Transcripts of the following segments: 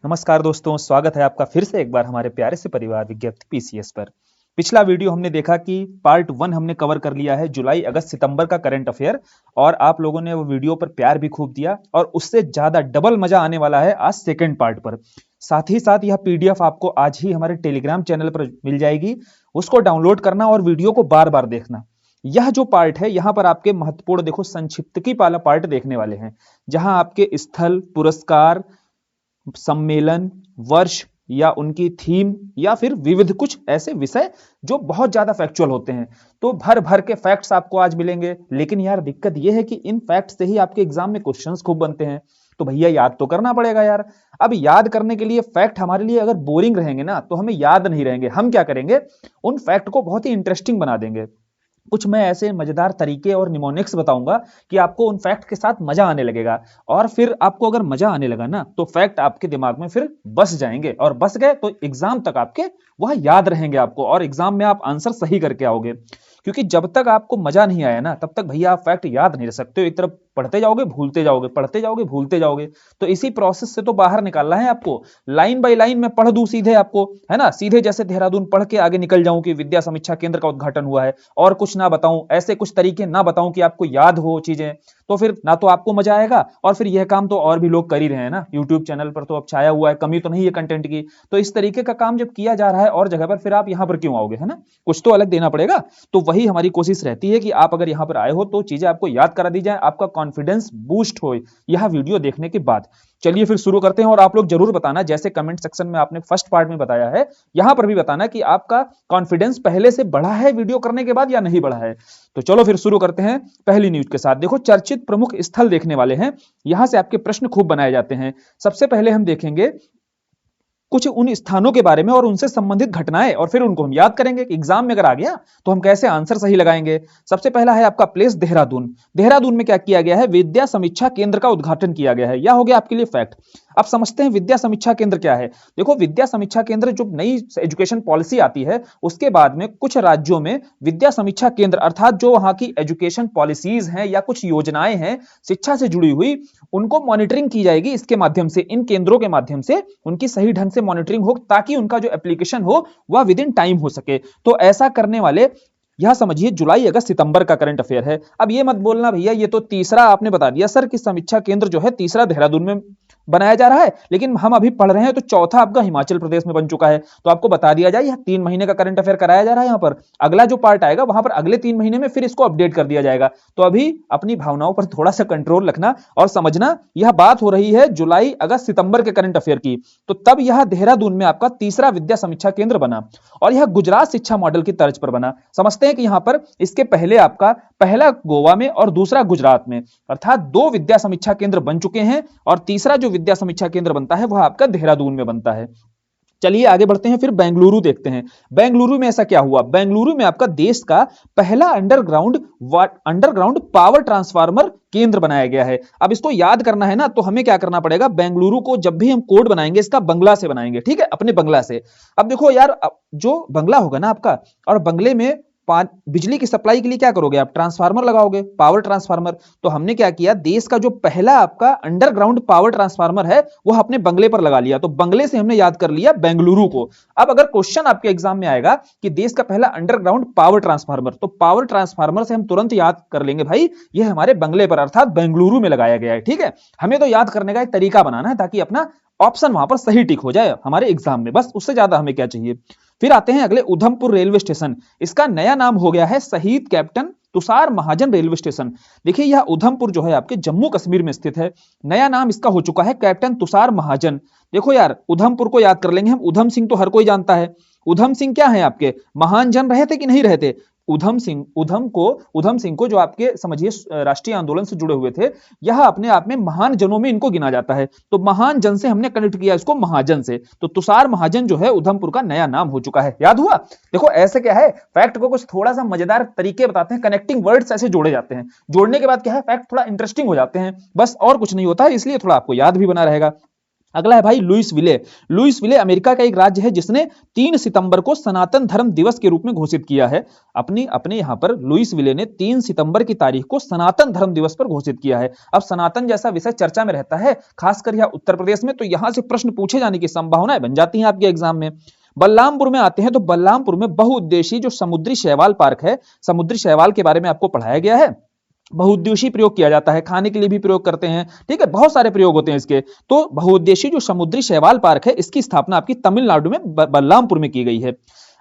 नमस्कार दोस्तों, स्वागत है आपका फिर से एक बार हमारे प्यारे से परिवार विज्ञप्ति पीसीएस पर। पिछला वीडियो हमने देखा कि पार्ट 1 हमने कवर कर लिया है जुलाई अगस्त सितंबर का करंट अफेयर, और आप लोगों ने वो वीडियो पर प्यार भी खूब दिया और उससे ज्यादा डबल मजा आने वाला है आज सेकंड पार्ट पर। साथ ही साथ यह पीडीएफ आपको आज ही हमारे टेलीग्राम चैनल पर मिल जाएगी, उसको डाउनलोड करना और वीडियो को बार बार देखना। यह जो पार्ट है यहाँ पर आपके महत्वपूर्ण देखो संक्षिप्त की पाला पार्ट देखने वाले हैं, जहां आपके स्थल, पुरस्कार, सम्मेलन, वर्ष या उनकी थीम या फिर विविध कुछ ऐसे विषय जो बहुत ज्यादा फैक्चुअल होते हैं। तो भर भर के फैक्ट्स आपको आज मिलेंगे, लेकिन यार दिक्कत यह है कि इन फैक्ट्स से ही आपके एग्जाम में क्वेश्चंस खूब बनते हैं। तो भैया याद तो करना पड़ेगा यार। अब याद करने के लिए फैक्ट हमारे लिए अगर बोरिंग रहेंगे ना तो हमें याद नहीं रहेंगे। हम क्या करेंगे, उन फैक्ट को बहुत ही इंटरेस्टिंग बना देंगे। कुछ मैं ऐसे मजेदार तरीके और निमोनिक्स बताऊंगा कि आपको उन फैक्ट के साथ मजा आने लगेगा, और फिर आपको अगर मजा आने लगा ना तो फैक्ट आपके दिमाग में फिर बस जाएंगे, और बस गए तो एग्जाम तक आपके वह याद रहेंगे आपको, और एग्जाम में आप आंसर सही करके आओगे। क्योंकि जब तक आपको मजा नहीं आया ना तब तक भैया आप फैक्ट याद नहीं रख सकते हो। एक तरफ पढ़ते जाओगे भूलते जाओगे, पढ़ते जाओगे भूलते जाओगे। तो इसी प्रोसेस से तो बाहर निकालना है आपको। लाइन बाय लाइन में पढ़ दूं सीधे आपको, है ना, सीधे जैसे देहरादून पढ़ के आगे निकल जाऊं कि विद्या समीक्षा केंद्र का उद्घाटन हुआ है, और कुछ ना बताऊं, ऐसे कुछ तरीके ना बताऊं कि आपको याद हो चीजें, तो फिर ना तो आपको मजा आएगा, और फिर यह काम तो और भी लोग कर ही रहे हैं ना, यूट्यूब चैनल पर तो अब छाया हुआ है, कमी तो नहीं है कंटेंट की। तो इस तरीके का काम जब किया जा रहा है और जगह पर, फिर आप यहां पर क्यों आओगे, है ना, कुछ तो अलग देना पड़ेगा। तो वही हमारी कोशिश रहती है कि आप अगर यहां पर आए हो तो चीजें आपको याद करा दी जाए, आपका कॉन्फिडेंस बूस्ट हो यह वीडियो देखने के बाद। चलिए फिर शुरू करते हैं, और आप लोग जरूर बताना, जैसे कमेंट सेक्शन में आपने फर्स्ट पार्ट में बताया है, यहां पर भी बताना कि आपका कॉन्फिडेंस पहले से बढ़ा है वीडियो करने के बाद या नहीं बढ़ा है। तो चलो फिर शुरू करते हैं पहली न्यूज के साथ। देखो, चर्चित प्रमुख स्थल देखने वाले हैं, यहां से आपके प्रश्न खूब बनाए जाते हैं। सबसे पहले हम देखेंगे कुछ उन स्थानों के बारे में और उनसे संबंधित घटनाएं, और फिर उनको हम याद करेंगे कि एग्जाम में अगर आ गया तो हम कैसे आंसर सही लगाएंगे। सबसे पहला है आपका प्लेस देहरादून। देहरादून में क्या किया गया है, विद्या समीक्षा केंद्र का उद्घाटन किया गया है। यह हो गया आपके लिए फैक्ट। अब समझते हैं विद्या समीक्षा केंद्र क्या है। देखो, विद्या समीक्षा केंद्र जो नई एजुकेशन पॉलिसी आती है उसके बाद में कुछ राज्यों में विद्या समीक्षा केंद्र, अर्थात जो वहां की एजुकेशन पॉलिसीज हैं या कुछ योजनाएं हैं शिक्षा से जुड़ी हुई, उनको मॉनिटरिंग की जाएगी इसके माध्यम से, इन केंद्रों के माध्यम से उनकी सही ढंग से मॉनिटरिंग हो, ताकि उनका जो एप्लीकेशन हो वह विद इन टाइम हो सके। तो ऐसा करने वाले, यह समझिए जुलाई अगस्त सितंबर का करंट अफेयर है। अब ये मत बोलना भैया ये तो तीसरा आपने बता दिया सर कि समीक्षा केंद्र जो है तीसरा देहरादून में बनाया जा रहा है, लेकिन हम अभी पढ़ रहे हैं तो चौथा आपका हिमाचल प्रदेश में बन चुका है। तो आपको बता दिया जाए, यह 3 महीने का करंट अफेयर कराया जा रहा है। यहाँ पर अगला जो पार्ट आएगा वहां पर अगले 3 महीने में फिर इसको अपडेट कर दिया जाएगा। तो अभी अपनी भावनाओं पर थोड़ा सा कंट्रोल रखना और समझना, यह बात हो रही है जुलाई अगस्त सितंबर के करंट अफेयर की। तो तब यह देहरादून में आपका तीसरा विद्या समीक्षा केंद्र बना, और यह गुजरात शिक्षा मॉडल की तर्ज पर बना। समझते हैं कि यहां पर इसके पहले आपका पहला गोवा में और दूसरा गुजरात में, अर्थात 2 विद्या समीक्षा केंद्र बन चुके हैं, और तीसरा जो विद्या समीक्षा केंद्र बनता है वह आपका देहरादून में बनता है। चलिए आगे बढ़ते हैं, फिर बेंगलुरु देखते हैं। बेंगलुरु में ऐसा क्या हुआ, बेंगलुरु में आपका देश का पहला अंडरग्राउंड पावर ट्रांसफार्मर केंद्र बनाया गया है। अब इसको याद करना है ना तो हमें क्या करना पड़ेगा, बेंगलुरु को जब भी हम कोड बनाएंगे इसका बंगला से बनाएंगे, ठीक है, अपने बंगला से। अब देखो यार, जो बंगला होगा ना आपका, और बंगले में बिजली की सप्लाई के लिए क्या करोगे आप, ट्रांसफार्मर लगाओगे, पावर ट्रांसफार्मर। तो हमने क्या किया, देश का जो पहला आपका अंडरग्राउंड पावर ट्रांसफार्मर है वह अपने बंगले पर लगा लिया। तो बंगले से हमने याद कर लिया बेंगलुरु को। अब अगर क्वेश्चन आपके एग्जाम में आएगा कि देश का पहला अंडरग्राउंड पावर ट्रांसफार्मर, तो पावर ट्रांसफार्मर से हम तुरंत याद कर लेंगे भाई यह हमारे बंगले पर अर्थात बेंगलुरु में लगाया गया है। ठीक है, हमें तो याद करने का एक तरीका बनाना है ताकि अपना ऑप्शन वहां पर सही टिक हो जाए हमारे एग्जाम में, बस उससे ज्यादा हमें क्या चाहिए। फिर आते हैं अगले, उधमपुर रेलवे स्टेशन। इसका नया नाम हो गया है शहीद कैप्टन तुषार महाजन रेलवे स्टेशन। देखिए यह उधमपुर जो है आपके जम्मू कश्मीर में स्थित है, नया नाम इसका हो चुका है कैप्टन तुषार महाजन। देखो यार, उधमपुर को याद कर लेंगे हम, उधम सिंह तो हर कोई जानता है। उधम सिंह क्या है आपके महान जन रहे थे कि नहीं रहे थे। उधम सिंह को जो आपके समझिए राष्ट्रीय आंदोलन से जुड़े हुए थे, यह अपने आप में महान जनों में इनको गिना जाता है। तो महान जन से हमने कनेक्ट किया इसको महाजन से, तो तुषार महाजन जो है उधमपुर का नया नाम हो चुका है। याद हुआ। देखो ऐसे क्या है, फैक्ट को कुछ थोड़ा सा मजेदार तरीके बताते हैं, कनेक्टिंग वर्ड्स ऐसे जोड़े जाते हैं, जोड़ने के बाद क्या है फैक्ट थोड़ा इंटरेस्टिंग हो जाते हैं, बस और कुछ नहीं होता है, इसलिए थोड़ा आपको याद भी बना रहेगा। अगला है भाई लुइस विले। लुइस विले अमेरिका का एक राज्य है जिसने 3 सितंबर को सनातन धर्म दिवस के रूप में घोषित किया है। अपने यहां पर लुइस विले ने 3 सितंबर की तारीख को सनातन धर्म दिवस पर घोषित किया है। अब सनातन जैसा विषय चर्चा में रहता है, खासकर यह उत्तर प्रदेश में, तो यहां से प्रश्न पूछे जाने की संभावनाएं बन जाती हैं आपके एग्जाम में। बलरामपुर में आते हैं तो बलरामपुर में बहुउद्देशीय जो समुद्री शैवाल पार्क है, समुद्री शैवाल के बारे में आपको पढ़ाया गया है। बहुउद्देशीय प्रयोग किया जाता है, खाने के लिए भी प्रयोग करते हैं, ठीक है, बहुत सारे प्रयोग होते हैं इसके। तो बहुउद्देशीय जो समुद्री शैवाल पार्क है, इसकी स्थापना आपकी तमिलनाडु में बलरामपुर में की गई है।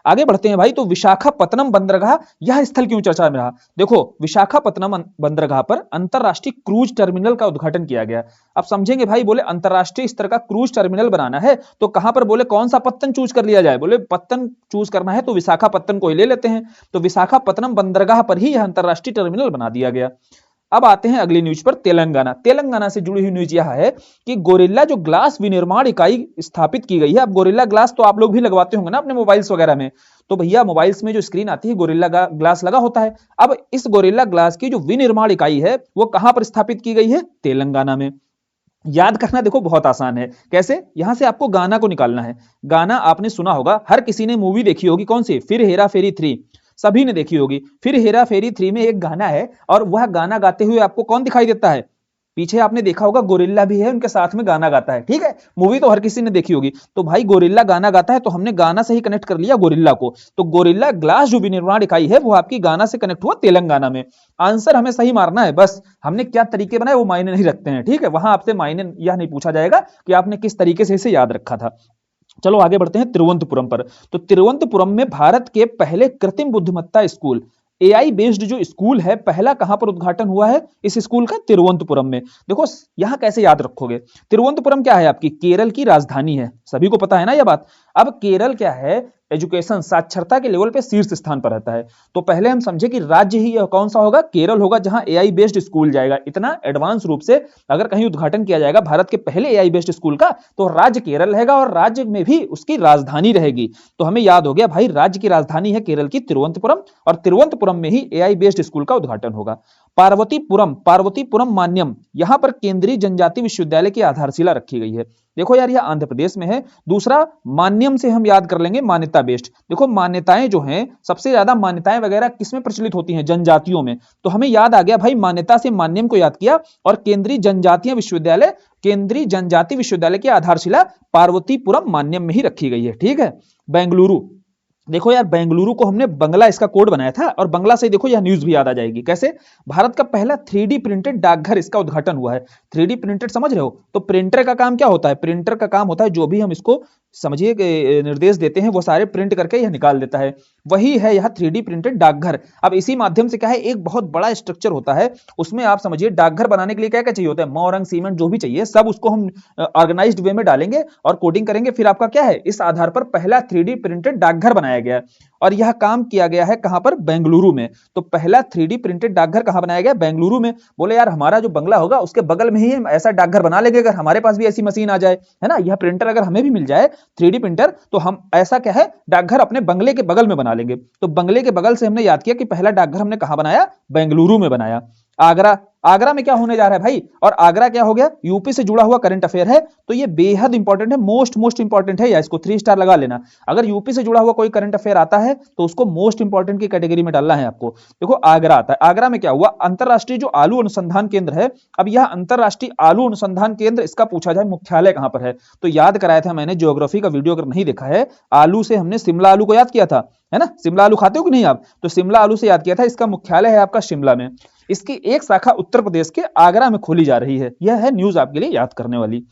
आगे बढ़ते हैं भाई, तो विशाखापत्तनम बंदरगाह, यह स्थल क्यों चर्चा में रहा? देखो, विशाखापत्तनम बंदरगाह पर अंतरराष्ट्रीय क्रूज टर्मिनल का उद्घाटन किया गया। अब समझेंगे भाई, बोले अंतरराष्ट्रीय स्तर का क्रूज टर्मिनल बनाना है तो कहां पर, बोले कौन सा पत्तन चूज कर लिया जाए? बोले पत्तन चूज करना है तो विशाखापत्तनम को ही ले लेते हैं। तो विशाखापत्तनम बंदरगाह पर ही यह अंतरराष्ट्रीय टर्मिनल बना दिया गया। अब आते हैं अगली न्यूज पर, तेलंगाना। तेलंगाना से जुड़ी हुई न्यूज यह है कि गोरिल्ला जो ग्लास विनिर्माण इकाई स्थापित की गई है। अब गोरिल्ला ग्लास तो आप लोग भी लगवाते होंगे ना अपने मोबाइल्स वगैरह में, तो भैया मोबाइल्स में जो स्क्रीन आती है गोरिल्ला ग्लास लगा होता है। अब इस गोरिल्ला ग्लास की जो विनिर्माण इकाई है वो कहां पर स्थापित की गई है? तेलंगाना में। याद करना देखो बहुत आसान है, कैसे? यहां से आपको गाना को निकालना है। गाना आपने सुना होगा, हर किसी ने मूवी देखी होगी, कौन सी? फिर हेरा फेरी 3, सभी ने देखी होगी। फिर हेरा फेरी 3 में एक गाना है और वह गाना गाते हुए आपको कौन दिखाई देता है? पीछे आपने देखा होगा गोरिल्ला भी है, उनके साथ में गाना गाता है, ठीक है। मूवी तो हर किसी ने देखी होगी। तो भाई गोरिल्ला गाना गाता है तो हमने गाना से ही कनेक्ट कर लिया गोरिल्ला को। तो गोरिल्ला ग्लास जो विनिर्माण इकाई है वो आपकी गाना से कनेक्ट हुआ तेलंगाना में। आंसर हमें सही मारना है, बस हमने क्या तरीके बनाए वो मायने नहीं रखते हैं, ठीक है। वहां आपसे मायने यह नहीं पूछा जाएगा कि आपने किस तरीके से इसे याद रखा था। चलो आगे बढ़ते हैं तिरुवनंतपुरम पर। तो तिरुवनंतपुरम में भारत के पहले कृत्रिम बुद्धिमत्ता स्कूल, एआई बेस्ड जो स्कूल है, पहला कहां पर उद्घाटन हुआ है इस स्कूल का? तिरुवनंतपुरम में। देखो यहां कैसे याद रखोगे, तिरुवनंतपुरम क्या है आपकी? केरल की राजधानी है, सभी को पता है ना यह बात। अब केरल क्या है, एजुकेशन साक्षरता के लेवल पे शीर्ष स्थान पर रहता है। तो पहले हम समझे कि राज्य ही कौन सा होगा? केरल होगा, जहां एआई बेस्ड स्कूल जाएगा। इतना एडवांस रूप से अगर कहीं उद्घाटन किया जाएगा भारत के पहले एआई बेस्ड स्कूल का, तो राज्य केरल रहेगा और राज्य में भी उसकी राजधानी रहेगी। तो हमें याद हो गया भाई, राज्य की राजधानी है केरल की तिरुवनंतपुरम, और तिरुवनंतपुरम में ही एआई बेस्ड स्कूल का उद्घाटन होगा। पार्वतीपुरम, पार्वतीपुरम मान्यम, यहां पर केंद्रीय जनजाति विश्वविद्यालय की आधारशिला रखी गई है। देखो यार, यह आंध्र प्रदेश में है। दूसरा, मान्यम से हम याद कर लेंगे मान्यता बेस्ड। देखो मान्यताएं जो हैं, सबसे ज्यादा मान्यताएं वगैरह किसमें प्रचलित होती हैं? जनजातियों में। तो हमें याद आ गया भाई, मान्यता से मान्यम को याद किया, और केंद्रीय जनजातीय विश्वविद्यालय, केंद्रीय जनजाति विश्वविद्यालय की आधारशिला पार्वतीपुरम मान्यम में ही रखी गई है, ठीक है। बेंगलुरु, देखो यार, बेंगलुरु को हमने बंगला इसका कोड बनाया था, और बंगला से देखो यह न्यूज भी याद आ जाएगी। कैसे? भारत का पहला 3D प्रिंटेड डाकघर, इसका उद्घाटन हुआ है। 3D प्रिंटेड समझ रहे हो? तो प्रिंटर का काम क्या होता है? प्रिंटर का काम होता है, जो भी हम इसको समझिए निर्देश देते हैं वो सारे प्रिंट करके यह निकाल देता है, वही है यह 3D प्रिंटेड डाकघर। अब इसी माध्यम से क्या है, एक बहुत बड़ा स्ट्रक्चर होता है, उसमें आप समझिए डाकघर बनाने के लिए क्या क्या चाहिए होता है? मोरंग, सीमेंट, जो भी चाहिए सब उसको हम ऑर्गेनाइज्ड वे में डालेंगे और कोडिंग करेंगे, फिर आपका क्या है, इस आधार पर पहला 3D प्रिंटेड डाकघर बनाया गया। और यह काम किया गया है कहां पर? बेंगलुरु में। तो पहला 3D प्रिंटेड डाकघर कहां बनाया गया? बेंगलुरु में। बोले यार, हमारा जो बंगला होगा उसके बगल में ही हम ऐसा डाकघर बना लेंगे, अगर हमारे पास भी ऐसी मशीन आ जाए, है ना, यह प्रिंटर अगर हमें भी मिल जाए 3D प्रिंटर, तो हम ऐसा क्या है, डाकघर अपने बंगले के बगल में बना लेंगे। तो बंगले के बगल से हमने याद किया कि पहला डाकघर हमने कहां बनाया? बेंगलुरु में बनाया। आगरा, आगरा में क्या होने जा रहा है भाई? और आगरा क्या हो गया? यूपी से जुड़ा हुआ करंट अफेयर है, तो ये बेहद इंपॉर्टेंट है, मोस्ट इंपॉर्टेंट है, या इसको 3 स्टार लगा लेना। अगर यूपी से जुड़ा हुआ कोई करंट अफेयर आता है तो उसको मोस्ट इंपॉर्टेंट की कैटेगरी में डालना है आपको। देखो आगरा आता है, आगरा में क्या हुआ? अंतरराष्ट्रीय जो आलू अनुसंधान केंद्र है। अब यह अंतरराष्ट्रीय आलू अनुसंधान केंद्र, इसका पूछा जाए मुख्यालय कहां पर है, तो याद कराया था मैंने, ज्योग्राफी का वीडियो अगर नहीं देखा है, आलू से हमने शिमला आलू को याद किया था, है ना। शिमला आलू खाते हो कि नहीं आप? तो शिमला आलू से याद किया था, इसका मुख्यालय है आपका शिमला में। इसकी एक शाखा उत्तर प्रदेश के आगरा में खोली जा रही है। यह है न्यूज आपके लिए याद करने वाली।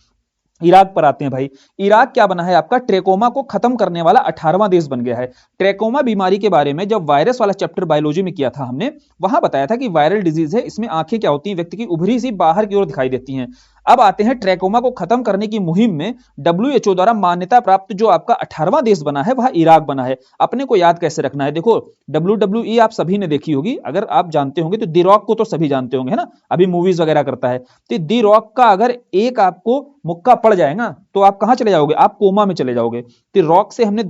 इराक पर आते हैं भाई। इराक क्या बना है आपका? ट्रेकोमा को खत्म करने वाला 18वां देश बन गया है। ट्रेकोमा बीमारी के बारे में जब वायरस वाला चैप्टर बायोलॉजी में किया था हमने, वहां बताया था कि वायरल डिजीज है, इसमें आंखें क्या होती हैं, व्यक्ति की उभरी सी बाहर की ओर दिखाई देती हैं। अब आते हैं ट्रेकोमा को खत्म करने की मुहिम में WHO द्वारा मान्यता प्राप्त जो आपका 18वां देश बना है वह इराक बना है। अपने को याद कैसे रखना है? देखो WWE आप सभी ने देखी होगी, अगर आप जानते होंगे तो दी रॉक को तो सभी जानते होंगे, है ना, अभी मूवीज वगैरह करता है। तो दी रॉक का अगर एक आपको मुक्का पड़ जाए ना, तो आप कहां चले जाओगे? आप कोमा में चले जाओगे। तो रॉक से हमने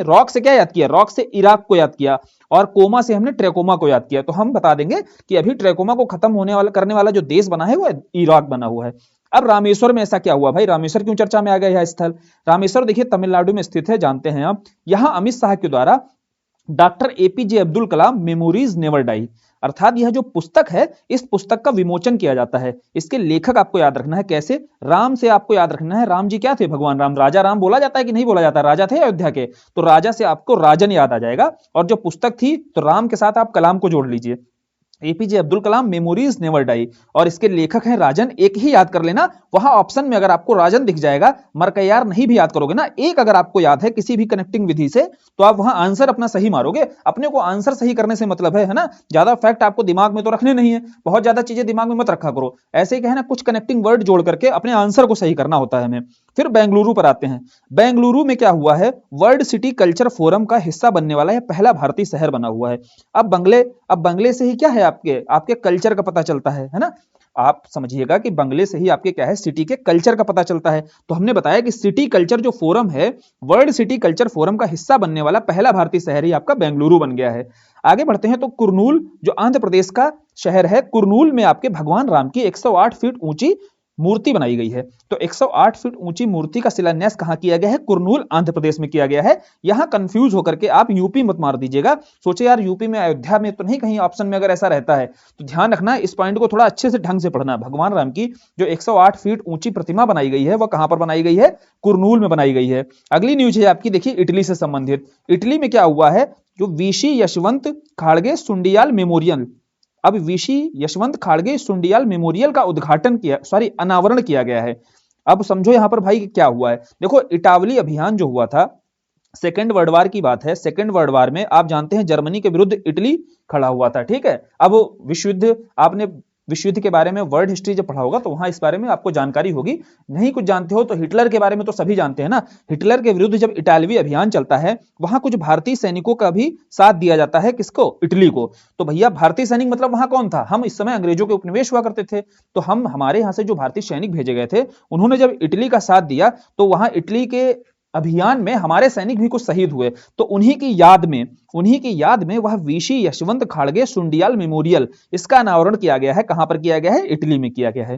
रॉक से क्या याद किया? रॉक से इराक को याद किया, और कोमा से हमने ट्रेकोमा को याद किया। तो हम बता देंगे कि अभी ट्रेकोमा को खत्म करने वाला जो देश बना है वो इराक बना हुआ है। अब रामेश्वर में ऐसा क्या हुआ भाई, रामेश्वर क्यों चर्चा में आ गया यह स्थल? रामेश्वर देखिए तमिलनाडु में स्थित है, जानते हैं आप। यहां अमित शाह के द्वारा doctor APJ Abdul Kalam memories never die, अर्थात यह जो पुस्तक है, इस पुस्तक का विमोचन किया जाता है। इसके लेखक आपको याद रखना है कैसे, राम से आपको याद रखना है। राम जी क्या थे? भगवान राम। राजा राम बोला जाता है कि नहीं बोला जाता? राजा थे अयोध्या के, तो राजा से आपको राजन याद आ जाएगा, और जो पुस्तक थी तो राम के साथ आप कलाम को जोड़ लीजिए, APJ Abdul Kalam memories never die, और इसके लेखक हैं राजन। एक ही याद कर लेना, वहां ऑप्शन में अगर आपको राजन दिख जाएगा, मरकयार नहीं भी याद करोगे ना, एक अगर आपको याद है किसी भी कनेक्टिंग विधि से, तो आप वहां आंसर अपना सही मारोगे। अपने को आंसर सही करने से मतलब है ना, ज्यादा फैक्ट आपको दिमाग में तो रखने नहीं है, बहुत ज्यादा चीजें दिमाग में मत रखा करो। ऐसे ही कहना, कुछ कनेक्टिंग वर्ड जोड़ करके अपने आंसर को सही करना होता है हमें। फिर बेंगलुरु पर आते हैं। बेंगलुरु में क्या हुआ है? वर्ल्ड सिटी कल्चर फोरम का हिस्सा बनने वाला है, पहला भारतीय शहर बना हुआ है। अब बंगले से ही क्या है, आपके आपके कल्चर का पता चलता है ना। आप समझिएगा कि बंगले से ही आपके क्या है, सिटी के कल्चर का पता चलता है। तो हमने बताया कि सिटी कल्चर जो फोरम है, वर्ल्ड सिटी कल्चर फोरम का हिस्सा बनने वाला पहला भारतीय शहर ही आपका बेंगलुरु बन गया है। आगे बढ़ते हैं तो कुरनूल, जो आंध्र प्रदेश का शहर है, कुरनूल में आपके भगवान राम की 108 फीट ऊंची मूर्ति बनाई गई है। तो 108 फीट ऊंची मूर्ति का शिलान्यास कहां किया गया है? कुरनूल, आंध्र प्रदेश में किया गया है। यहां कंफ्यूज होकर के आप यूपी मत मार दीजिएगा, सोचे यार यूपी में अयोध्या में तो नहीं कहीं ऑप्शन में अगर ऐसा रहता है, तो ध्यान रखना इस पॉइंट को थोड़ा अच्छे से ढंग से पढ़ना। भगवान राम की जो 108 फीट ऊंची प्रतिमा बनाई गई है, वह कहां पर बनाई गई है? कुरनूल में बनाई गई है। अगली न्यूज है आपकी, देखिए इटली से संबंधित। इटली में क्या हुआ है? जो वीशी यशवंत खाड़गे सुंडियाल मेमोरियल, अब वीशी यशवंत खाड़गे सुंडियाल मेमोरियल का उद्घाटन किया, सॉरी अनावरण किया गया है। अब समझो यहां पर भाई क्या हुआ है। देखो इटावली अभियान जो हुआ था, सेकेंड वर्ल्ड वार की बात है। सेकेंड वर्ल्ड वार में आप जानते हैं जर्मनी के विरुद्ध इटली खड़ा हुआ था, ठीक है। अब विश्व युद्ध, आपने विश्व युद्ध के बारे में वर्ल्ड हिस्ट्री जब पढ़ा होगा तो वहां इस बारे में आपको जानकारी होगी। नहीं कुछ जानते हो तो हिटलर के बारे में तो सभी जानते हैं ना। हिटलर के विरुद्ध जब इटालवी अभियान चलता है, वहां कुछ भारतीय सैनिकों का भी साथ दिया जाता है। किसको? इटली को। तो भैया भारतीय सैनिक मतलब वहां कौन था? हम इस समय अंग्रेजों के उपनिवेश हुआ करते थे, तो हम हमारे यहां से जो भारतीय सैनिक भेजे गए थे, उन्होंने जब इटली का साथ दिया, तो वहां इटली के अभियान में हमारे सैनिक भी कुछ शहीद हुए। तो उन्हीं की याद में वह वीशी यशवंत खाड़गे सुंडियाल मेमोरियल, इसका अनावरण किया गया है। कहां पर किया गया है? इटली में किया गया है।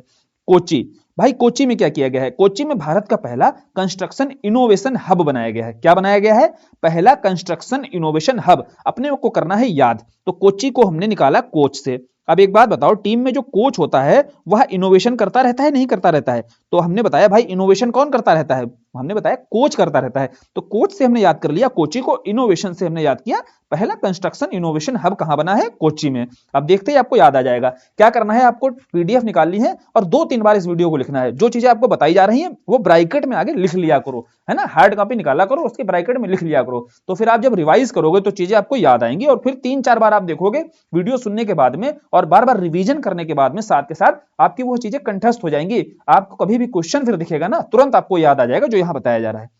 कोच्चि, भाई कोच्चि में क्या किया गया है? कोच्चि में भारत का पहला कंस्ट्रक्शन इनोवेशन हब बनाया गया है। क्या बनाया गया है? पहला कंस्ट्रक्शन इनोवेशन हब। अपने को करना है याद। तो कोच्चि को हमने निकाला कोच से। अब एक बात बताओ, टीम में जो कोच होता है वह इनोवेशन करता रहता है, नहीं करता रहता है? तो हमने बताया भाई इनोवेशन कौन करता रहता है? हमने बताया कोच करता रहता है। तो कोच से हमने याद कर लिया, कोच्चि को इनोवेशन से हमने याद किया। पहला कंस्ट्रक्शन इनोवेशन हब कहां बना है? कोच्चि में। अब देखते ही आपको याद आ जाएगा। क्या करना है? आपको पीडीएफ निकालनी है और 2-3 बार इस वीडियो को लिखना है। जो चीजें आपको बताई जा रही हैं वो ब्रैकेट में आगे लिख लिया करो, है ना। हार्ड कॉपी निकाला करो, उसके ब्रैकेट में लिख लिया करो। तो फिर आप जब रिवाइज करोगे तो चीजें आपको याद आएंगी, और फिर 3-4 बार आप देखोगे वीडियो सुनने के बाद में, और बार बार रिवीजन करने के बाद में, साथ के साथ आपकी वो चीजें कंठस्थ हो जाएंगी। आपको कभी भी क्वेश्चन फिर दिखेगा ना, तुरंत आपको याद आ जाएगा जो यहां बताया जा रहा है।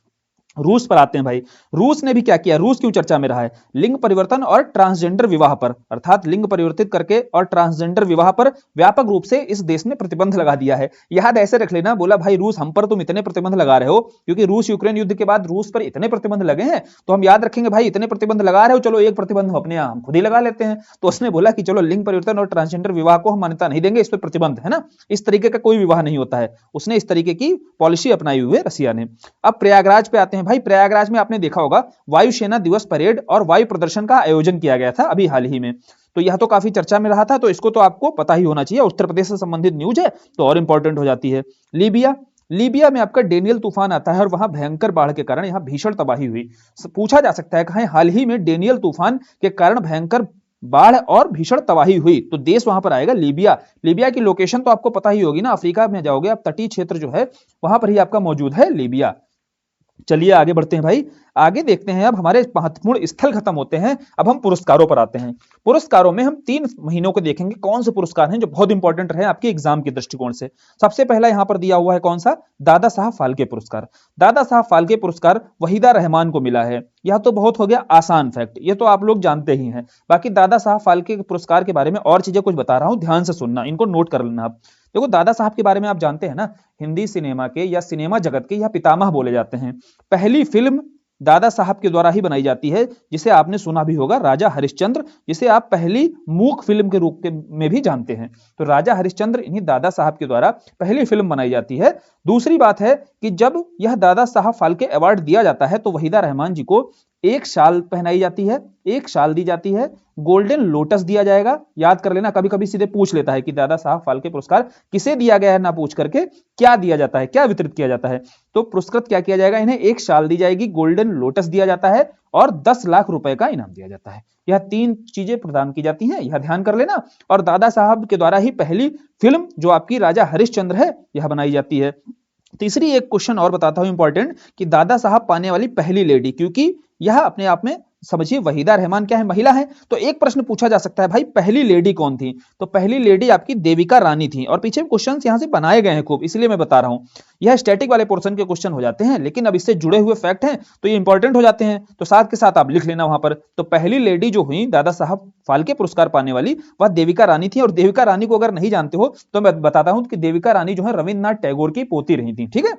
रूस पर आते हैं भाई। रूस ने भी क्या किया? रूस क्यों चर्चा में रहा है? लिंग परिवर्तन और ट्रांसजेंडर विवाह पर, अर्थात लिंग परिवर्तित करके और ट्रांसजेंडर विवाह पर व्यापक रूप से इस देश ने प्रतिबंध लगा दिया है। याद ऐसे रख लेना, बोला भाई रूस हम पर तुम इतने प्रतिबंध लगा रहे हो, क्योंकि रूस यूक्रेन युद्ध के बाद रूस पर इतने प्रतिबंध लगे हैं, तो हम याद रखेंगे भाई इतने प्रतिबंध लगा रहे हो, चलो एक प्रतिबंध हम अपने हम खुद ही लगा लेते हैं। तो उसने बोला कि चलो लिंग परिवर्तन और ट्रांसजेंडर विवाह को हम मान्यता नहीं देंगे, इस पर प्रतिबंध है ना, इस तरीके का कोई विवाह नहीं होता है। उसने इस तरीके की पॉलिसी अपनाई हुई है रसिया ने। अब प्रयागराज पे आते हैं भाई। प्रयागराज में आपने देखा होगा वायुसेना दिवस परेड और वायु प्रदर्शन का आयोजन किया गया था अभी हाल ही में। तो यह तो काफी चर्चा में रहा था, तो इसको तो आपको पता ही होना चाहिए। उत्तर प्रदेश से संबंधित न्यूज है तो और इंपॉर्टेंट हो जाती है। लीबिया में आपका डेनियल तूफान आता है और वहां भयंकर बाढ़ के कारण यहां भीषण तबाही हुई। पूछा जा सकता है कहां हाल ही में डेनियल तूफान के कारण भयंकर बाढ़ और भीषण तबाही हुई, तो देश वहां पर आएगा लीबिया। लीबिया की लोकेशन तो आपको पता ही होगी ना, अफ्रीका में जाओगे आप, तटीय क्षेत्र जो है वहां पर ही आपका मौजूद है लीबिया। चलिए आगे बढ़ते हैं भाई। आगे देखते हैं, अब हमारे महत्वपूर्ण स्थल खत्म होते हैं, अब हम पुरस्कारों पर आते हैं। पुरस्कारों में हम 3 महीनों को देखेंगे कौन से पुरस्कार हैं जो बहुत इंपॉर्टेंट रहे आपके एग्जाम के दृष्टिकोण से। सबसे पहला यहां पर दिया हुआ है कौन सा? दादा साहब फाल्के पुरस्कार। दादा साहब फाल्के पुरस्कार वहीदा रहमान को मिला है। यह तो बहुत हो गया आसान फैक्ट, ये तो आप लोग जानते ही हैं। बाकी दादा साहब फाल्के पुरस्कार के बारे में और चीजें कुछ बता रहा हूं, ध्यान से सुनना, इनको नोट कर लेना आप। देखो दादा साहब के बारे में आप जानते हैं ना, हिंदी सिनेमा के या सिनेमा जगत के यह पितामह बोले जाते हैं। पहली फिल्म दादा साहब के द्वारा ही बनाई जाती है, जिसे आपने सुना भी होगा राजा हरिश्चंद्र, जिसे आप पहली मूक फिल्म के रूप में भी जानते हैं। तो राजा हरिश्चंद्र इन्हीं दादा साहब के द्वारा पहली फिल्म बनाई जाती है। दूसरी बात है कि जब यह दादा साहब फाल्के अवार्ड दिया जाता है तो वहीदा रहमान जी को एक शाल पहनाई जाती है, एक शाल दी जाती है, गोल्डन लोटस दिया जाएगा। याद कर लेना, कभी कभी सीधे पूछ लेता है कि दादा साहब फाल्के पुरस्कार किसे दिया गया है, ना पूछ करके क्या दिया जाता है, क्या वितरित किया जाता है। तो पुरस्कृत क्या किया जाएगा, इन्हें एक शाल दी जाएगी, गोल्डन लोटस दिया जाता है और 10 लाख रुपए का इनाम दिया जाता है। यह 3 चीजें प्रदान की जाती हैं, यह ध्यान कर लेना। और दादा साहब के द्वारा ही पहली फिल्म जो आपकी राजा हरिश्चंद्र है यह बनाई जाती है। तीसरी एक क्वेश्चन और बताता हूं इंपॉर्टेंट, कि दादा साहब पाने वाली पहली लेडी, क्योंकि यह अपने आप में समझिए वहीदा रहमान क्या है, महिला है। तो एक प्रश्न पूछा जा सकता है, भाई पहली लेडी कौन थी? तो पहली लेडी आपकी देविका रानी थी। और पीछे क्वेश्चन यहां से बनाए गए हैं खूब, इसलिए मैं बता रहा हूं। यह स्टैटिक वाले पोर्शन के क्वेश्चन हो जाते हैं, लेकिन अब इससे जुड़े हुए फैक्ट हैं तो ये इंपॉर्टेंट हो जाते हैं, तो साथ के साथ आप लिख लेना वहां पर। तो पहली लेडी जो हुई दादा साहब फाल्के पुरस्कार पाने वाली, वह देविका रानी थी। और देविका रानी को अगर नहीं जानते हो तो मैं बताता हूं कि देविका रानी जो है रविन्द्रनाथ टैगोर की पोती रही थी। ठीक है,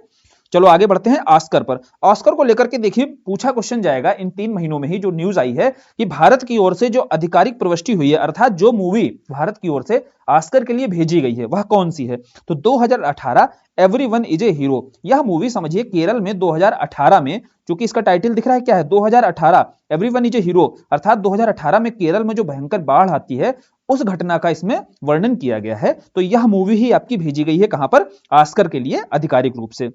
चलो आगे बढ़ते हैं ऑस्कर पर। ऑस्कर को लेकर के देखिए पूछा क्वेश्चन जाएगा इन 3 महीनों में ही, जो न्यूज आई है कि भारत की ओर से जो आधिकारिक प्रविष्टि हुई है, अर्थात जो मूवी भारत की ओर से ऑस्कर के लिए भेजी गई है वह कौन सी है? तो 2018 एवरीवन इज ए हीरो। यह मूवी समझिए केरल में 2018 में, चूंकि इसका टाइटल दिख रहा है क्या है, 2018 एवरीवन इज ए हीरो, अर्थात 2018 में केरल में जो भयंकर बाढ़ आती है उस घटना का इसमें वर्णन किया गया है। तो यह मूवी ही आपकी भेजी गई है कहां पर? ऑस्कर के लिए आधिकारिक रूप से।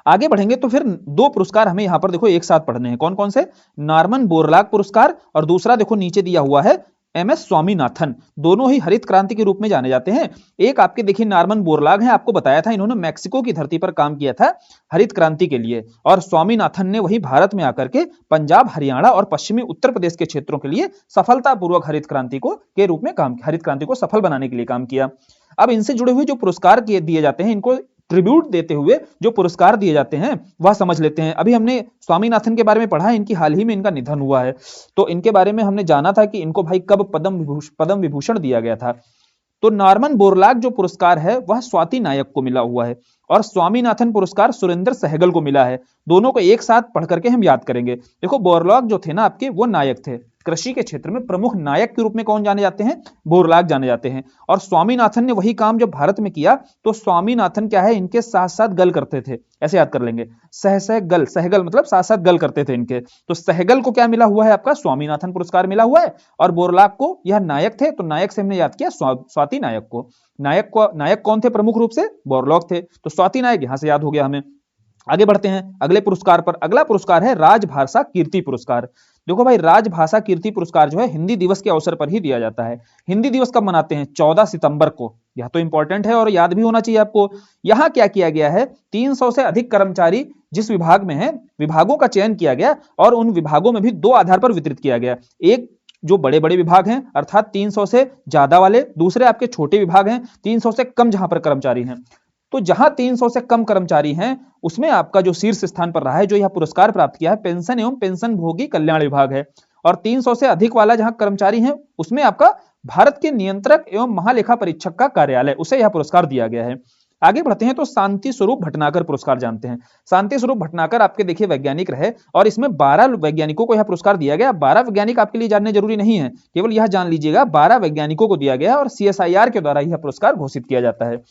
आगे बढ़ेंगे तो फिर 2 पुरस्कार हमें यहां पर देखो एक साथ पढ़ने हैं। कौन कौन से? नॉर्मन बोरलॉग पुरस्कार, और दूसरा देखो नीचे दिया हुआ है एमएस स्वामीनाथन। दोनों ही हरित क्रांति के रूप में जाने जाते हैं। एक आपके देखिए नॉर्मन बोरलॉग है, आपको बताया था इन्होंने मैक्सिको की धरती पर काम किया था हरित क्रांति के लिए, और स्वामीनाथन ने वही भारत में आकर के पंजाब, हरियाणा और पश्चिमी उत्तर प्रदेश के क्षेत्रों के लिए सफलतापूर्वक हरित क्रांति को के रूप में काम, हरित क्रांति को सफल बनाने के लिए काम किया। अब इनसे जुड़े हुए जो पुरस्कार दिए जाते हैं, इनको ट्रिब्यूट देते हुए जो पुरस्कार दिए जाते हैं वह समझ लेते हैं। अभी हमने स्वामीनाथन के बारे में पढ़ा है, इनकी हाल ही में इनका निधन हुआ है, तो इनके बारे में हमने जाना था कि इनको भाई कब पद्म विभूषण दिया गया था। तो नॉर्मन बोरलॉग जो पुरस्कार है वह स्वाति नायक को मिला हुआ है, और स्वामीनाथन पुरस्कार सुरेंद्र सहगल को मिला है। दोनों को एक साथ पढ़ करके हम याद करेंगे। देखो बोरलॉग जो थे ना आपके, वो नायक थे, कृषि के क्षेत्र में प्रमुख नायक के रूप में कौन जाने जाते हैं? बोरलॉग जाने जाते हैं। और स्वामीनाथन ने वही काम जब भारत में किया तो स्वामीनाथन क्या है, इनके साथ साथ गल करते थे, ऐसे याद कर लेंगे, सहगल, सहगल मतलब साथ साथ गल करते थे इनके। तो सहगल को क्या मिला हुआ है आपका? स्वामीनाथन पुरस्कार मिला हुआ है। और बोरलॉग को, यह नायक थे तो नायक से हमने याद किया स्वाति नायक को। नायक कौन थे प्रमुख रूप से? बोरलॉग थे, तो स्वाति नायक यहां से याद हो गया हमें। आगे बढ़ते हैं अगले पुरस्कार पर। अगला पुरस्कार है राजभाषा कीर्ति पुरस्कार। देखो भाई, राजभाषा कीर्ति पुरस्कार जो है हिंदी दिवस के अवसर पर ही दिया जाता है। हिंदी दिवस कब मनाते हैं? 14 सितंबर को। यह तो इंपॉर्टेंट है और याद भी होना चाहिए आपको। यहां क्या किया गया है, 300 से अधिक कर्मचारी जिस विभाग में है, विभागों का चयन किया गया और उन विभागों में भी 2 आधार पर वितरित किया गया। एक जो बड़े बड़े विभाग हैं अर्थात 300 से ज्यादा वाले, दूसरे आपके छोटे विभाग हैं 300 से कम जहां पर कर्मचारी हैं। तो जहां 300 से कम कर्मचारी हैं उसमें आपका जो शीर्ष स्थान पर रहा है, जो यह पुरस्कार प्राप्त किया है, पेंशन एवं पेंशन भोगी कल्याण विभाग है। और 300 से अधिक वाला जहां कर्मचारी हैं उसमें आपका भारत के नियंत्रक एवं महालेखा परीक्षक का कार्यालय, उसे यह पुरस्कार दिया गया है। आगे बढ़ते हैं तो शांति स्वरूप भटनागर पुरस्कार जानते हैं। शांति स्वरूप भटनागर आपके देखिए वैज्ञानिक रहे और इसमें 12 वैज्ञानिकों को यह पुरस्कार दिया गया। 12 वैज्ञानिक आपके लिए जानने जरूरी नहीं है, केवल यह जान लीजिएगा 12 वैज्ञानिकों को दिया गया और CSIR के द्वारा यह पुरस्कार घोषित किया जाता है।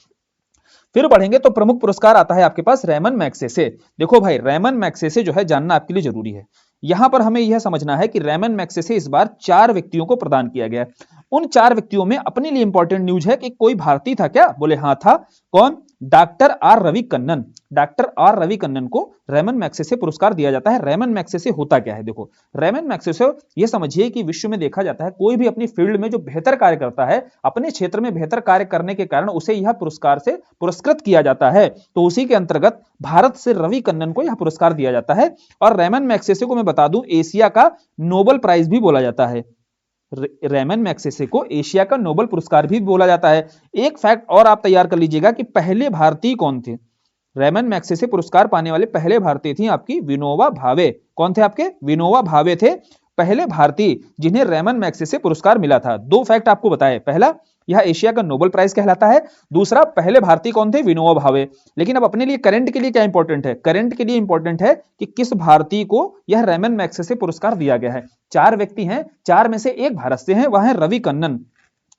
फिर बढ़ेंगे तो प्रमुख पुरस्कार आता है आपके पास रेमन मैग्सेसे। देखो भाई, रेमन मैग्सेसे जो है जानना आपके लिए जरूरी है। यहां पर हमें यह समझना है कि रेमन मैग्सेसे इस बार 4 व्यक्तियों को प्रदान किया गया। उन 4 व्यक्तियों में अपने लिए इंपॉर्टेंट न्यूज है कि कोई भारतीय था क्या? बोले हाँ था। कौन? Doctor R Ravi Kannan. Doctor R Ravi Kannan को रेमन मैग्सेसे पुरस्कार दिया जाता है। रेमन मैग्सेसे होता क्या है? देखो, रेमन मैग्सेसे ये समझिए कि विश्व में देखा जाता है कोई भी अपनी फील्ड में जो बेहतर कार्य करता है, अपने क्षेत्र में बेहतर कार्य करने के कारण उसे यह पुरस्कार से पुरस्कृत किया जाता है। तो उसी के अंतर्गत भारत से रवि कन्नन को यह पुरस्कार दिया जाता है। और रेमन मैग्सेसे को मैं बता दूं, एशिया का नोबेल प्राइज भी बोला जाता है। रेमन मैग्सेसे को एशिया का नोबेल पुरस्कार भी बोला जाता है। एक फैक्ट और आप तैयार कर लीजिएगा कि पहले भारतीय कौन थे? रेमन मैग्सेसे पुरस्कार पाने वाले पहले भारतीय थी आपकी विनोबा भावे। कौन थे आपके? विनोबा भावे थे। पहले भारतीय जिन्हें रेमन मैग्सेसे पुरस्कार मिला था। दो फैक्ट आपको बताए, पहला यह एशिया का नोबेल प्राइज कहलाता है, दूसरा पहले भारतीय कौन थे, विनोबा भावे। लेकिन अब अपने लिए करंट के लिए क्या इंपॉर्टेंट है, करंट के लिए इंपॉर्टेंट है कि किस भारतीय को यह रेमन मैग्सेसे पुरस्कार दिया गया है। चार व्यक्ति हैं, चार में से एक भारत से हैं, वह है रवि कन्नन।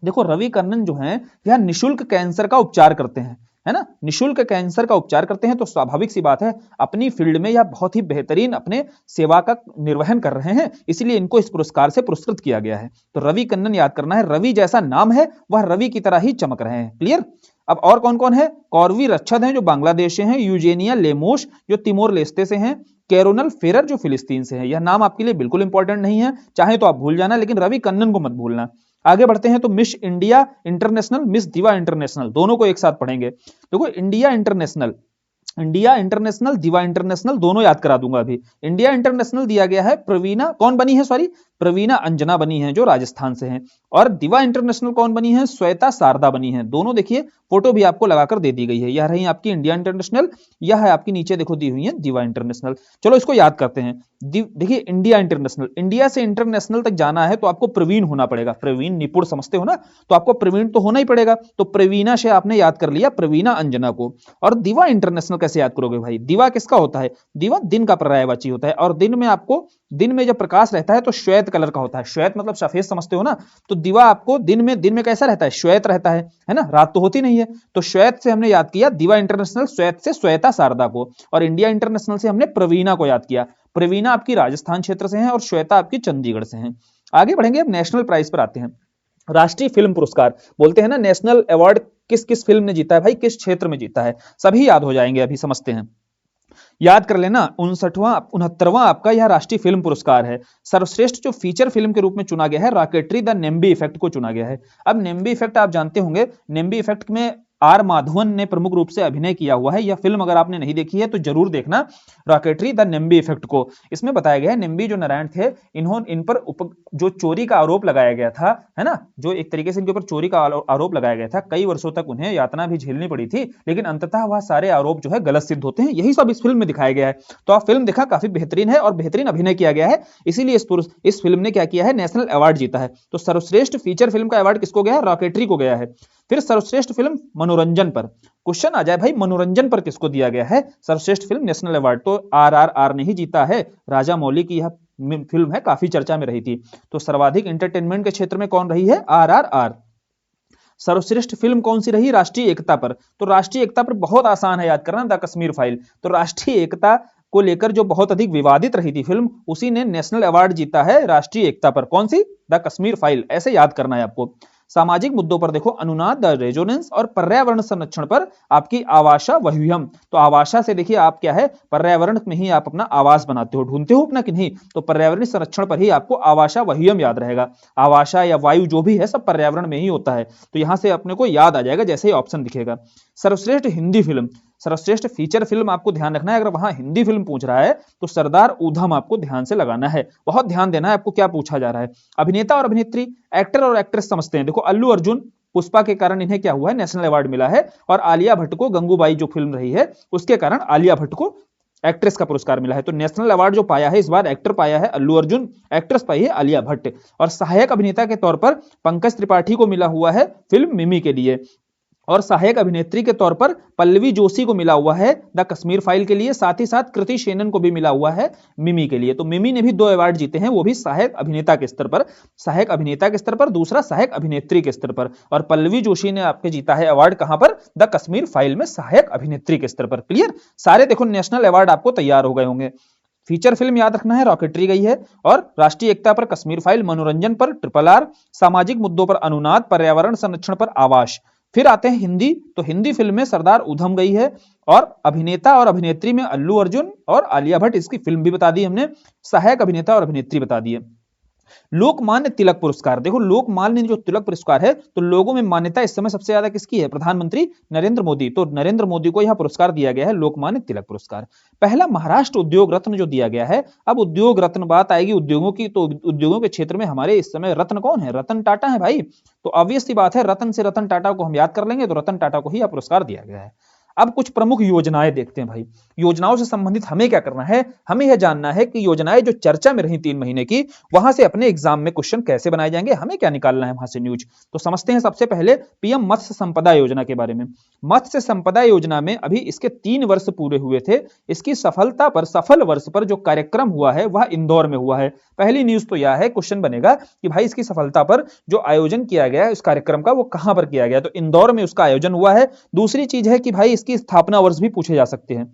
देखो रवि कन्नन जो हैं यह निशुल्क कैंसर का उपचार करते हैं, है ना, निशुल्क कैंसर का उपचार करते हैं, तो स्वाभाविक सी बात है अपनी फील्ड में यह बहुत ही बेहतरीन अपने सेवा का निर्वहन कर रहे हैं, इसलिए इनको इस पुरस्कार से पुरस्कृत किया गया है। तो रवि कन्नन याद करना है, रवि जैसा नाम है वह रवि की तरह ही चमक रहे हैं। क्लियर। अब और कौन कौन है, कॉर्वी रच्छद हैं जो बांग्लादेश से हैं, यूजेनिया लेमोस जो तिमोर लेस्ते से हैं, कैरोनल फेरर जो फिलिस्तीन से हैं। यह नाम आपके लिए बिल्कुल इंपॉर्टेंट नहीं है, चाहे तो आप भूल जाना, लेकिन रवि कन्नन को मत भूलना। आगे बढ़ते हैं तो मिस इंडिया इंटरनेशनल, मिस दिवा इंटरनेशनल, दोनों को एक साथ पढ़ेंगे। देखो इंडिया इंटरनेशनल, इंडिया इंटरनेशनल, दिवा इंटरनेशनल दोनों याद करा दूंगा अभी। इंडिया इंटरनेशनल दिया गया है प्रवीणा, कौन बनी है, सॉरी प्रवीणा अंजना बनी है जो राजस्थान से हैं, और दिवा इंटरनेशनल कौन बनी है, श्वेता शारदा बनी है। दोनों देखिए फोटो भी आपको लगाकर दे दी गई है, यह रही आपकी इंडिया इंटरनेशनल, यह है आपकी नीचे देखो दी हुई है दिवा इंटरनेशनल। चलो इसको याद करते हैं। देखिए इंडिया इंटरनेशनल, इंडिया से इंटरनेशनल तक जाना है तो आपको प्रवीण होना पड़ेगा, प्रवीण निपुण समझते हो ना, तो आपको प्रवीण तो होना ही पड़ेगा। तो प्रवीणा से आपने याद कर लिया प्रवीणा अंजना को। और दिवा इंटरनेशनल कैसे याद करोगे भाई, दिवा किसका होता है, दिवा दिन का पर्यायवाची होता है, और दिन में आपको, दिन में जब प्रकाश रहता है तो श्वेत कलर का होता है, श्वेत मतलब सफेद समझते हो ना, तो दिवा आपको दिन में कैसा रहता है, श्वेत रहता है ना, रात तो होती नहीं है। तो श्वेत से हमने याद किया दिवा इंटरनेशनल, श्वेत से श्वेता शारदा को, और इंडिया इंटरनेशनल से हमने प्रवीणा को याद किया। प्रवीणा आपकी राजस्थान क्षेत्र से हैं और श्वेता आपकी चंडीगढ़ से हैं। आगे बढ़ेंगे, अब नेशनल प्राइज पर आते हैं। राष्ट्रीय फिल्म पुरस्कार बोलते हैं ना, नेशनल अवार्ड किस किस फिल्म ने जीता है भाई, किस क्षेत्र में जीता है, सभी याद हो जाएंगे, अभी समझते हैं। याद कर लेना, 69वां आपका यह राष्ट्रीय फिल्म पुरस्कार है। सर्वश्रेष्ठ जो फीचर फिल्म के रूप में चुना गया है रॉकेटरी द नेम्बी इफेक्ट को चुना गया है। अब नेम्बी इफेक्ट आप जानते होंगे, नेम्बी इफेक्ट में आर माधवन ने प्रमुख रूप से अभिनय किया हुआ है। यह फिल्म अगर आपने नहीं देखी है तो जरूर देखना, रॉकेटरी द नेम्बी इफेक्ट को। इसमें बताया गया है नेम्बी जो नारायण थे, इन पर जो चोरी का आरोप लगाया गया था, है ना, जो एक तरीके से इनके ऊपर चोरी का आरोप लगाया गया था, कई वर्षों तक उन्हें यातना भी झेलनी पड़ी थी, लेकिन अंततः वह सारे आरोप जो है गलत सिद्ध होते हैं, यही सब इस फिल्म में दिखाया गया है। तो आप फिल्म देखा, काफी बेहतरीन है और बेहतरीन अभिनय किया गया है, इसीलिए इस फिल्म ने क्या किया है, नेशनल अवार्ड जीता है। तो सर्वश्रेष्ठ फीचर फिल्म का अवार्ड किसको गया है, रॉकेटरी को गया है। फिर सर्वश्रेष्ठ फिल्म मनोरंजन पर, क्वेश्चन आ जाए भाई मनोरंजन पर किसको दिया गया है सर्वश्रेष्ठ फिल्म नेशनल अवार्ड, तो आरआरआर ने ही जीता है। राजा मौली की यह फिल्म है, काफी चर्चा में रही थी। तो सर्वाधिक एंटरटेनमेंट के क्षेत्र में कौन रही है, आरआरआर। सर्वश्रेष्ठ फिल्म कौन सी रही, राष्ट्रीय एकता पर। तो राष्ट्रीय एकता पर बहुत आसान है याद करना, द कश्मीर फाइल। तो राष्ट्रीय एकता को लेकर जो बहुत अधिक विवादित रही थी फिल्म, उसी ने नेशनल अवार्ड जीता है राष्ट्रीय एकता पर। कौन सी, द कश्मीर फाइल, ऐसे याद करना है आपको। सामाजिक मुद्दों पर देखो, अनुनाद द रेजोनेंस, और पर्यावरण संरक्षण पर आपकी आवासा वह्युम। तो आवासा से देखिए आप क्या है, पर्यावरण में ही आप अपना आवास बनाते हो, ढूंढते हो अपना कि नहीं, तो पर्यावरण संरक्षण पर ही आपको आवासा वह्युम याद रहेगा। आवासा या वायु जो भी है सब पर्यावरण में ही होता है, तो यहां से अपने को याद आ जाएगा जैसे ही ऑप्शन दिखेगा। सर्वश्रेष्ठ हिंदी फिल्म, सर्वश्रेष्ठ फीचर फिल्म आपको ध्यान रखना है, अगर वहां हिंदी फिल्म पूछ रहा है तो सरदार उधम आपको ध्यान से लगाना है, बहुत ध्यान देना है आपको क्या पूछा जा रहा है। अभिनेता और अभिनेत्री, एक्टर और एक्ट्रेस समझते हैं। देखो अल्लू अर्जुन, पुष्पा के कारण इन्हें क्या हुआ है, नेशनल अवार्ड मिला है, और आलिया भट्ट को गंगूबाई जो फिल्म रही है उसके कारण आलिया भट्ट को एक्ट्रेस का पुरस्कार मिला है। तो नेशनल अवार्ड जो पाया है इस बार एक्टर पाया है अल्लू अर्जुन, एक्ट्रेस पाई है आलिया भट्ट, और सहायक अभिनेता के तौर पर पंकज त्रिपाठी को मिला हुआ है फिल्म मिमी के लिए, और सहायक अभिनेत्री के तौर पर पल्लवी जोशी को मिला हुआ है द कश्मीर फाइल के लिए, साथ ही साथ कृति सेनन को भी मिला हुआ है मिमी के लिए। तो मिमी ने भी 2 अवार्ड जीते हैं, वो भी सहायक अभिनेता के स्तर पर, सहायक अभिनेता के स्तर पर, दूसरा सहायक अभिनेत्री के स्तर पर। और पल्लवी जोशी ने आपके जीता है अवार्ड कहां पर, द कश्मीर फाइल में, सहायक अभिनेत्री के स्तर पर। क्लियर, सारे देखो नेशनल अवार्ड आपको तैयार हो गए होंगे। फीचर फिल्म याद रखना है रॉकेटरी गई है, और राष्ट्रीय एकता पर कश्मीर फाइल, मनोरंजन पर RRR, सामाजिक मुद्दों पर अनुनाद, पर्यावरण संरक्षण पर आवास। फिर आते हैं हिंदी, तो हिंदी फिल्म में सरदार उधम गई है, और अभिनेता और अभिनेत्री में अल्लू अर्जुन और आलिया भट्ट, इसकी फिल्म भी बता दी हमने, सहायक अभिनेता और अभिनेत्री बता दिए। लोकमान्य तिलक पुरस्कार, देखो लोकमान्य जो तिलक पुरस्कार है, तो लोगों में मान्यता इस समय सबसे ज्यादा किसकी है, प्रधानमंत्री नरेंद्र मोदी। तो नरेंद्र मोदी को यह पुरस्कार दिया गया है, लोकमान्य तिलक पुरस्कार। पहला महाराष्ट्र उद्योग रत्न जो दिया गया है, अब उद्योग रत्न बात आएगी उद्योगों की, तो उद्योगों के क्षेत्र में हमारे इस समय रत्न कौन है, रतन टाटा है भाई। तो ऑब्वियस सी बात है, रतन से रतन टाटा को हम याद कर लेंगे, तो रतन टाटा को ही यह पुरस्कार दिया गया है। अब कुछ प्रमुख योजनाएं देखते हैं भाई। योजनाओं से संबंधित हमें क्या करना है, हमें यह जानना है कि योजनाएं जो चर्चा में रही 3 महीने की, वहां से अपने एग्जाम में क्वेश्चन कैसे बनाए जाएंगे, हमें क्या निकालना है वहां से न्यूज। तो समझते हैं सबसे पहले पीएम मत्स्य संपदा योजना के बारे में। मत्स्य संपदा योजना में अभी इसके 3 वर्ष पूरे हुए थे। इसकी सफलता पर, सफल वर्ष पर जो कार्यक्रम हुआ है वह इंदौर में हुआ है। पहली न्यूज तो यह है, क्वेश्चन बनेगा कि भाई इसकी सफलता पर जो आयोजन किया गया है उस कार्यक्रम का, वो कहां पर किया गया, तो इंदौर में उसका आयोजन हुआ है। दूसरी चीज है कि भाई इसकी स्थापना वर्ष भी पूछे जा सकते हैं।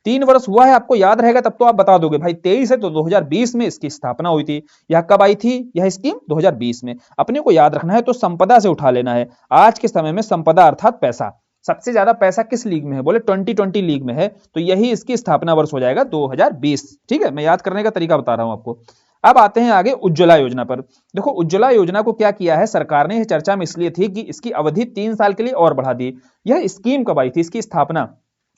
3 वर्ष हुआ है, आपको याद रहेगा तब तो आप बता दोगे भाई 23 है तो 2020 में इसकी स्थापना हुई थी। यह कब आई थी यह स्कीम, 2020 में। अपने को याद रखना है तो संपदा से उठा लेना है। आज के समय में संपदा अर्थात पैसा, सबसे ज्यादा पैसा किस लीग में है, बोले 2020 लीग में है, तो यही इसकी स्थापना वर्ष हो जाएगा 2020। ठीक है, मैं याद करने का तरीका बता रहा हूं आपको। अब आते हैं आगे उज्ज्वला योजना पर। देखो उज्ज्वला योजना को क्या किया है सरकार ने, यह चर्चा में इसलिए थी कि इसकी अवधि 3 साल के लिए और बढ़ा दी। यह स्कीम कब आई थी, इसकी स्थापना,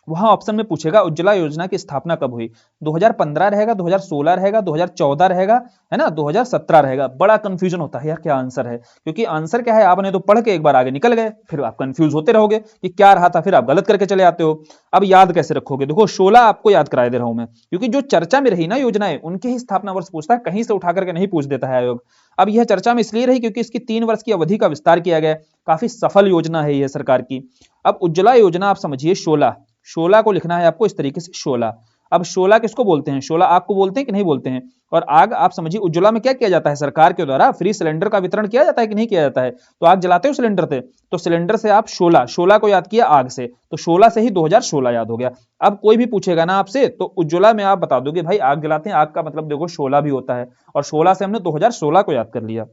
वहां ऑप्शन में पूछेगा उज्ज्वला योजना की स्थापना कब हुई। 2015 रहेगा, 2016 रहेगा, 2014 रहेगा, है ना, 2017 रहेगा। बड़ा कंफ्यूजन होता है यार क्या आंसर है, क्योंकि आंसर क्या है आपने तो पढ़ के एक बार आगे निकल गए, फिर आप कंफ्यूज होते रहोगे कि क्या रहा था, फिर आप गलत करके चले आते हो। अब याद कैसे रखोगे, देखो 16 आपको याद करा दे रहा हूं मैं, क्योंकि जो चर्चा में रही ना योजनाएं उनके ही स्थापना वर्ष पूछता है, कहीं से उठा करके नहीं पूछ देता है आयोग। अब यह चर्चा में इसलिए रही क्योंकि इसकी 3 वर्ष की अवधि का विस्तार किया गया, काफी सफल योजना है यह सरकार की। अब उज्ज्वला योजना आप समझिए 16 को लिखना है आपको इस तरीके से 16। अब 16 किसको बोलते हैं, 16 आग को बोलते हैं कि नहीं बोलते हैं। और आग आप समझिए उज्ज्वला में क्या किया जाता है, सरकार के द्वारा फ्री सिलेंडर का वितरण किया जाता है कि नहीं किया जाता है। तो आग जलाते हो सिलेंडर से, तो सिलेंडर से आप 16 को याद किया आग से, तो 16 से ही 2016 याद हो गया। अब कोई भी पूछेगा ना आपसे तो उज्ज्वला में आप बता दोगे भाई आग जलाते हैं, आग का मतलब देखो 16 भी होता है, और 16 से हमने 2016 को याद कर लिया।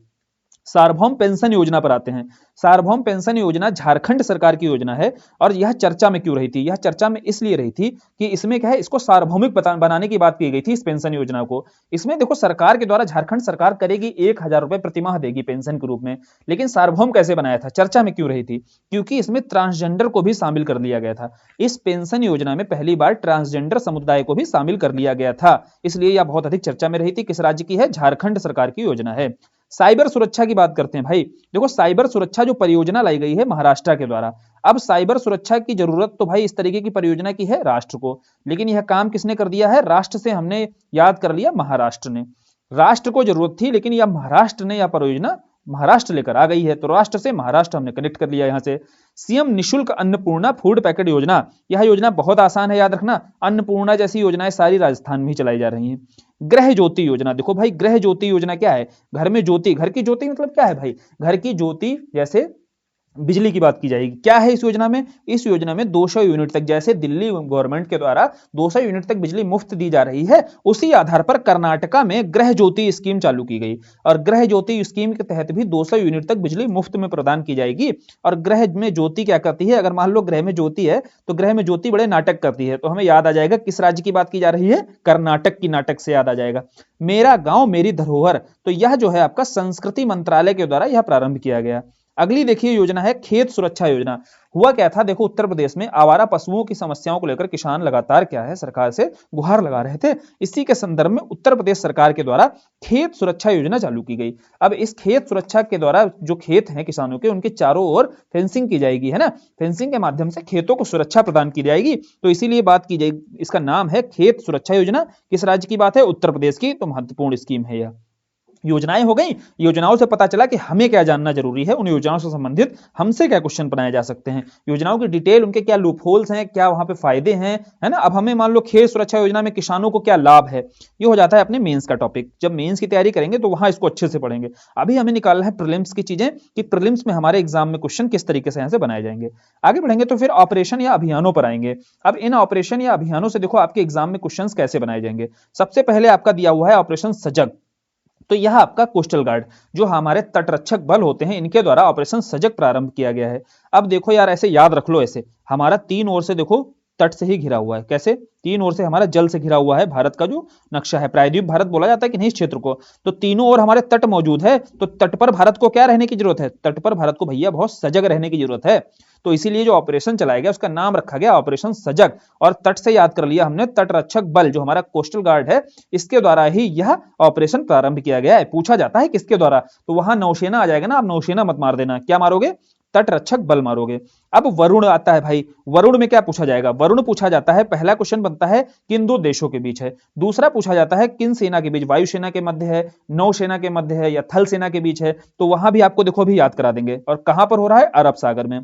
सार्वभौम पेंशन योजना पर आते हैं। सार्वभौम पेंशन योजना झारखंड सरकार की योजना है, और यह चर्चा में क्यों रही थी, यह चर्चा में इसलिए रही थी कि इसमें क्या है, इसको सार्वभौमिक बनाने की बात की गई थी इस पेंशन योजना को। इसमें देखो सरकार के द्वारा झारखंड सरकार करेगी 1000 रुपए प्रतिमाह देगी पेंशन के रूप में, लेकिन सार्वभौम कैसे बनाया था, चर्चा में क्यों रही थी, क्योंकि इसमें ट्रांसजेंडर को भी शामिल कर लिया गया था। इस पेंशन योजना में पहली बार ट्रांसजेंडर समुदाय को भी शामिल कर लिया गया था, इसलिए यह बहुत अधिक चर्चा में रही थी। किस राज्य की है, झारखंड सरकार की योजना है। साइबर सुरक्षा की बात करते हैं भाई। देखो साइबर सुरक्षा जो परियोजना लाई गई है महाराष्ट्र के द्वारा। अब साइबर सुरक्षा की जरूरत तो भाई इस तरीके की परियोजना की है राष्ट्र को, लेकिन यह काम किसने कर दिया है, राष्ट्र से हमने याद कर लिया, महाराष्ट्र ने। राष्ट्र को जरूरत थी लेकिन यह महाराष्ट्र ने यह परियोजना महाराष्ट्र लेकर आ गई है, तो राष्ट्र से महाराष्ट्र हमने कनेक्ट कर लिया यहां से। सीएम निशुल्क अन्नपूर्णा फूड पैकेट योजना, यह योजना बहुत आसान है याद रखना। अन्नपूर्णा जैसी योजनाएं सारी राजस्थान में ही चलाई जा रही हैं। गृह ज्योति योजना, देखो भाई गृह ज्योति योजना क्या है, घर में ज्योति, घर की ज्योति मतलब क्या है भाई, घर की ज्योति जैसे बिजली की बात की जाएगी। क्या है इस योजना में, इस योजना में 200 यूनिट तक, जैसे दिल्ली गवर्नमेंट के द्वारा 200 यूनिट तक बिजली मुफ्त दी जा रही है, उसी आधार पर कर्नाटका में गृह ज्योति स्कीम चालू की गई, और गृह ज्योति स्कीम के तहत भी 200 यूनिट तक बिजली मुफ्त में प्रदान की जाएगी। और गृह में ज्योति क्या करती है, अगर मान लो गृह में ज्योति है तो गृह में ज्योति बड़े नाटक करती है, तो हमें याद आ जाएगा किस राज्य की बात की जा रही है, कर्नाटक की नाटक से याद आ जाएगा। मेरा गांव मेरी धरोहर, तो यह जो है आपका संस्कृति मंत्रालय के द्वारा यह प्रारंभ किया गया। अगली देखिए योजना है खेत सुरक्षा योजना। हुआ क्या था, देखो उत्तर प्रदेश में आवारा पशुओं की समस्याओं को लेकर किसान लगातार क्या है सरकार से गुहार लगा रहे थे। इसी के संदर्भ में उत्तर प्रदेश सरकार के द्वारा खेत सुरक्षा योजना चालू की गई। अब इस खेत सुरक्षा के द्वारा जो खेत हैं किसानों के, उनके चारों ओर फेंसिंग की जाएगी, है ना, फेंसिंग के माध्यम से खेतों को सुरक्षा प्रदान की जाएगी, तो इसीलिए बात की जाएगी, इसका नाम है खेत सुरक्षा योजना। किस राज्य की बात है, उत्तर प्रदेश की, तो महत्वपूर्ण स्कीम है यह। योजनाएं हो गई। योजनाओं से पता चला कि हमें क्या जानना जरूरी है, उन योजनाओं से संबंधित हमसे क्या क्वेश्चन बनाए जा सकते हैं, योजनाओं की डिटेल, उनके क्या लूप होल्स हैं, क्या वहां पे फायदे हैं, है ना। अब हमें मान लो खेत सुरक्षा योजना में किसानों को क्या लाभ है, ये हो जाता है अपने मेंस का टॉपिक। जब मेंस की तैयारी करेंगे तो वहां इसको अच्छे से पढ़ेंगे। अभी हमें निकालना है प्रीलिम्स की चीजें, कि प्रीलिम्स में हमारे एग्जाम में क्वेश्चन किस तरीके से यहां से बनाए जाएंगे। आगे बढ़ेंगे तो फिर ऑपरेशन या अभियानों पर आएंगे। अब इन ऑपरेशन या अभियानों से देखो आपके एग्जाम में क्वेश्चन कैसे बनाए जाएंगे। सबसे पहले आपका दिया हुआ है ऑपरेशन सजग, तो यह आपका कोस्टल गार्ड, जो हमारे तटरक्षक बल होते हैं, इनके द्वारा ऑपरेशन सजग प्रारंभ किया गया है। अब देखो यार ऐसे याद रख लो, ऐसे हमारा 3 ओर से देखो तट से ही घिरा हुआ है। कैसे, 3 ओर से हमारा जल से घिरा हुआ है। भारत का जो नक्शा है, प्रायद्वीप भारत बोला जाता है कि नहीं इस क्षेत्र को, तो तीनों ओर हमारे तट मौजूद है। तो तट पर भारत को क्या रहने की जरूरत है, तट पर भारत को भैया बहुत सजग रहने की जरूरत है। तो इसीलिए जो ऑपरेशन चलाया गया उसका नाम रखा गया ऑपरेशन सजग। और तट से याद कर लिया हमने, तटरक्षक बल जो हमारा कोस्टल गार्ड है, इसके द्वारा ही यह ऑपरेशन प्रारंभ किया गया है। पूछा जाता है किसके द्वारा, तो वहां नौसेना आ जाएगा ना, आप नौसेना मत मार देना, क्या मारोगे, तटरक्षक बल मारोगे। अब वरुण आता है भाई, वरुण में क्या पूछा जाएगा? वरुण पूछा जाता है, पहला क्वेश्चन बनता है किन दो देशों के बीच है, दूसरा पूछा जाता है किन सेना के बीच, वायुसेना के मध्य है, नौसेना के मध्य है या थल सेना के बीच है। तो वहां भी आपको देखो अभी याद करा देंगे। और कहां पर हो रहा है? अरब सागर में।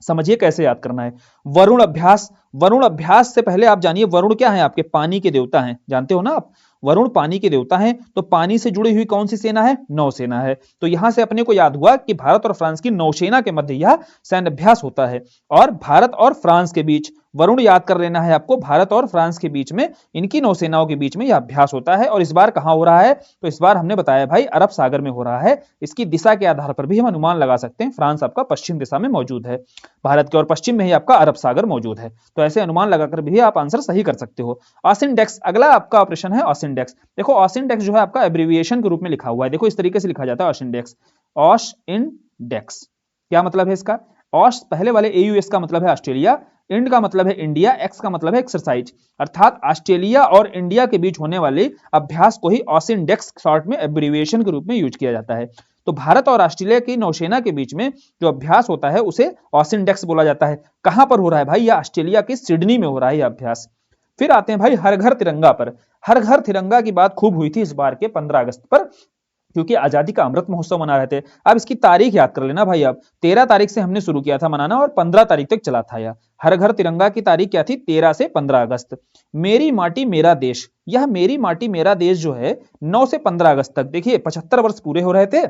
समझिए कैसे याद करना है। वरुण अभ्यास, वरुण अभ्यास से पहले आप जानिए वरुण क्या है? आपके पानी के देवता हैं, जानते हो ना आप, वरुण पानी के देवता हैं। तो पानी से जुड़ी हुई कौन सी सेना है? नौसेना है। तो यहां से अपने को याद हुआ कि भारत और फ्रांस की नौसेना के मध्य यह सैन्य अभ्यास होता है। और भारत और फ्रांस के बीच, वरुण याद कर लेना है आपको, भारत और फ्रांस के बीच में, इनकी नौसेनाओं के बीच में यह अभ्यास होता है। और इस बार कहां हो रहा है? तो इस बार हमने बताया भाई अरब सागर में हो रहा है। इसकी दिशा के आधार पर भी हम अनुमान लगा सकते हैं, फ्रांस आपका पश्चिम दिशा में मौजूद है, भारत के और पश्चिम में ही आपका अरब सागर मौजूद है। तो ऐसे अनुमान लगाकर भी आप आंसर सही कर सकते हो। ऑसिनडेक्स अगला आपका ऑपरेशन है। ऑसिनडेक्स देखो, ऑसिनडेक्स जो है आपका एब्रिविएशन के रूप में लिखा हुआ है। देखो इस तरीके से लिखा जाता है ऑसिनडेक्स, ऑश-इन-डेक्स। क्या मतलब है इसका? ऑश पहले वाले एयूएस का मतलब है ऑस्ट्रेलिया, इंड का मतलब है इंडिया, एक्स का मतलब है एक्सरसाइज। अर्थात ऑस्ट्रेलिया और इंडिया के बीच होने वाले अभ्यास को ही ऑसिनडेक्स शॉर्ट में एब्रिविएशन के रूप में यूज किया जाता है। तो भारत और ऑस्ट्रेलिया की नौसेना के बीच में जो अभ्यास होता है उसे ऑसिनडेक्स बोला जाता है। कहां पर हो रहा है भाई? यह ऑस्ट्रेलिया की सिडनी में हो रहा है यह अभ्यास। फिर आते हैं भाई हर घर तिरंगा पर। हर घर तिरंगा की बात खूब हुई थी इस बार के 15 अगस्त पर, क्योंकि आजादी का अमृत महोत्सव मना रहे थे। अब इसकी तारीख याद कर लेना भाई। अब 13 तारीख से हमने शुरू किया था मनाना और 15 तारीख तक चला था। यह हर घर तिरंगा की तारीख क्या थी? 13 से 15 अगस्त। मेरी माटी मेरा देश, यह मेरी माटी मेरा देश जो है 9 से 15 अगस्त तक, देखिए 75 वर्ष पूरे हो रहे थे।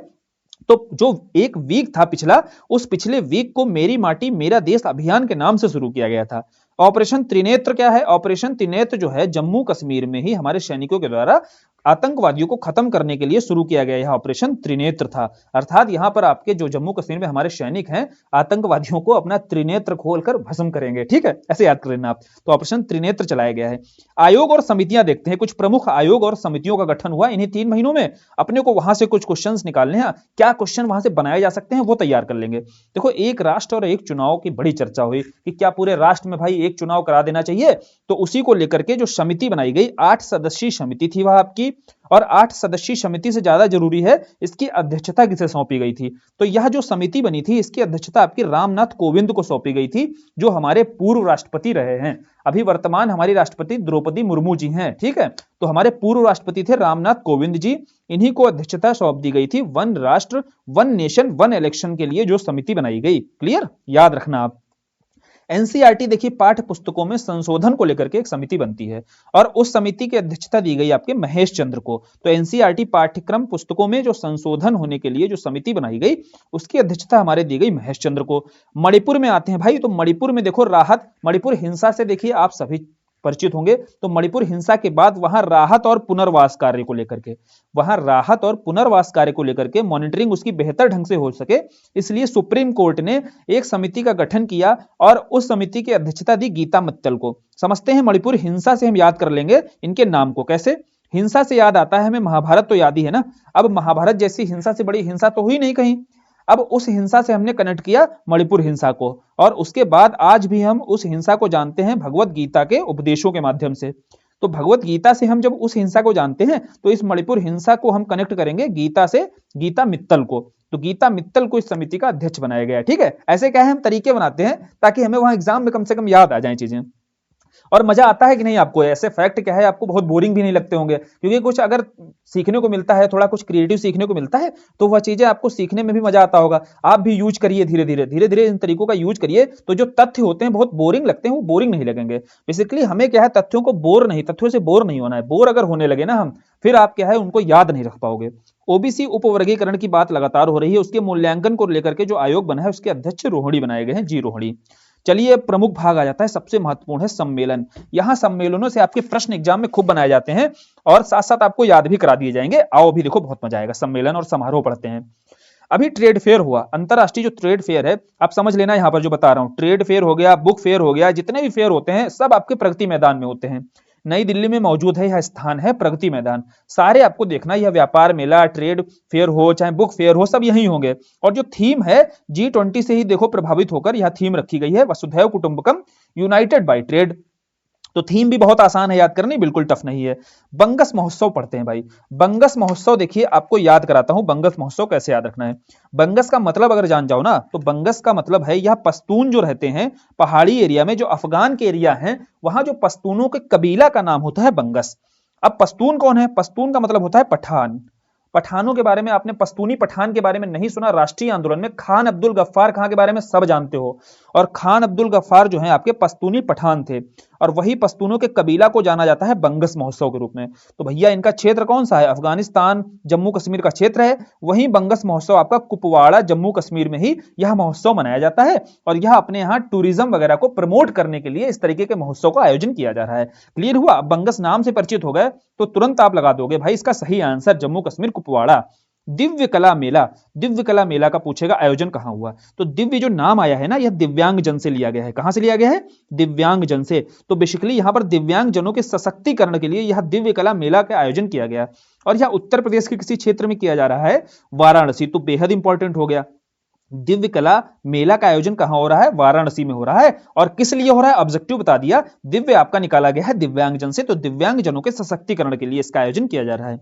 तो जो एक वीक था पिछला, उस पिछले वीक को मेरी माटी मेरा देश अभियान के नाम से शुरू किया गया था। ऑपरेशन त्रिनेत्र क्या है? ऑपरेशन त्रिनेत्र जो है जम्मू कश्मीर में ही हमारे सैनिकों के द्वारा आतंकवादियों को खत्म करने के लिए शुरू किया गया यह ऑपरेशन त्रिनेत्र था। अर्थात यहां पर आपके जो जम्मू कश्मीर में हमारे सैनिक हैं, आतंकवादियों को अपना त्रिनेत्र खोलकर भस्म करेंगे। ठीक है, ऐसे याद कर लेना आप। तो ऑपरेशन त्रिनेत्र चलाया गया है। आयोग और समितियां देखते हैं, कुछ प्रमुख आयोग और समितियों का गठन हुआ इन्हीं 3 महीनों में। अपने को वहां से कुछ क्वेश्चंस निकालने हैं, क्या क्वेश्चन वहां से बनाए जा सकते हैं वो तैयार कर लेंगे। देखो, एक राष्ट्र और एक चुनाव की बड़ी चर्चा हुई कि क्या पूरे राष्ट्र में भाई एक चुनाव करा देना चाहिए। तो उसी को लेकर के जो समिति बनाई गई, 8 सदस्यीय समिति थी वह आपकी, और 8 सदस्यीय समिति से ज्यादा जरूरी है इसकी अध्यक्षता किसे सौंपी गई थी। तो यह जो समिति बनी थी इसकी अध्यक्षता आपकी रामनाथ कोविंद को सौंपी गई थी, जो हमारे पूर्व राष्ट्रपति रहे हैं। अभी वर्तमान हमारी राष्ट्रपति द्रौपदी मुर्मू जी हैं। ठीक है, तो हमारे पूर्व राष्ट्रपति थे रामनाथ कोविंद जी, इन्हीं को अध्यक्षता सौंप दी गई थी वन राष्ट्र वन नेशन वन इलेक्शन के लिए जो समिति बनाई गई। क्लियर, याद रखना आप। एनसीईआरटी देखिए, पाठ्य पुस्तकों में संशोधन को लेकर के एक समिति बनती है और उस समिति की अध्यक्षता दी गई आपके महेश चंद्र को। तो एनसीईआरटी पाठ्यक्रम पुस्तकों में जो संशोधन होने के लिए जो समिति बनाई गई उसकी अध्यक्षता हमारे दी गई महेश चंद्र को। मणिपुर में आते हैं भाई। तो मणिपुर में देखो राहत, मणिपुर हिंसा से देखिए आप सभी परिचित होंगे। तो मणिपुर हिंसा के बाद वहां राहत और पुनर्वास कार्य को लेकर के, वहां राहत और पुनर्वास कार्य को लेकर के मॉनिटरिंग उसकी बेहतर ढंग से हो सके, इसलिए सुप्रीम कोर्ट ने एक समिति का गठन किया और उस समिति की अध्यक्षता दी गीता मित्तल को। समझते हैं मणिपुर हिंसा से हम याद कर लेंगे इनके नाम को। कैसे? हिंसा से याद आता है हमें महाभारत, तो याद ही है ना। अब महाभारत जैसी हिंसा से बड़ी हिंसा तो हुई नहीं कहीं। अब उस हिंसा से हमने कनेक्ट किया मणिपुर हिंसा को, और उसके बाद आज भी हम उस हिंसा को जानते हैं भगवत गीता के उपदेशों के माध्यम से। तो भगवत गीता से हम जब उस हिंसा को जानते हैं तो इस मणिपुर हिंसा को हम कनेक्ट करेंगे गीता से, गीता मित्तल को। तो गीता मित्तल को इस समिति का अध्यक्ष बनाया गया। ठीक है, ऐसे क्या है हम तरीके बनाते हैं ताकि हमें वहां एग्जाम में कम से कम याद आ जाए चीजें। और मजा आता है कि नहीं आपको? ऐसे फैक्ट क्या है, आपको बहुत बोरिंग भी नहीं लगते होंगे, क्योंकि कुछ अगर सीखने को मिलता है, थोड़ा कुछ क्रिएटिव सीखने को मिलता है, तो वह चीजें आपको सीखने में भी मजा आता होगा। आप भी यूज करिए, धीरे धीरे धीरे धीरे इन तरीकों का यूज करिए, तो जो तथ्य होते हैं बहुत बोरिंग लगते हैं वो बोरिंग नहीं लगेंगे। बेसिकली हमें क्या है, तथ्यों को बोर नहीं, तथ्यों से बोर नहीं होना है। बोर अगर होने लगे ना हम, फिर आप क्या है उनको याद नहीं रख पाओगे। ओबीसी उपवर्गीकरण की बात लगातार हो रही है, उसके मूल्यांकन को लेकर के जो आयोग बना है उसके अध्यक्ष रोहिणी बनाए गए हैं, जी रोहिणी। चलिए, प्रमुख भाग आ जाता है, सबसे महत्वपूर्ण है सम्मेलन। यहां सम्मेलनों से आपके प्रश्न एग्जाम में खूब बनाए जाते हैं और साथ साथ आपको याद भी करा दिए जाएंगे। आओ भी देखो, बहुत मजा आएगा। सम्मेलन और समारोह पढ़ते हैं। अभी ट्रेड फेयर हुआ, अंतरराष्ट्रीय जो ट्रेड फेयर है, आप समझ लेना यहां पर जो बता रहा हूं, ट्रेड फेयर हो गया, बुक फेयर हो गया, जितने भी फेयर होते हैं सब आपके प्रगति मैदान में होते हैं। नई दिल्ली में मौजूद है यह स्थान है प्रगति मैदान। सारे आपको देखना, यह व्यापार मेला, ट्रेड फेयर हो चाहे बुक फेयर हो, सब यही होंगे। और जो थीम है G20 से ही देखो प्रभावित होकर यह थीम रखी गई है, वसुधैव कुटुंबकम यूनाइटेड बाय ट्रेड। तो थीम भी बहुत आसान है याद करनी, बिल्कुल टफ नहीं है। बंगस महोत्सव पढ़ते हैं भाई। बंगस महोत्सव देखिए, आपको याद कराता हूं बंगस महोत्सव कैसे याद रखना है। बंगस का मतलब अगर जान जाओ ना, तो बंगस का मतलब है यह पश्तून जो रहते हैं पहाड़ी एरिया में, जो अफगान के एरिया है, वहां जो पश्तूनों के कबीला का नाम होता है बंगस। अब पश्तून कौन है? पश्तून का मतलब होता है पठान। पठानों के बारे में आपने पश्तूनी पठान के बारे में नहीं सुना? राष्ट्रीय आंदोलन में खान अब्दुल गफ्फार खां के बारे में सब जानते हो। और खान अब्दुल गफ्फार जो है आपके पश्तूनी पठान थे, और वही पश्तूनों के कबीला को जाना जाता है बंगस महोत्सव के रूप में। तो भैया इनका क्षेत्र कौन सा है? अफगानिस्तान जम्मू कश्मीर का क्षेत्र है। वहीं बंगस महोत्सव आपका कुपवाड़ा जम्मू कश्मीर में ही यह महोत्सव मनाया जाता है, और यह अपने यहाँ टूरिज्म वगैरह को प्रमोट करने के लिए इस तरीके के महोत्सव का आयोजन किया जा रहा है। क्लियर हुआ? बंगस नाम से परिचित हो गए तो तुरंत आप लगा दोगे भाई इसका सही आंसर जम्मू कश्मीर कुपवाड़ा। दिव्य कला मेला, दिव्य कला मेला का पूछेगा आयोजन कहां हुआ? तो दिव्य जो नाम आया है ना, यह दिव्यांग जन से लिया गया है। कहां से लिया गया है? दिव्यांग जन से। तो बेसिकली यहां पर दिव्यांग जनों के सशक्तिकरण के लिए यह दिव्य कला मेला का आयोजन किया गया, और यह उत्तर प्रदेश के किसी क्षेत्र में किया जा रहा है, वाराणसी। तो बेहद इंपॉर्टेंट हो गया। दिव्य कला मेला का आयोजन कहां हो रहा है? वाराणसी में हो रहा है। और किस लिए हो रहा है? ऑब्जेक्टिव बता दिया, दिव्य आपका निकाला गया है दिव्यांग जन से, तो दिव्यांग जनों के सशक्तिकरण के लिए इसका आयोजन किया जा रहा है।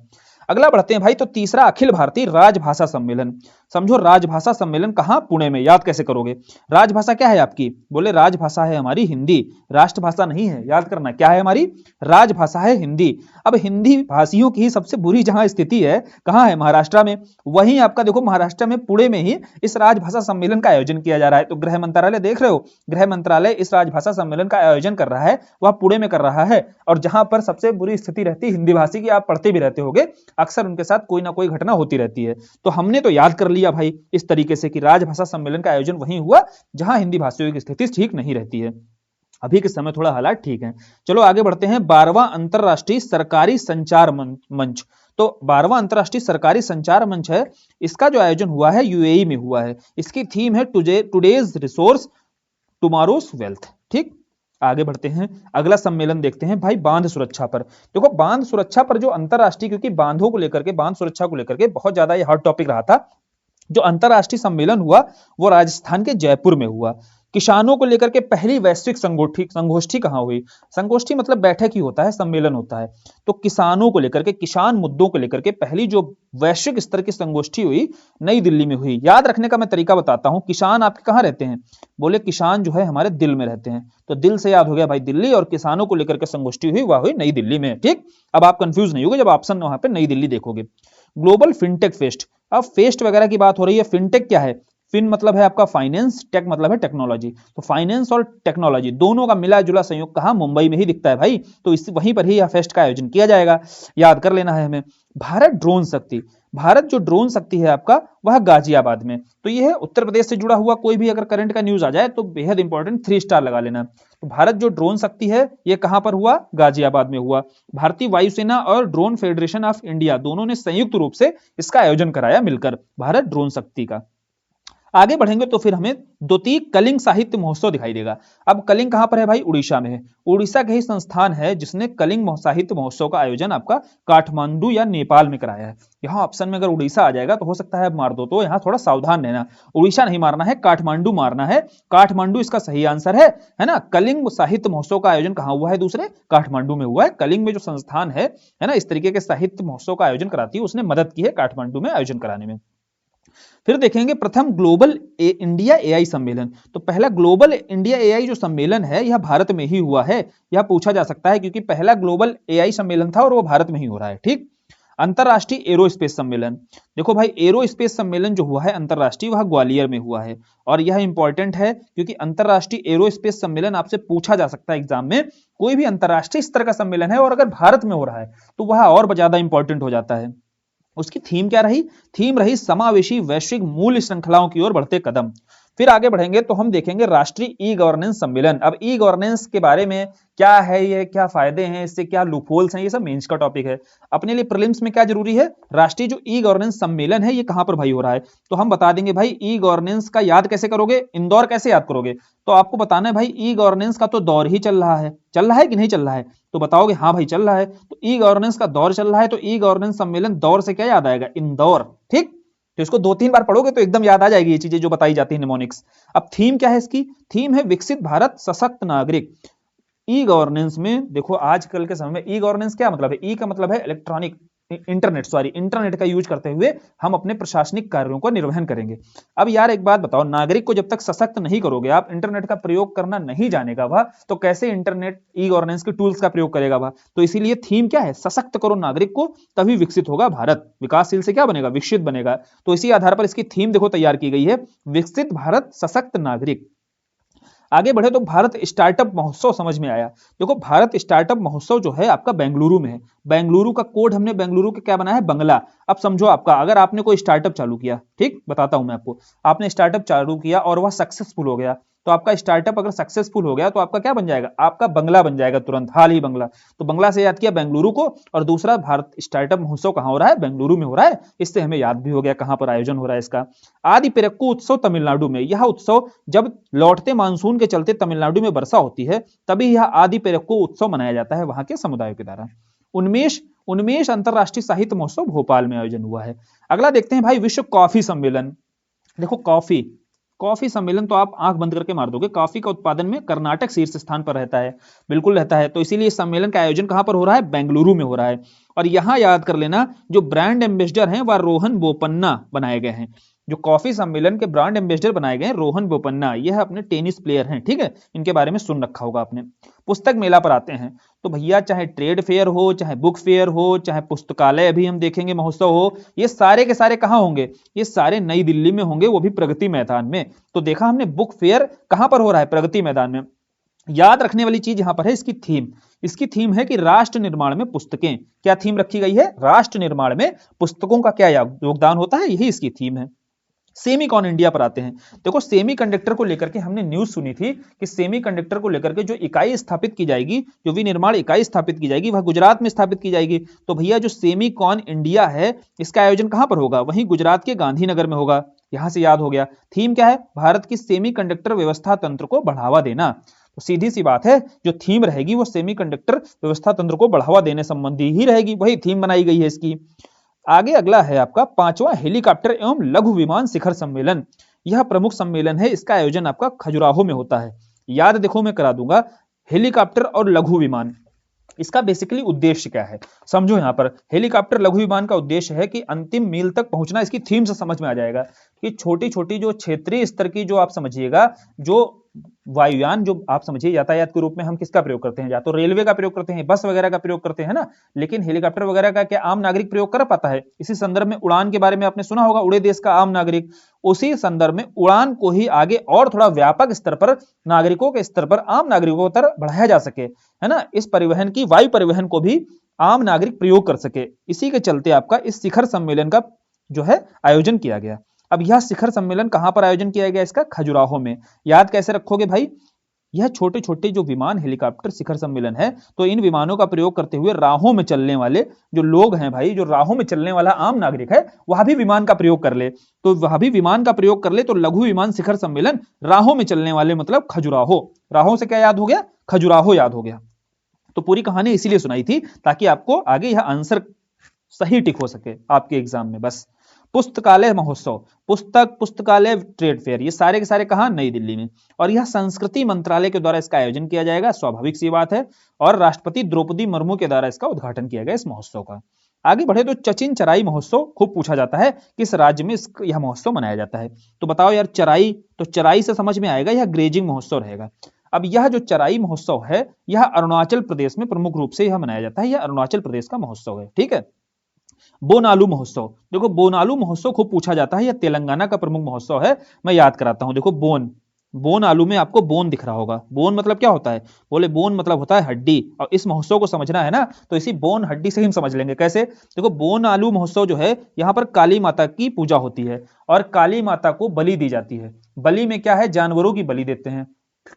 अगला बढ़ते हैं भाई, तो तीसरा अखिल भारतीय राजभाषा सम्मेलन। समझो राजभाषा सम्मेलन कहां? पुणे में। याद कैसे करोगे? राजभाषा क्या है आपकी? बोले राजभाषा है हमारी हिंदी, राष्ट्रभाषा नहीं है। याद करना क्या है हमारी? राजभाषा है हिंदी। अब हिंदी भाषियों की सबसे बुरी जहां स्थिति है, कहां है? महाराष्ट्र में। वहीं आपका देखो महाराष्ट्र में पुणे में ही इस राजभाषा सम्मेलन का आयोजन किया जा रहा है। तो गृह मंत्रालय देख रहे हो, गृह मंत्रालय इस राजभाषा सम्मेलन का आयोजन कर रहा है, वह पुणे में कर रहा है। और जहां पर सबसे बुरी स्थिति रहती है हिंदी भाषी की, आप पढ़ते भी रहते होगे, अक्सर उनके साथ कोई ना कोई घटना होती रहती है। तो हमने तो याद कर लिया भाई इस तरीके से कि राजभाषा सम्मेलन का आयोजन वहीं हुआ जहां हिंदी भाषियों की स्थिति ठीक नहीं रहती है। अभी के समय थोड़ा हालात ठीक है। चलो आगे बढ़ते हैं। 12वां अंतरराष्ट्रीय सरकारी संचार मंच। तो 12वां अंतरराष्ट्रीय सरकारी संचार मंच है, इसका जो आयोजन हुआ है यूएई में हुआ है। इसकी थीम है टुडेज रिसोर्स टुमारोज वेल्थ। ठीक, आगे बढ़ते हैं। अगला सम्मेलन देखते हैं भाई, बांध सुरक्षा पर। देखो बांध सुरक्षा पर जो अंतरराष्ट्रीय, क्योंकि बांधों को लेकर के, बांध सुरक्षा को लेकर के बहुत ज्यादा ये हॉट टॉपिक रहा था, जो अंतरराष्ट्रीय सम्मेलन हुआ वो राजस्थान के जयपुर में हुआ। किसानों को लेकर के पहली वैश्विक संगोष्ठी कहां हुई? संगोष्ठी मतलब बैठक ही होता है, सम्मेलन होता है। तो किसानों को लेकर के, किसान मुद्दों को लेकर के पहली जो वैश्विक स्तर की संगोष्ठी हुई नई दिल्ली में हुई। याद रखने का मैं तरीका बताता हूं। किसान आपके कहां रहते हैं? बोले किसान जो है हमारे दिल में रहते हैं। तो दिल से याद हो गया भाई दिल्ली, और किसानों को लेकर के संगोष्ठी हुई वह हुई नई दिल्ली में। ठीक, अब आप कंफ्यूज नहीं होगे जब ऑप्शन वहां पे नई दिल्ली देखोगे। Global fintech fest. अब फेस्ट वगैरह की बात हो रही है। फिनटेक क्या है? फिन मतलब है आपका फाइनेंस, टेक मतलब है टेक्नोलॉजी। तो फाइनेंस और टेक्नोलॉजी दोनों का मिला जुला संयोग कहां? मुंबई में ही दिखता है भाई। तो इस वहीं पर ही यह फेस्ट का आयोजन किया जाएगा, याद कर लेना है हमें। भारत ड्रोन शक्ति। भारत जो ड्रोन शक्ति है आपका, वह गाजियाबाद में। तो यह है उत्तर प्रदेश से जुड़ा हुआ कोई भी अगर करंट का न्यूज आ जाए तो बेहद इंपॉर्टेंट 3 स्टार लगा लेना। तो भारत जो ड्रोन शक्ति है ये कहां पर हुआ? गाजियाबाद में हुआ। भारतीय वायुसेना और ड्रोन फेडरेशन ऑफ इंडिया दोनों ने संयुक्त रूप से इसका आयोजन कराया मिलकर, भारत ड्रोन शक्ति का। आगे बढ़ेंगे तो फिर हमें द्वितीय कलिंग साहित्य महोत्सव दिखाई देगा। अब कलिंग कहां पर है भाई? उड़ीसा में है। उड़ीसा के ही संस्थान है जिसने कलिंग साहित्य महोत्सव का आयोजन आपका काठमांडू या नेपाल में कराया है। यहाँ ऑप्शन में अगर उड़ीसा आ जाएगा तो हो सकता है मार दो, तो यहाँ थोड़ा सावधान रहना। उड़ीसा नहीं मारना है, काठमांडू मारना है। काठमांडू इसका सही आंसर है ना। कलिंग साहित्य महोत्सव का आयोजन कहां हुआ है? दूसरे काठमांडू में हुआ है। कलिंग में जो संस्थान है ना, इस तरीके के साहित्य महोत्सव का आयोजन कराती है, उसने मदद की है काठमांडू में आयोजन कराने में। फिर देखेंगे प्रथम ग्लोबल इंडिया एआई सम्मेलन। तो पहला ग्लोबल इंडिया एआई जो सम्मेलन है यह भारत में ही हुआ है। यह पूछा जा सकता है क्योंकि पहला ग्लोबल एआई सम्मेलन था और वो भारत में ही हो रहा है। ठीक, अंतरराष्ट्रीय एरोस्पेस सम्मेलन। देखो भाई एरोस्पेस सम्मेलन जो हुआ है अंतरराष्ट्रीय, वह ग्वालियर में हुआ है। और यह इंपॉर्टेंट है क्योंकि अंतरराष्ट्रीय एरोस्पेस सम्मेलन आपसे पूछा जा सकता है एग्जाम में। कोई भी अंतरराष्ट्रीय स्तर का सम्मेलन है और अगर भारत में हो रहा है तो वह और ज्यादा इंपॉर्टेंट हो जाता है। उसकी थीम क्या रही? थीम रही समावेशी वैश्विक मूल्य श्रृंखलाओं की ओर बढ़ते कदम। फिर आगे बढ़ेंगे तो हम देखेंगे राष्ट्रीय ई गवर्नेंस सम्मेलन। अब ई गवर्नेंस के बारे में क्या है, ये क्या फायदे हैं, इससे क्या लूपहोल्स हैं, ये सब मेंस का टॉपिक है। अपने लिए प्रीलिम्स में क्या जरूरी है? राष्ट्रीय जो ई गवर्नेंस सम्मेलन है ये कहां पर भाई हो रहा है, तो हम बता देंगे भाई ई गवर्नेंस का याद कैसे करोगे? इंदौर कैसे याद करोगे? तो आपको बताना है भाई ई गवर्नेंस का तो दौर ही चल रहा है। चल रहा है कि नहीं चल रहा है? तो बताओगे हाँ भाई चल रहा है। तो ई गवर्नेंस का दौर चल रहा है, तो ई गवर्नेंस सम्मेलन, दौर से क्या याद आएगा? इंदौर। ठीक, तो इसको 2-3 बार पढ़ोगे तो एकदम याद आ जाएगी ये चीजें जो बताई जाती है निमोनिक्स। अब थीम क्या है इसकी? थीम है विकसित भारत सशक्त नागरिक। ई गवर्नेंस में देखो आजकल के समय में ई गवर्नेंस क्या मतलब है, ई का मतलब है इलेक्ट्रॉनिक इंटरनेट का यूज करते हुए हम अपने प्रशासनिक कार्यों को निर्वहन करेंगे। अब यार एक बात बताओ, नागरिक को जब तक सशक्त नहीं करोगे आप, इंटरनेट का प्रयोग करना नहीं जानेगा वह, तो कैसे इंटरनेट ई गवर्नेंस के टूल्स का प्रयोग करेगा वह। तो इसीलिए थीम क्या है, सशक्त करो नागरिक को, तभी विकसित होगा भारत। विकासशील से क्या बनेगा, विकसित बनेगा। तो इसी आधार पर इसकी थीम देखो तैयार की गई है, विकसित भारत सशक्त नागरिक। आगे बढ़े तो भारत स्टार्टअप महोत्सव समझ में आया। देखो भारत स्टार्टअप महोत्सव जो है आपका बेंगलुरु में है। बेंगलुरु का कोड हमने बेंगलुरु के क्या बनाया है, बंगला। अब समझो आपका, अगर आपने कोई स्टार्टअप चालू किया, ठीक बताता हूं मैं आपको, आपने स्टार्टअप चालू किया और वह सक्सेसफुल हो गया, तो आपका स्टार्टअप अगर सक्सेसफुल हो गया तो आपका क्या बन जाएगा, आपका बंगला बन जाएगा तुरंत, हाल ही बंगला। तो बंगला से याद किया बेंगलुरु को, और दूसरा भारत स्टार्टअप महोत्सव कहां हो रहा है, बेंगलुरु में हो रहा है। इससे हमें याद भी हो गया कहां पर आयोजन हो रहा है इसका। आदि पेरक्कू उत्सव तमिलनाडु में। यह उत्सव जब लौटते मानसून के चलते तमिलनाडु में वर्षा होती है, तभी यह आदि पेरक्कू उत्सव मनाया जाता है वहां के समुदायों के द्वारा। उन्मेष उन्मेष अंतरराष्ट्रीय साहित्य महोत्सव भोपाल में आयोजन हुआ है। अगला देखते हैं भाई, विश्व कॉफी सम्मेलन। देखो कॉफी कॉफी सम्मेलन तो आप आंख बंद करके मार दोगे, कॉफी का उत्पादन में कर्नाटक शीर्ष स्थान पर रहता है, बिल्कुल रहता है। तो इसीलिए इस सम्मेलन का आयोजन कहां पर हो रहा है, बेंगलुरु में हो रहा है। और यहां याद कर लेना, जो ब्रांड एम्बेसडर हैं वह रोहन बोपन्ना बनाए गए हैं। जो कॉफी सम्मेलन के ब्रांड एम्बेसडर बनाए गए हैं रोहन बोपन्ना, यह अपने टेनिस प्लेयर हैं, ठीक है, इनके बारे में सुन रखा होगा आपने। पुस्तक मेला पर आते हैं, तो भैया चाहे ट्रेड फेयर हो, चाहे बुक फेयर हो, चाहे पुस्तकालय अभी हम देखेंगे महोत्सव हो, ये सारे के सारे कहां होंगे, ये सारे नई दिल्ली में होंगे, वो भी प्रगति मैदान में। तो देखा हमने बुक फेयर कहां पर हो रहा है, प्रगति मैदान में। याद रखने वाली चीज यहां पर है इसकी थीम। इसकी थीम है कि राष्ट्र निर्माण में पुस्तकें। क्या थीम रखी गई है, राष्ट्र निर्माण में पुस्तकों का क्या योगदान होता है, यही इसकी थीम है। सेमीकॉन इंडिया पर आते हैं। देखो सेमीकंडक्टर को लेकर के हमने न्यूज सुनी थी कि सेमीकंडक्टर को लेकर के जो इकाई स्थापित की जाएगी, जो विनिर्माण इकाई स्थापित की जाएगी, वह गुजरात में स्थापित की जाएगी। तो भैया जो सेमीकॉन इंडिया है, इसका आयोजन कहां पर होगा, वहीं गुजरात के गांधीनगर में होगा। यहां से याद हो गया। थीम क्या है, भारत की सेमीकंडक्टर व्यवस्था तंत्र को बढ़ावा देना। तो सीधी सी बात है, जो थीम रहेगी वो सेमीकंडक्टर व्यवस्था तंत्र को बढ़ावा देने संबंधी ही रहेगी, वही थीम बनाई गई है इसकी। आगे अगला है आपका 5वां हेलीकॉप्टर एवं लघु विमान शिखर सम्मेलन। यह प्रमुख सम्मेलन है, इसका आयोजन आपका खजुराहो में होता है। याद देखो मैं करा दूंगा, हेलीकॉप्टर और लघु विमान, इसका बेसिकली उद्देश्य क्या है, समझो। यहां पर हेलीकॉप्टर लघु विमान का उद्देश्य है कि अंतिम मील तक पहुंचना। इसकी थीम से समझ में आ जाएगा कि छोटी छोटी जो क्षेत्रीय स्तर की, जो आप समझिएगा, जो वायुयान, जो आप समझिए यातायात के रूप में हम किसका प्रयोग करते हैं, या तो रेलवे का प्रयोग करते हैं, बस वगैरह का प्रयोग करते हैं ना, लेकिन हेलीकॉप्टर वगैरह का क्या आम नागरिक प्रयोग कर पाता है। इसी संदर्भ में उड़ान के बारे में आपने सुना होगा, उड़े देश का आम नागरिक। उसी संदर्भ में उड़ान को ही आगे और थोड़ा व्यापक स्तर पर, नागरिकों के स्तर पर, आम नागरिकों की तरफ बढ़ाया जा सके, है ना, इस परिवहन की, वायु परिवहन को भी आम नागरिक प्रयोग कर सके। इसी के चलते आपका इस शिखर सम्मेलन का जो है आयोजन किया गया। अब यह शिखर सम्मेलन कहां पर आयोजन किया गया, इसका खजुराहो में। याद कैसे रखोगे भाई, यह छोटे छोटे जो विमान हेलीकॉप्टर शिखर सम्मेलन है, तो इन विमानों का प्रयोग करते हुए राहों में चलने वाले जो लोग हैं भाई, जो राहों में चलने वाला आम नागरिक है, वह भी विमान का प्रयोग कर ले। तो वह भी विमान का प्रयोग कर ले, तो लघु विमान शिखर सम्मेलन राहों में चलने वाले, मतलब खजुराहो। राहों से क्या याद हो गया, खजुराहो याद हो गया। तो पूरी कहानी इसीलिए सुनाई थी ताकि आपको आगे यह आंसर सही टिक हो सके आपके एग्जाम में, बस। पुस्तकालय महोत्सव, पुस्तक, पुस्तकालय, ट्रेड फेयर, ये सारे के सारे कहां, नई दिल्ली में। और यह संस्कृति मंत्रालय के द्वारा इसका आयोजन किया जाएगा, स्वाभाविक सी बात है। और राष्ट्रपति द्रौपदी मुर्मू के द्वारा इसका उद्घाटन किया गया इस महोत्सव का। आगे बढ़े तो चचिन चराई महोत्सव खूब पूछा जाता है, किस राज्य में यह महोत्सव मनाया जाता है। तो बताओ यार, चराई, तो चराई से समझ में आएगा यह ग्रेजिंग महोत्सव रहेगा। अब यह जो चराई महोत्सव है, यह अरुणाचल प्रदेश में प्रमुख रूप से यह मनाया जाता है, यह अरुणाचल प्रदेश का महोत्सव है, ठीक है। बोनालू महोत्सव, देखो बोनालू महोत्सव खूब पूछा जाता है, यह तेलंगाना का प्रमुख महोत्सव है। मैं याद कराता हूं, देखो बोन आलू में आपको बोन दिख रहा होगा। बोन मतलब क्या होता है, बोले बोन मतलब होता है हड्डी। और इस महोत्सव को समझना है ना, तो इसी बोन हड्डी से ही हम समझ लेंगे। कैसे, देखो बोन आलू महोत्सव जो है, यहाँ पर काली माता की पूजा होती है और काली माता को बलि दी जाती है। बलि में क्या है, जानवरों की बलि देते हैं,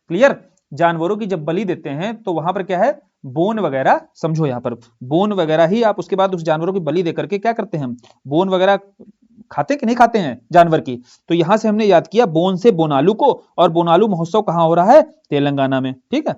क्लियर। जानवरों की जब बलि देते हैं तो वहां पर क्या है, बोन वगैरह, समझो यहाँ पर बोन वगैरह ही आप उसके बाद उस जानवरों की बलि देकर के क्या करते हैं, बोन वगैरह खाते कि नहीं खाते हैं जानवर की। तो यहां से हमने याद किया बोन से बोनालू को, और बोनालू महोत्सव कहां हो रहा है, तेलंगाना में, ठीक है।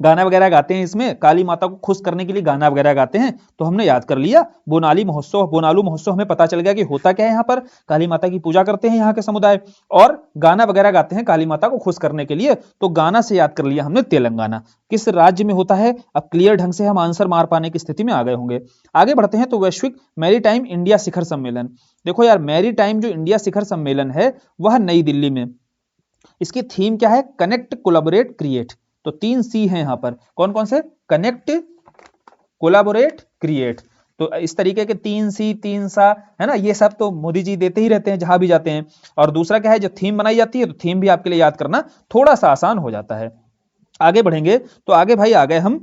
गाना वगैरह गाते हैं, इसमें काली माता को खुश करने के लिए गाना वगैरह गाते हैं, तो हमने याद कर लिया। बोनालू महोत्सव हमें पता चल गया कि होता क्या है, यहाँ पर काली माता की पूजा करते हैं यहाँ के समुदाय, और गाना वगैरह गाते हैं काली माता को खुश करने के लिए, तो गाना से याद कर लिया हमने तेलंगाना। किस राज्य में होता है, अब क्लियर ढंग से हम आंसर मार पाने की स्थिति में आ गए होंगे। आगे बढ़ते हैं, तो वैश्विक मैरीटाइम इंडिया शिखर सम्मेलन। देखो यार, मैरीटाइम जो इंडिया शिखर सम्मेलन है वह नई दिल्ली में, इसकी थीम क्या है, कनेक्ट, कोलैबोरेट, क्रिएट। तो 3 सी है यहाँ पर, कौन कौन से, कनेक्ट, कोलैबोरेट, क्रिएट। तो इस तरीके के 3 सी 3 सा है ना, ये सब तो मोदी जी देते ही रहते हैं जहां भी जाते हैं। और दूसरा क्या है, जब थीम बनाई जाती है तो थीम भी आपके लिए याद करना थोड़ा सा आसान हो जाता है। आगे बढ़ेंगे, तो आगे भाई आ गए हम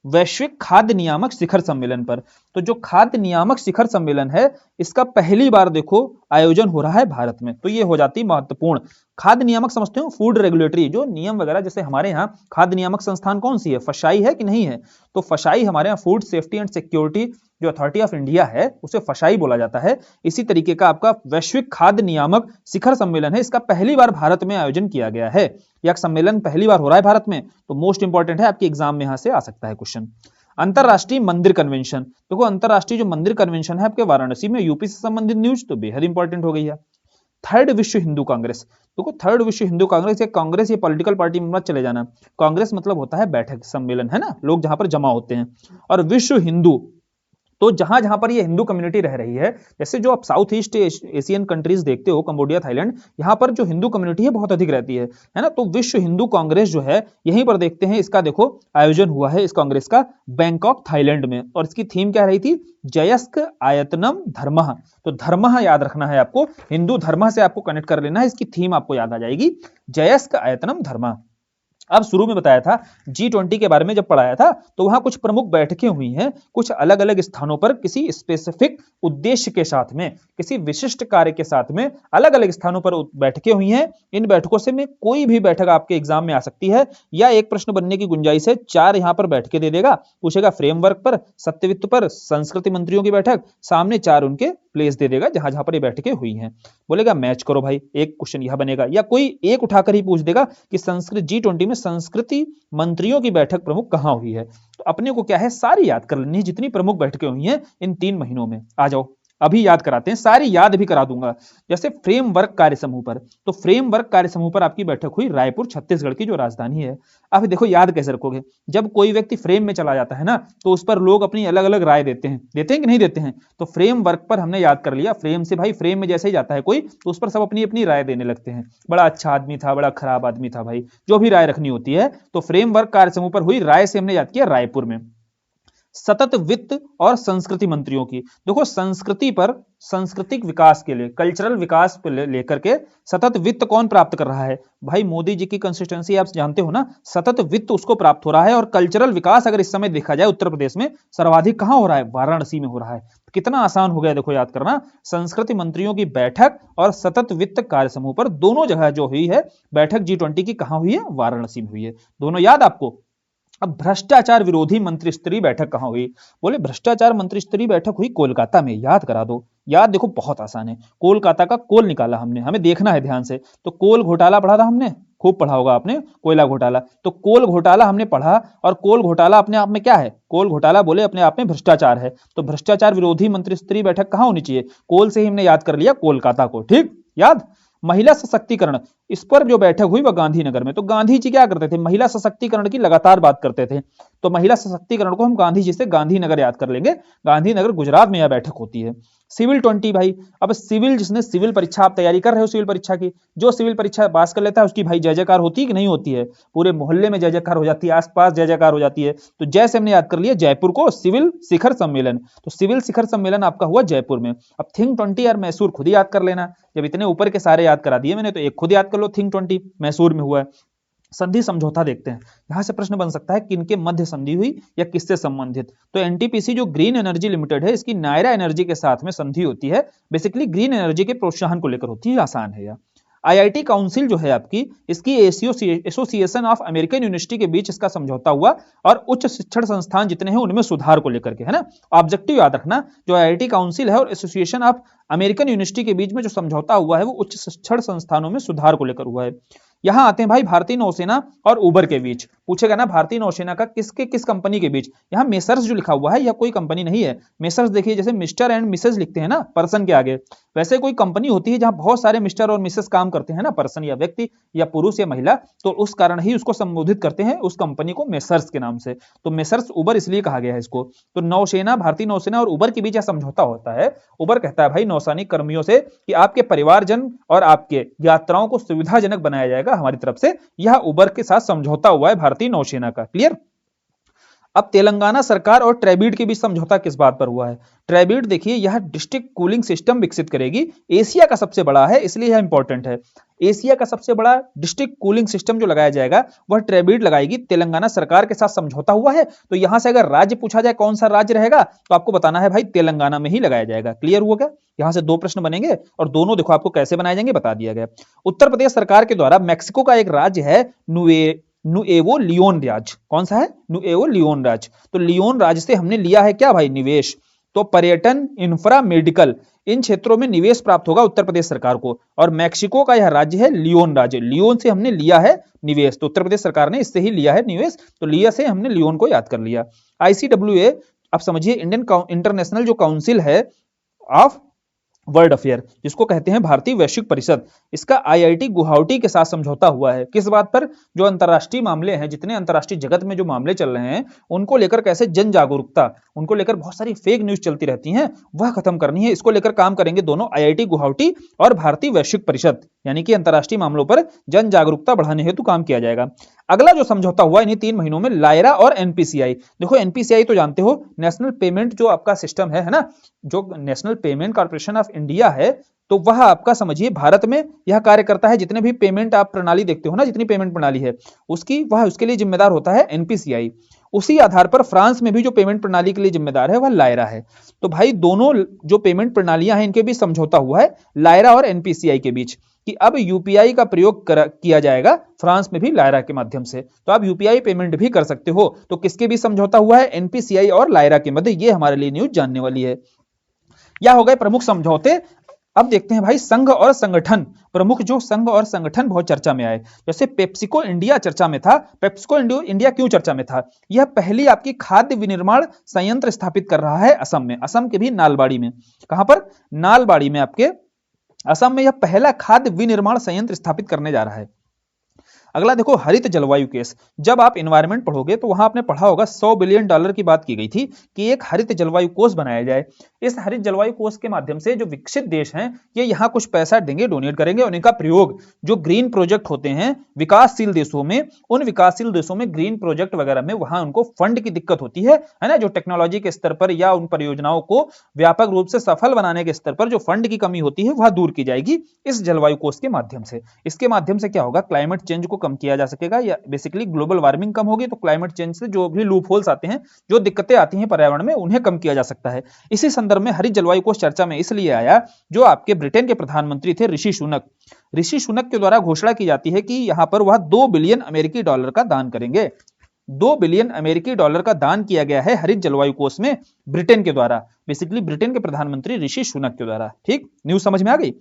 वैश्विक खाद्य नियामक शिखर सम्मेलन पर। तो जो खाद्य नियामक शिखर सम्मेलन है, इसका पहली बार देखो आयोजन हो रहा है भारत में, तो ये हो जाती महत्वपूर्ण। खाद्य नियामक समझते हो, फूड रेगुलेटरी जो नियम वगैरह, जैसे हमारे यहाँ खाद्य नियामक संस्थान कौन सी है, फशाई है कि नहीं है, तो फशाई हमारे यहाँ फूड सेफ्टी एंड सिक्योरिटी जो अथॉरिटी ऑफ इंडिया है उसे फशाई बोला जाता है। इसी तरीके का आपका वैश्विक खाद्य नियामक शिखर सम्मेलन है, इसका पहली बार भारत में आयोजन किया गया है। यह सम्मेलन पहली बार हो रहा है भारत में, तो मोस्ट इंपॉर्टेंट है, आपके एग्जाम में यहां से आ सकता है क्वेश्चन। अंतरराष्ट्रीय मंदिर कन्वेंशन, देखो अंतरराष्ट्रीय जो मंदिर कन्वेंशन है आपके वाराणसी में, यूपी से संबंधित न्यूज, तो बेहद इंपॉर्टेंट हो गई है। थर्ड विश्व हिंदू कांग्रेस, देखो थर्ड विश्व हिंदू कांग्रेस, ये कांग्रेस ये पॉलिटिकल पार्टी में मत चले जाना, कांग्रेस मतलब होता है बैठक सम्मेलन, है ना, लोग जहां पर जमा होते हैं। और विश्व हिंदू, तो जहां जहां पर ये हिंदू कम्युनिटी रह रही है, जैसे जो आप साउथ ईस्ट एशियन कंट्रीज देखते हो, कंबोडिया, थाईलैंड, यहाँ पर जो हिंदू कम्युनिटी है बहुत अधिक रहती है ना, तो विश्व हिंदू कांग्रेस जो है यहीं पर देखते हैं, इसका देखो आयोजन हुआ है इस कांग्रेस का बैंकॉक थाईलैंड में, और इसकी थीम क्या रही थी, जयस्क आयतनम धर्मः। तो धर्मः याद रखना है आपको, हिंदू धर्म से आपको कनेक्ट कर लेना है, इसकी थीम आपको याद आ जाएगी, जयस्क आयतनम धर्मः। अब शुरू में बताया था G20 के बारे में, जब पढ़ाया था तो वहां कुछ प्रमुख बैठकें हुई हैं, कुछ अलग अलग स्थानों पर किसी स्पेसिफिक उद्देश्य के साथ में, किसी विशिष्ट कार्य के साथ में अलग अलग स्थानों पर बैठकें हुई हैं। इन बैठकों से में कोई भी बैठक आपके एग्जाम में आ सकती है, या एक प्रश्न बनने की गुंजाइश है, 4 यहां पर बैठकें दे देगा, पूछेगा फ्रेमवर्क पर, सत्यवित्त पर, संस्कृति मंत्रियों की बैठक, सामने 4 उनके प्लेस दे देगा जहां जहां पर ये बैठकें हुई हैं। बोलेगा मैच करो भाई, एक क्वेश्चन यह बनेगा, या कोई एक उठाकर ही पूछ देगा कि संस्कृत G20 में संस्कृति मंत्रियों की बैठक प्रमुख कहां हुई है। तो अपने को क्या है, सारी याद कर लेनी है जितनी प्रमुख बैठकें हुई हैं इन 3 महीनों में। आ जाओ अभी याद कराते हैं, सारी याद भी करा दूंगा। जैसे फ्रेमवर्क कार्य समूह पर, तो फ्रेमवर्क कार्य समूह पर आपकी बैठक हुई रायपुर, छत्तीसगढ़ की जो राजधानी है। अब देखो याद कैसे रखोगे, जब कोई व्यक्ति फ्रेम में चला जाता है ना, तो उस पर लोग अपनी अलग अलग राय देते हैं कि नहीं देते हैं, तो फ्रेमवर्क पर हमने याद कर लिया, फ्रेम से भाई, फ्रेम में जैसे ही जाता है कोई, तो उस पर सब अपनी अपनी राय देने लगते हैं, बड़ा अच्छा आदमी था, बड़ा खराब आदमी था, भाई जो भी राय रखनी होती है। तो फ्रेमवर्क कार्य समूह पर हुई राय से हमने याद किया रायपुर में। सतत वित्त और संस्कृति मंत्रियों की, देखो संस्कृति पर, सांस्कृतिक विकास के लिए, कल्चरल विकास को लेकर के सतत वित्त कौन प्राप्त कर रहा है, भाई मोदी जी की कंसिस्टेंसी आप जानते हो ना, सतत वित्त उसको प्राप्त हो रहा है। और कल्चरल विकास अगर इस समय देखा जाए उत्तर प्रदेश में सर्वाधिक कहां हो रहा है, वाराणसी में हो रहा है। कितना आसान हो गया देखो याद करना, संस्कृति मंत्रियों की बैठक और सतत वित्त कार्य समूह पर, दोनों जगह जो हुई है बैठक G20 की, कहां हुई है, वाराणसी में हुई है, दोनों याद आपको। अब भ्रष्टाचार विरोधी मंत्रिस्तरीय बैठक कहां हुई, बोले भ्रष्टाचार मंत्रिस्तरीय बैठक हुई कोलकाता में, याद करा दो। याद देखो बहुत आसान है, कोलकाता का कोल निकाला हमने, हमें देखना है ध्यान से। तो कोल घोटाला पढ़ा था हमने, खूब पढ़ा होगा आपने, कोयला घोटाला, तो कोल घोटाला हमने पढ़ा। और कोल घोटाला अपने आप में क्या है, कोल घोटाला बोले अपने आप में भ्रष्टाचार है, तो भ्रष्टाचार विरोधी मंत्रिस्तरीय बैठक कहां होनी चाहिए, कोल से ही हमने याद कर लिया कोलकाता को, ठीक याद। महिला सशक्तिकरण, इस पर जो बैठक हुई वह गांधीनगर में। तो गांधी जी क्या करते थे, महिला सशक्तिकरण की लगातार बात करते थे, तो महिला सशक्तिकरण को हम गांधी जी से गांधीनगर याद कर लेंगे, गांधीनगर गुजरात में यह बैठक होती है। सिविल 20 भाई, अब सिविल, जिसने सिविल परीक्षा आप तैयारी कर रहे हो सिविल परीक्षा की, जो सिविल परीक्षा पास कर लेता है उसकी भाई जय जयकार होती है कि नहीं होती है, पूरे मोहल्ले में जय जयकार हो जाती है, आसपास जय जयकार हो जाती है। तो जैसे हमने याद कर लिया जयपुर को सिविल शिखर सम्मेलन, तो सिविल शिखर सम्मेलन आपका हुआ जयपुर में। अब थिंक 20 और मैसूर खुद ही याद कर लेना, जब इतने ऊपर के सारे याद करा दिए मैंने, तो एक खुद याद कर लो, थिंक 20 मैसूर में हुआ है। संधि समझौता देखते हैं, यहां से प्रश्न बन सकता है किनके मध्य संधि हुई या किससे संबंधित। तो एनटीपीसी जो ग्रीन एनर्जी लिमिटेड है, इसकी नायरा एनर्जी के साथ में संधि होती है, बेसिकली ग्रीन एनर्जी के प्रोत्साहन को लेकर होती है, आसान है यह। आईआईटी काउंसिल जो है आपकी, इसकी एसोसिएशन ऑफ अमेरिकन यूनिवर्सिटी के बीच इसका समझौता हुआ, और उच्च शिक्षण संस्थान जितने हैं उनमें सुधार को लेकर के, है ना। ऑब्जेक्टिव याद रखना, जो आईआईटी काउंसिल है और एसोसिएशन ऑफ अमेरिकन यूनिवर्सिटी के बीच में जो समझौता हुआ है वो उच्च शिक्षण संस्थानों में सुधार को लेकर हुआ है। यहां आते हैं भाई भारतीय नौसेना और उबर के बीच, पूछेगा ना भारतीय नौसेना का किसके किस कंपनी के बीच, यहाँ मेसर्स जो लिखा हुआ है यह कोई कंपनी नहीं है। मेसर्स देखिए जैसे मिस्टर एंड मिसेज लिखते हैं ना पर्सन के आगे, वैसे कोई कंपनी होती है जहां बहुत सारे मिस्टर और मिसेस काम करते हैं ना, पर्सन या व्यक्ति या पुरुष या महिला, तो उस कारण ही उसको संबोधित करते हैं उस कंपनी को मेसर्स के नाम से। तो मेसर्स उबर इसलिए कहा गया है इसको। तो नौसेना, भारतीय नौसेना और उबर के बीच यह समझौता होता है। उबर कहता है भाई नौसैनिक कर्मियों से कि आपके परिवारजन और आपके यात्राओं को सुविधाजनक बनाया जाएगा हमारी तरफ से, यह उबर के साथ समझौता हुआ है भारतीय नौसेना का। क्लियर। अब तेलंगाना सरकार और ट्रेबिड के बीच समझौता किस बात पर हुआ है? ट्रेबिड देखिए यह डिस्ट्रिक्ट कूलिंग सिस्टम विकसित करेगी, एशिया का सबसे बड़ा है इसलिए यह इंपॉर्टेंट है। एशिया का सबसे बड़ा डिस्ट्रिक्ट कूलिंग सिस्टम जो लगाया जाएगा वह ट्रेबिड लगाएगी। तेलंगाना सरकार के साथ समझौता हुआ है, तो यहां से अगर राज्य पूछा जाए कौन सा राज्य रहेगा तो आपको बताना है भाई तेलंगाना में ही लगाया जाएगा। क्लियर हुआ क्या? यहां से दो प्रश्न बनेंगे और दोनों देखो आपको कैसे बनाए जाएंगे बता दिया गया। उत्तर प्रदेश सरकार के द्वारा मैक्सिको का एक राज्य है नुएवो लियोन राज्य। कौन सा है? नुएवो लियोन राज्य। तो लियोन राज्य से हमने लिया है क्या भाई? निवेश। तो पर्यटन, इंफ्रा, मेडिकल, इन क्षेत्रों में निवेश प्राप्त होगा उत्तर प्रदेश सरकार को। और मैक्सिको का यह राज्य है लियोन राज्य, लियोन से हमने लिया है निवेश, तो उत्तर प्रदेश सरकार ने इससे ही लिया है निवेश, तो लिया से हमने लियोन को याद कर लिया। ICWA, आप समझिए इंडियन इंटरनेशनल जो काउंसिल है ऑफ वर्ल्ड अफेयर, जिसको कहते हैं भारतीय वैश्विक परिषद, इसका IIT गुवाहाटी के साथ समझौता हुआ है। किस बात पर? जो अंतरराष्ट्रीय मामले हैं, जितने अंतरराष्ट्रीय जगत में जो मामले चल रहे हैं उनको लेकर कैसे जन जागरूकता, उनको लेकर बहुत सारी फेक न्यूज चलती रहती हैं, वह खत्म करनी है। इसको लेकर काम करेंगे दोनों IIT गुवाहाटी और भारतीय वैश्विक परिषद, यानी कि अंतरराष्ट्रीय मामलों पर जन जागरूकता बढ़ाने हेतु काम किया जाएगा। अगला जो समझौता हुआ इन्हीं 3 महीनों में, लायरा और NPCI। देखो NPCI तो जानते हो, नेशनल पेमेंट जो आपका सिस्टम है ना, जो national payment corporation of India है, तो वह आपका समझिए भारत में यह कार्य करता है। जितने भी पेमेंट आप प्रणाली देखते हो ना, जितनी पेमेंट प्रणाली है उसकी, वह उसके लिए जिम्मेदार होता है NPCI। उसी आधार पर फ्रांस में भी जो पेमेंट प्रणाली के लिए जिम्मेदार है वह लायरा है। तो भाई दोनों जो पेमेंट प्रणालियां हैं इनके बीच समझौता हुआ है लायरा और NPCI के बीच, कि अब UPI का प्रयोग किया जाएगा फ्रांस में भी लायरा के माध्यम से। तो आप UPI पेमेंट भी कर सकते हो। तो किसके बीच समझौता हुआ है? NPCI और लायरा के मध्य। ये हमारे लिए न्यूज जानने वाली है। यह हो गए प्रमुख समझौते। अब देखते हैं भाई संघ और संगठन। प्रमुख जो संघ और संगठन बहुत चर्चा में आए, जैसे पेप्सिको इंडिया चर्चा में था। पेप्सिको इंडिया क्यों चर्चा में था? यह पहली आपकी खाद्य विनिर्माण संयंत्र स्थापित कर रहा है असम में, असम के भी नालबाड़ी में। कहां पर? नालबाड़ी में, आपके असम में यह पहला खाद्य विनिर्माण संयंत्र स्थापित करने जा रहा है। अगला देखो हरित जलवायु केस। जब आप एनवायरमेंट पढ़ोगे तो वहां आपने पढ़ा होगा $100 बिलियन की बात की गई थी कि एक हरित जलवायु कोष बनाया जाए। इस हरित जलवायु कोष के माध्यम से जो विकसित देश हैं ये यहाँ कुछ पैसा देंगे, डोनेट करेंगे, और इनका प्रयोग जो ग्रीन प्रोजेक्ट होते हैं विकासशील देशों में, उन विकासशील देशों में ग्रीन प्रोजेक्ट वगैरह में वहां उनको फंड की दिक्कत होती है ना, जो टेक्नोलॉजी के स्तर पर या उन परियोजनाओं को व्यापक रूप से सफल बनाने के स्तर पर जो फंड की कमी होती है वह दूर की जाएगी इस जलवायु कोष के माध्यम से। इसके माध्यम से क्या होगा? क्लाइमेट चेंज को कम किया जा सकेगा, या बेसिकली ग्लोबल वार्मिंग कम होगी तो क्लाइमेट चेंज से जो भी लूप होल्स आते हैं, जो दिक्कतें आती हैं पर्यावरण में, उन्हें कम किया जा सकता है। इसी संदर्भ में हरित जलवायु कोष चर्चा में इसलिए आया, जो आपके ब्रिटेन के प्रधानमंत्री थे ऋषि सुनक, ऋषि सुनक के द्वारा घोषणा की जाती है कि यहां पर वह $2 बिलियन का दान करेंगे। $2 बिलियन का दान किया गया है हरित जलवायु कोष में ब्रिटेन के द्वारा, बेसिकली ब्रिटेन के प्रधानमंत्री ऋषि सुनक के द्वारा। ठीक, न्यूज समझ में आ गई।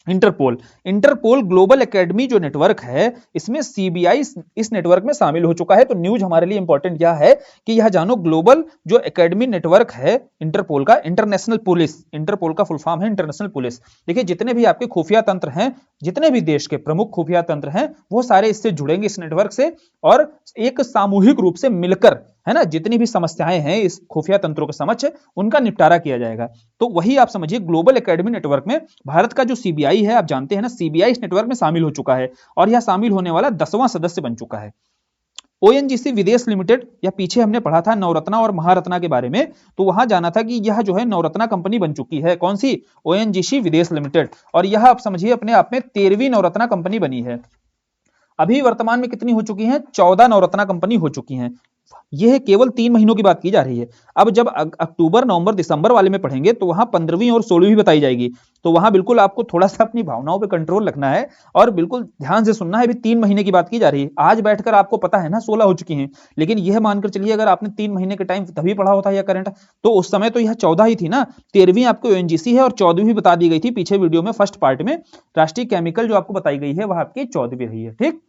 इंटरपोल, इंटरपोल ग्लोबल एकेडमी जो नेटवर्क है, इसमें CBI इस नेटवर्क में शामिल हो चुका है। तो न्यूज हमारे लिए इंपॉर्टेंट यह है कि यह जानो ग्लोबल जो एकेडमी नेटवर्क है इंटरपोल का, इंटरनेशनल पुलिस, इंटरपोल का फुल फॉर्म है इंटरनेशनल पुलिस। देखिए जितने भी आपके खुफिया तंत्र हैं, जितने भी देश के प्रमुख खुफिया तंत्र हैं, वो सारे इससे जुड़ेंगे इस नेटवर्क से, और एक सामूहिक रूप से मिलकर, है ना, जितनी भी समस्याएं हैं इस खुफिया तंत्रों के समक्ष उनका निपटारा किया जाएगा। तो वही आप समझिए ग्लोबल एकेडमी नेटवर्क में भारत का जो CBI है, आप जानते हैं ना, CBI इस नेटवर्क में शामिल हो चुका है और यह शामिल होने वाला 10वां सदस्य बन चुका है। ONGC विदेश लिमिटेड, या पीछे हमने पढ़ा था नवरत्ना और महारत्ना के बारे में, तो वहां जाना था कि यह जो है नवरत्ना कंपनी बन चुकी है। कौन सी? ONGC विदेश लिमिटेड। और यह आप समझिए अपने आप में 13वीं नवरत्ना कंपनी बनी है। अभी वर्तमान में कितनी हो चुकी हैं? 14 नवरत्ना कंपनी हो चुकी हैं। यह केवल 3 महीनों की बात की जा रही है। अब जब अक्टूबर, नवंबर, दिसंबर वाले में पढ़ेंगे तो वहां 15वीं और 16वीं बताई जाएगी। तो वहां बिल्कुल आपको थोड़ा सा अपनी भावनाओं पे कंट्रोल रखना है और बिल्कुल ध्यान से सुनना है। अभी 3 महीने की बात की जा रही है। आज बैठकर आपको पता है ना 16 हो चुकी हैं, लेकिन यह मानकर चलिए अगर आपने 3 महीने के टाइम तभी पढ़ा होता या करंट, तो उस समय तो यह 14 ही थी ना। 13वीं आपको ONGC है और 14वीं बता दी गई थी पीछे वीडियो में फर्स्ट पार्ट में। राष्ट्रीय केमिकल जो आपको बताई गई है वह आपकी 14वीं रही है। ठीक,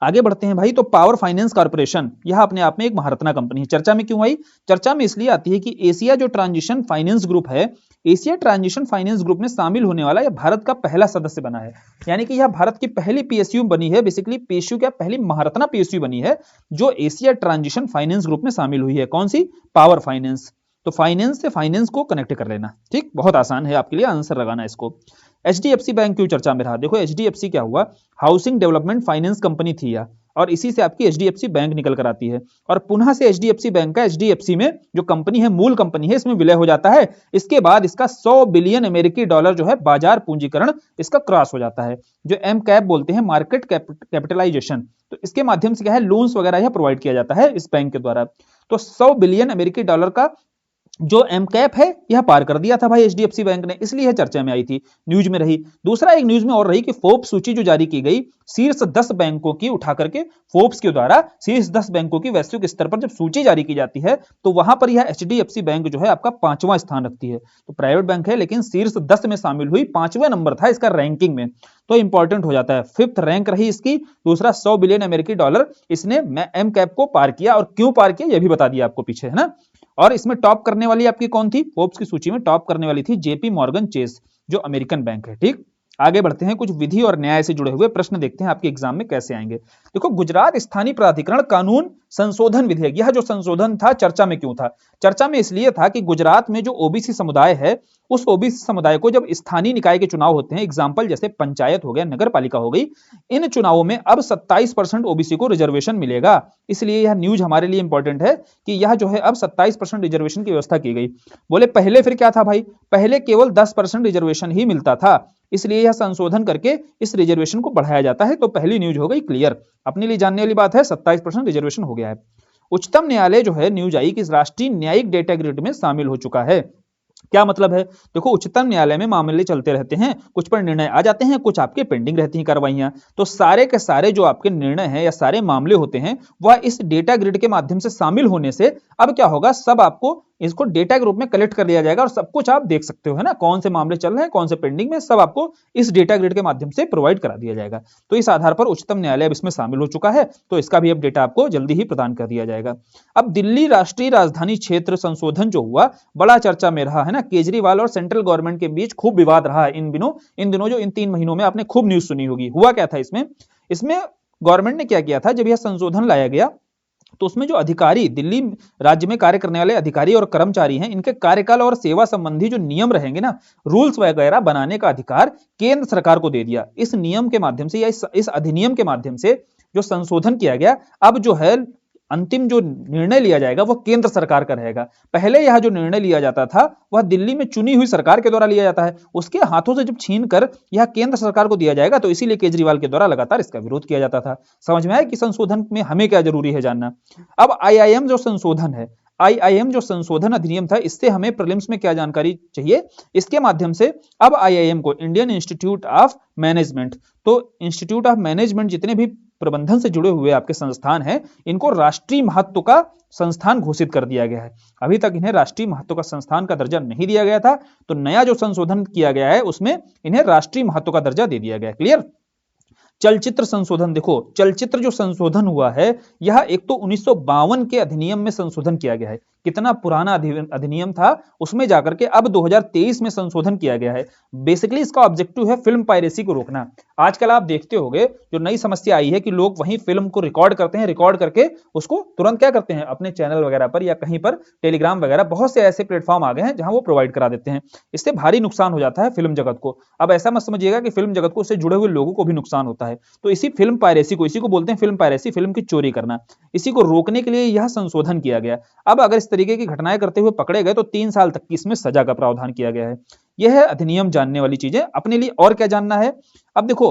आगे बढ़ते हैं भाई। तो पावर फाइनेंस कॉर्पोरेशन यह अपने आप में एक महारत्ना कंपनी है। चर्चा में क्यों आई? चर्चा में इसलिए आती है कि एशिया जो ट्रांजिशन फाइनेंस ग्रुप है, एशिया ट्रांजिशन फाइनेंस ग्रुप में शामिल होने वाला यह भारत का पहला सदस्य बना है। यानी कि यह भारत की पहली पीएसयू बनी है, बेसिकली पीएसयू क्या, पहली महारत्ना पीएसयू बनी है जो एशिया ट्रांजिशन फाइनेंस ग्रुप में शामिल हुई है। कौन सी? Power finance. तो फाइनेंस से फाइनेंस को कनेक्ट कर लेना, ठीक, बहुत आसान है आपके लिए आंसर लगाना इसको। एचडीएफसी बैंक क्यों चर्चा में रहा? देखो एचडीएफसी क्या हुआ, हाउसिंग डेवलपमेंट फाइनेंस कंपनी थी यह, और इसी से आपकी एचडीएफसी बैंक निकल कर आती है। और पुनः से एचडीएफसी बैंक का एचडीएफसी में जो कंपनी है, मूल कंपनी है, इसमें विलय हो जाता है। इसके बाद इसका 100 बिलियन अमेरिकी डॉलर जो है बाजार पूंजीकरण इसका क्रॉस हो जाता है, जो एम कैप बोलते हैं, मार्केट कैपिटलाइजेशन। तो इसके माध्यम से क्या है, लोन्स वगैरह यह प्रोवाइड किया जाता है इस बैंक के द्वारा। तो 100 बिलियन अमेरिकी डॉलर का जो एम कैप है यह पार कर दिया था भाई एचडीएफसी बैंक ने, इसलिए चर्चा में आई थी, न्यूज में रही। दूसरा एक न्यूज में और रही कि फोर्ब्स सूची जो जारी की गई शीर्ष 10 बैंकों की उठा करके, फोर्ब्स के द्वारा शीर्ष 10 बैंकों की वैश्विक स्तर पर जब सूची जारी की जाती है तो वहां पर यह एचडीएफसी बैंक जो है आपका 5वां स्थान रखती है। तो प्राइवेट बैंक है लेकिन शीर्ष 10 में शामिल हुई, 5वें नंबर था इसका रैंकिंग में, तो इंपॉर्टेंट हो जाता है। 5th रैंक रही इसकी। दूसरा 100 बिलियन अमेरिकी डॉलर इसने एम कैप को पार किया, और क्यों पार किया यह भी बता दिया आपको पीछे, है ना। और इसमें टॉप करने वाली आपकी कौन थी? फोर्ब्स की सूची में टॉप करने वाली थी जेपी मॉर्गन चेस, जो अमेरिकन बैंक है, ठीक। आगे बढ़ते हैं, कुछ विधि और न्याय से जुड़े हुए प्रश्न देखते हैं आपके एग्जाम में कैसे आएंगे। देखो, गुजरात स्थानीय प्राधिकरण कानून संशोधन विधेयक, यह जो संशोधन था चर्चा में क्यों था? चर्चा में इसलिए था कि गुजरात में जो ओबीसी समुदाय है, उस ओबीसी समुदाय को जब स्थानीय निकाय के चुनाव होते हैं, एग्जाम्पल जैसे पंचायत हो गया, नगर पालिका हो गई, इन चुनावों में अब 27% ओबीसी को रिजर्वेशन मिलेगा। इसलिए यह न्यूज हमारे लिए इंपॉर्टेंट है कि यह जो है अब 27% रिजर्वेशन की व्यवस्था की गई। बोले पहले फिर क्या था भाई? पहले केवल 10% रिजर्वेशन ही मिलता था, इसलिए यह संशोधन करके इस रिजर्वेशन को बढ़ाया जाता है। तो पहली न्यूज हो गई क्लियर, अपने लिए जानने वाली बात है, 27% रिजर्वेशन हो गया है। उच्चतम न्यायालय जो है न्यूज आई कि राष्ट्रीय न्यायिक डेटा ग्रिड में शामिल हो चुका है। क्या मतलब है? देखो, उच्चतम न्यायालय में मामले चलते रहते हैं, कुछ पर निर्णय आ जाते हैं, कुछ आपके पेंडिंग रहती हैं कार्रवाइयां। तो सारे के सारे जो आपके निर्णय हैं या सारे मामले होते हैं, वह इस डेटा ग्रिड के माध्यम से शामिल होने से अब क्या होगा, सब आपको इसको डेटा के रूप में कलेक्ट कर लिया जाएगा और सब कुछ आप देख सकते हो, है ना, कौन से मामले चल रहे हैं, कौन से पेंडिंग में, सब आपको इस डेटा ग्रिड के माध्यम से प्रोवाइड करा दिया जाएगा। तो इस आधार पर उच्चतम न्यायालय अब इसमें शामिल हो चुका है, तो इसका भी अब डेटा आपको जल्दी ही प्रदान कर दिया जाएगा। अब दिल्ली राष्ट्रीय राजधानी क्षेत्र संशोधन जो हुआ, बड़ा चर्चा में रहा, है ना। केजरीवाल और सेंट्रल गवर्नमेंट के बीच खूब विवाद रहा है इन दिनों जो इन 3 महीनों में आपने खूब न्यूज सुनी होगी। हुआ क्या था इसमें गवर्नमेंट ने क्या किया था, जब यह संशोधन लाया गया तो उसमें जो अधिकारी, दिल्ली राज्य में कार्य करने वाले अधिकारी और कर्मचारी हैं, इनके कार्यकाल और सेवा संबंधी जो नियम रहेंगे ना, रूल्स वगैरह बनाने का अधिकार केंद्र सरकार को दे दिया। इस नियम के माध्यम से या इस अधिनियम के माध्यम से जो संशोधन किया गया, अब जो है अंतिम जो निर्णय लिया जाएगा वो केंद्र सरकार का रहेगा। पहले यह जो निर्णय लिया जाता था वह दिल्ली में चुनी हुई सरकार के द्वारा लिया जाता है, उसके हाथों से जब छीन कर यह केंद्र सरकार को दिया जाएगा, तो इसीलिए केजरीवाल के द्वारा लगातार इसका विरोध किया जाता था। समझ में आया कि संशोधन में हमें क्या जरूरी है जानना। अब आईआईएम जो संशोधन है, आईआईएम जो संशोधन अधिनियम था, इससे हमें प्रीलिम्स में क्या जानकारी चाहिए, इसके माध्यम से अब आईआईएम को इंडियन इंस्टीट्यूट ऑफ मैनेजमेंट, तो इंस्टीट्यूट ऑफ मैनेजमेंट जितने भी प्रबंधन से जुड़े हुए आपके संस्थान हैं, इनको राष्ट्रीय महत्व का संस्थान घोषित कर दिया गया है। अभी तक इन्हें राष्ट्रीय महत्व का संस्थान का दर्जा नहीं दिया गया था, तो नया जो संशोधन किया गया है उसमें इन्हें राष्ट्रीय महत्व का दर्जा दे दिया गया है। क्लियर? चलचित्र संशोधन, देखो चलचित्र जो संशोधन हुआ है, यह एक तो 1952 के अधिनियम में संशोधन किया गया है। कितना पुराना अधिनियम था, उसमें जाकर के अब 2023 में संशोधन किया गया है। बेसिकली इसका ऑब्जेक्टिव है फिल्म पायरेसी को रोकना। आजकल आप देखते होंगे जो नई समस्या आई है कि लोग वहीं फिल्म को रिकॉर्ड करते हैं, रिकॉर्ड करके उसको तुरंत क्या करते हैं, अपने चैनल वगैरह पर या कहीं पर टेलीग्राम वगैरह, बहुत से ऐसे प्लेटफॉर्म आ गए हैं जहां वो प्रोवाइड करा देते हैं। इससे भारी नुकसान हो जाता है फिल्म जगत को। अब ऐसा मत समझिएगा कि फिल्म जगत को उससे जुड़े हुए लोगों को भी नुकसान होता है। तो इसी फिल्म पायरेसी को, इसी को बोलते हैं फिल्म पायरेसी, फिल्म की चोरी करना, इसी को रोकने के लिए यह संशोधन किया गया। अब अगर इस तरीके की घटनाएं करते हुए पकड़े गए तो 3 साल तक की इसमें सजा का प्रावधान किया गया है। यह है अधिनियम जानने वाली चीजें। अपने लिए और क्या जानना है, अब देखो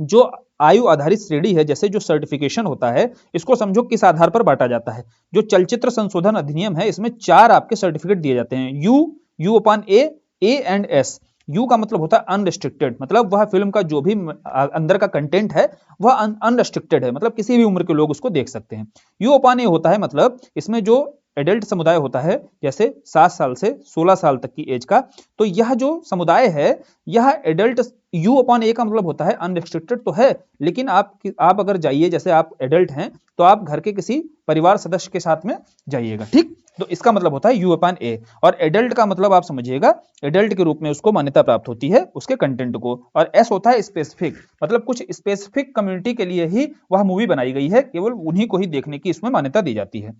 जो आयु आधारित श्रेणी है, जैसे जो सर्टिफिकेशन होता है, इसको समझो किस आधार पर बांटा जाता है। जो चलचित्र संशोधन अधिनियम है, इसमें 4 आपके सर्टिफिकेट दिए जाते हैं, you upon A and S. You का मतलब होता है अनरिस्ट्रिक्टेड, मतलब वह फिल्म का जो भी अंदर का कंटेंट है वह अनरिस्ट्रिक्टेड है, मतलब किसी भी उम्र के लोग उसको देख सकते हैं। यू अपॉन ए होता है मतलब इसमें जो एडल्ट समुदाय होता है, जैसे 7 साल से 16 साल तक की एज का, तो यह जो समुदाय है यह एडल्ट, यू अपॉन ए का मतलब होता है अनरिस्ट्रिक्टेड तो है, लेकिन आप अगर जाइए, जैसे आप एडल्ट हैं तो आप घर के किसी परिवार सदस्य के साथ में जाइएगा, ठीक। तो इसका मतलब होता है यू अपॉन ए, और एडल्ट का मतलब आप समझिएगा, एडल्ट के रूप में उसको मान्यता प्राप्त होती है उसके कंटेंट को, और एस होता है स्पेसिफिक, मतलब कुछ स्पेसिफिक कम्युनिटी के लिए ही वह मूवी बनाई गई है, केवल उन्हीं को ही देखने की इसमें मान्यता दी जाती है।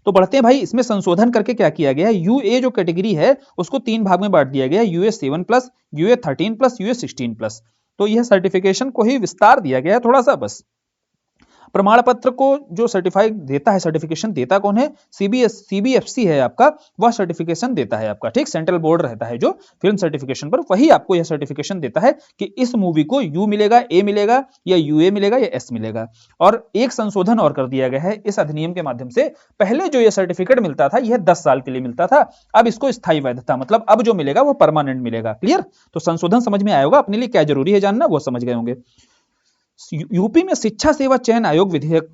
तो बढ़ते हैं भाई, इसमें संशोधन करके क्या किया गया है, यूए जो कैटेगरी है उसको 3 भाग में बांट दिया गया है, यूए 7+, यूए 13+, यूए 16+। तो यह सर्टिफिकेशन को ही विस्तार दिया गया है थोड़ा सा बस। प्रमाण पत्र को जो सर्टिफाइड देता है, सर्टिफिकेशन देता कौन है, सीबीएफसी है आपका, वह सर्टिफिकेशन देता है आपका, ठीक। सेंट्रल बोर्ड रहता है जो फिल्म सर्टिफिकेशन पर, वही आपको यह सर्टिफिकेशन देता है कि इस मूवी को यू मिलेगा, ए मिलेगा, या यूए मिलेगा, या एस मिलेगा। और एक संशोधन और कर दिया गया है इस अधिनियम के माध्यम से, पहले जो यह सर्टिफिकेट मिलता था यह 10 साल के लिए मिलता था, अब इसको स्थायी वैधता, मतलब अब जो मिलेगा वो परमानेंट मिलेगा। क्लियर? तो संशोधन समझ में आया होगा, अपने लिए क्या जरूरी है जानना वो समझ गए होंगे। यूपी में शिक्षा सेवा चयन आयोग विधेयक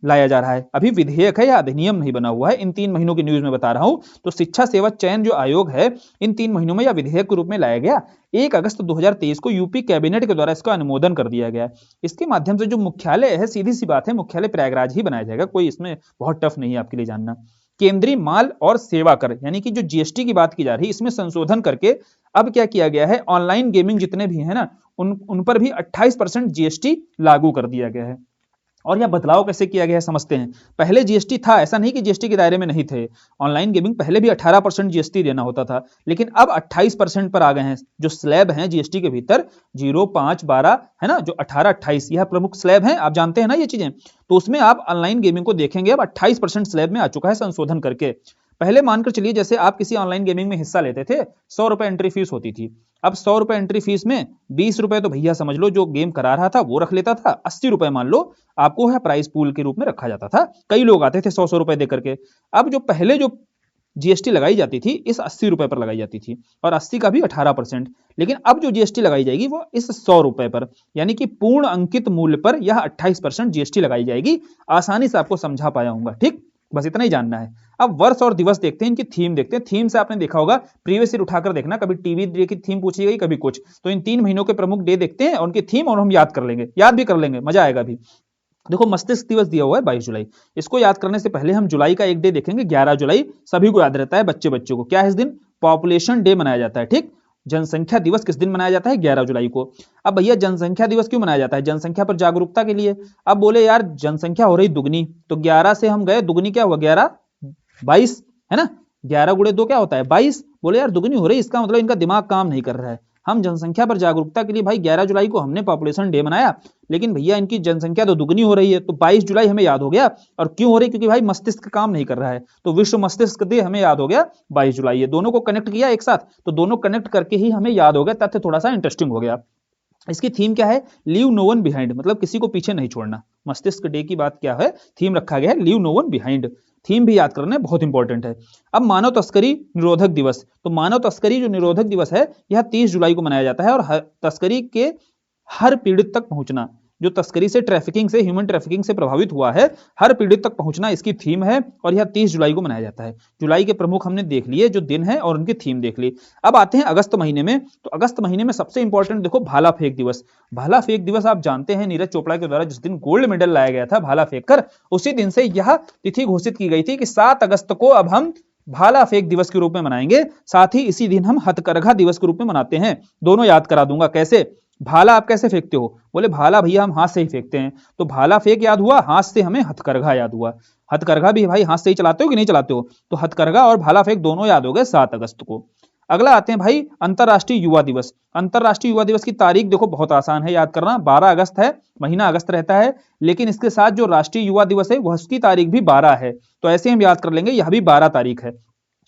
लाया जा रहा है, अभी विधेयक है या अधिनियम नहीं बना हुआ है, इन 3 महीनों की न्यूज में बता रहा हूं। तो शिक्षा सेवा चयन जो आयोग है इन 3 महीनों में या विधेयक के रूप में लाया गया। 1 अगस्त 2023 को यूपी कैबिनेट के द्वारा इसका अनुमोदन कर दिया गया। इसके माध्यम से जो मुख्यालय है, सीधी सी बात है, मुख्यालय प्रयागराज ही बनाया जाएगा, कोई इसमें बहुत टफ नहीं है आपके लिए जानना। केंद्रीय माल और सेवा कर, यानी कि जो जीएसटी की बात की जा रही है, इसमें संशोधन करके अब क्या किया गया है, ऑनलाइन गेमिंग जितने भी है ना, उन पर भी 28% जीएसटी लागू कर दिया गया है। और यह बदलाव कैसे किया गया है समझते हैं। पहले जीएसटी था, ऐसा नहीं कि जीएसटी के दायरे में नहीं थे, ऑनलाइन गेमिंग पहले भी 18% जीएसटी देना होता था, लेकिन अब 28% पर आ गए हैं। जो स्लैब हैं जीएसटी के भीतर 0, 5, 12 है ना, जो 18, 28 यह प्रमुख स्लैब हैं, आप जानते हैं ना ये चीजें, तो उसमें आप ऑनलाइन गेमिंग को देखेंगे अब 28% स्लैब में आ चुका है संशोधन करके। पहले मानकर चलिए जैसे आप किसी ऑनलाइन गेमिंग में हिस्सा लेते थे, 100 रुपए एंट्री फीस होती थी, अब 100 रुपए एंट्री फीस में 20 रुपए तो भैया समझ लो जो गेम करा रहा था वो रख लेता था, 80 रुपए मान लो आपको है प्राइस पूल के रूप में रखा जाता था, कई लोग आते थे 100 रुपए दे करके। अब जो पहले जो जीएसटी लगाई जाती थी इस 80 रुपए पर लगाई जाती थी, और 80 का भी 18%, लेकिन अब जो जीएसटी लगाई जाएगी वो इस 100 रुपए पर, यानी कि पूर्ण अंकित मूल्य पर यह 28% जीएसटी लगाई जाएगी। आसानी से आपको समझा पाया हूंगा, ठीक, बस इतना ही जानना है। अब वर्ष और दिवस देखते हैं, इनकी थीम देखते हैं। थीम से आपने देखा होगा, प्रीवियस ईयर उठाकर देखना, कभी टीवी डे की थीम पूछी गई, कभी कुछ, तो इन 3 महीनों के प्रमुख डे देखते हैं और उनकी थीम, और हम याद कर लेंगे, याद भी कर लेंगे, मजा आएगा भी। देखो मस्तिष्क दिवस दिया हुआ है 22 जुलाई, इसको याद करने से पहले हम जुलाई का एक डे देखेंगे, 11 जुलाई, सभी को याद रहता है, बच्चों को क्या है इस दिन, पॉपुलेशन डे मनाया जाता है, ठीक। जनसंख्या दिवस किस दिन मनाया जाता है, 11 जुलाई को। अब भैया जनसंख्या दिवस क्यों मनाया जाता है, जनसंख्या पर जागरूकता के लिए। अब बोले यार जनसंख्या हो रही दुगनी, तो 11 से हम गए, दुगनी क्या हुआ, 11, 22 है ना, 11 गुणे 2 क्या होता है, 22। बोले यार दुगनी हो रही, इसका मतलब इनका दिमाग काम नहीं कर रहा है। हम जनसंख्या पर जागरूकता के लिए भाई 11 जुलाई को हमने पॉपुलेशन डे मनाया, लेकिन भैया इनकी जनसंख्या तो दुगनी हो रही है, तो 22 जुलाई हमें याद हो गया। और क्यों हो रही, क्योंकि भाई मस्तिष्क काम नहीं कर रहा है, तो विश्व मस्तिष्क डे हमें याद हो गया 22 जुलाई। ये दोनों को कनेक्ट किया एक साथ, तो दोनों कनेक्ट करके ही हमें याद हो गया, तथ्य थोड़ा सा इंटरेस्टिंग हो गया। इसकी थीम क्या है, लीव नो वन बिहाइंड, मतलब किसी को पीछे नहीं छोड़ना। मस्तिष्क डे की बात क्या है, थीम रखा गया है leave no one behind. Theme भी याद करना बहुत इंपॉर्टेंट है। अब मानव तस्करी निरोधक दिवस, तो मानव तस्करी जो निरोधक दिवस है यह 30 जुलाई को मनाया जाता है, और तस्करी के हर पीड़ित तक पहुंचना, जो तस्करी से, ट्रैफिकिंग से, ह्यूमन ट्रैफिकिंग से प्रभावित हुआ है, हर पीड़ित तक पहुंचना इसकी थीम है, और यह 30 जुलाई को मनाया जाता है। जुलाई के प्रमुख हमने देख लिए जो दिन है, और उनकी थीम देख ली। अब आते हैं अगस्त महीने में, तो अगस्त महीने में सबसे इंपॉर्टेंट देखो भाला फेंक दिवस। भाला फेंक दिवस आप जानते हैं नीरज चोपड़ा के द्वारा जिस दिन गोल्ड मेडल लाया गया था भाला फेंक कर, उसी दिन से यह तिथि घोषित की गई थी कि 7 अगस्त को अब हम भाला फेंक दिवस के रूप में मनाएंगे। साथ ही इसी दिन हम हथकरघा दिवस के रूप में मनाते हैं। दोनों याद करा दूंगा कैसे। भाला आप कैसे फेंकते हो, बोले भाला भैया हम हाथ से ही फेंकते हैं, तो भाला फेंक याद हुआ, हाथ से हमें हथकरघा याद हुआ। हथकरघा भी भाई हाथ से ही चलाते हो कि नहीं चलाते हो, तो हथकरघा और भाला फेंक दोनों याद हो गए 7 अगस्त को। अगला आते हैं भाई अंतरराष्ट्रीय युवा दिवस। अंतरराष्ट्रीय युवा दिवस की तारीख देखो बहुत आसान है याद करना, 12 अगस्त है, महीना अगस्त रहता है, लेकिन इसके साथ जो राष्ट्रीय युवा दिवस है वह उसकी तारीख भी 12 है, तो ऐसे हम याद कर लेंगे, यह भी 12 तारीख है।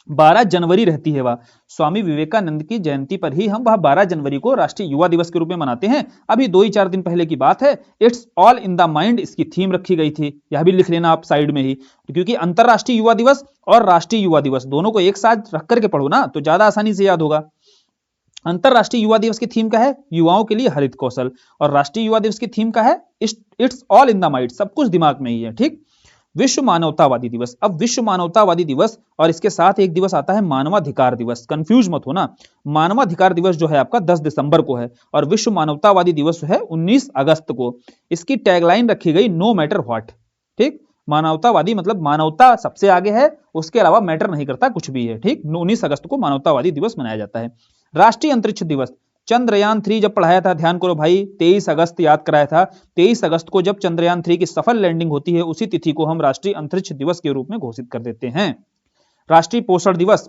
12 जनवरी रहती है वह, स्वामी विवेकानंद की जयंती पर ही हम वह 12 जनवरी को राष्ट्रीय युवा दिवस के रूप में मनाते हैं। अभी 2 ही 4 दिन पहले की बात है। It's all in the mind इसकी थीम रखी गई थी, यह भी लिख लेना आप साइड में ही, क्योंकि अंतरराष्ट्रीय युवा दिवस और राष्ट्रीय युवा दिवस दोनों को एक साथ रख करके पढ़ो ना, तो ज्यादा आसानी से याद होगा। अंतरराष्ट्रीय युवा दिवस की थीम क्या है, युवाओं के लिए हरित कौशल, और राष्ट्रीय युवा दिवस की थीम क्या है, it's all in the mind, सब कुछ दिमाग में ही है, ठीक। विश्व मानवतावादी दिवस। अब विश्व मानवतावादी दिवस और इसके साथ एक दिवस आता है मानवाधिकार दिवस, कंफ्यूज मत होना। मानवाधिकार दिवस जो है आपका 10 दिसंबर को है और विश्व मानवतावादी दिवस है 19 अगस्त को। इसकी टैगलाइन रखी गई नो मैटर व्हाट। ठीक, मानवतावादी मतलब मानवता सबसे आगे है, उसके अलावा मैटर नहीं करता कुछ भी है। ठीक, 19 अगस्त को मानवतावादी दिवस मनाया जाता है। राष्ट्रीय अंतरिक्ष दिवस, चंद्रयान 3 जब पढ़ाया था, ध्यान करो भाई, 23 अगस्त याद कराया था। 23 अगस्त को जब चंद्रयान 3 की सफल लैंडिंग होती है, उसी तिथि को हम राष्ट्रीय अंतरिक्ष दिवस के रूप में घोषित कर देते हैं। राष्ट्रीय पोषण दिवस,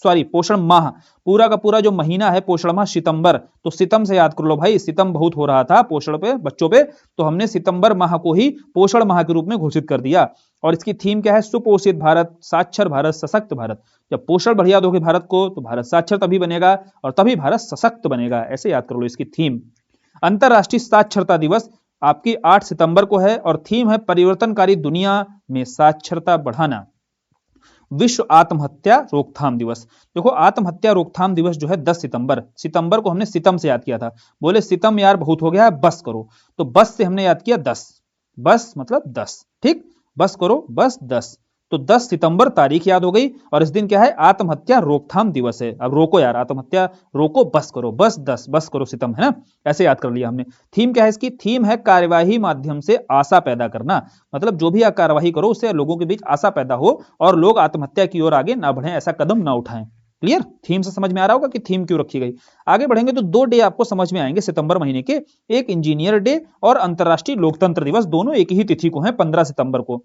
पोषण माह, पूरा का पूरा जो महीना है पोषण माह सितंबर, तो सितम से याद कर लो भाई, सितम बहुत हो रहा था पोषण पे बच्चों पे, तो हमने सितंबर माह को ही पोषण माह के रूप में घोषित कर दिया। और इसकी थीम क्या है? सुपोषित भारत, साक्षर भारत, सशक्त भारत। जब पोषण बढ़िया दोगे भारत को तो भारत साक्षर तभी बनेगा और तभी भारत सशक्त बनेगा, ऐसे याद कर लो इसकी थीम। अंतरराष्ट्रीय साक्षरता दिवस आपकी 8 सितंबर को है और थीम है परिवर्तनकारी दुनिया में साक्षरता बढ़ाना। विश्व आत्महत्या रोकथाम दिवस, देखो आत्महत्या रोकथाम दिवस जो है 10 सितंबर को हमने सितम से याद किया था। बोले सितम यार बहुत हो गया है, बस करो, तो बस से हमने याद किया 10, बस मतलब 10। ठीक, बस करो, बस 10, तो 10 सितंबर तारीख याद हो गई। और इस दिन क्या है? आत्महत्या रोकथाम दिवस है। अब रोको यार, आत्महत्या रोको, बस करो, बस 10, बस करो सितम, है ना, ऐसे याद कर लिया हमने। थीम क्या है इसकी? थीम है कार्यवाही माध्यम से आशा पैदा करना, मतलब जो भी कार्यवाही करो उससे लोगों के बीच आशा पैदा हो और लोग आत्महत्या की ओर आगे ना बढ़ें, ऐसा कदम ना उठाएं। क्लियर? थीम से समझ में आ रहा होगा कि थीम क्यों रखी गई। आगे बढ़ेंगे तो 2 डे आपको समझ में आएंगे सितंबर महीने के, एक इंजीनियर डे और अंतरराष्ट्रीय लोकतंत्र दिवस, दोनों एक ही तिथि को है 15 सितंबर को।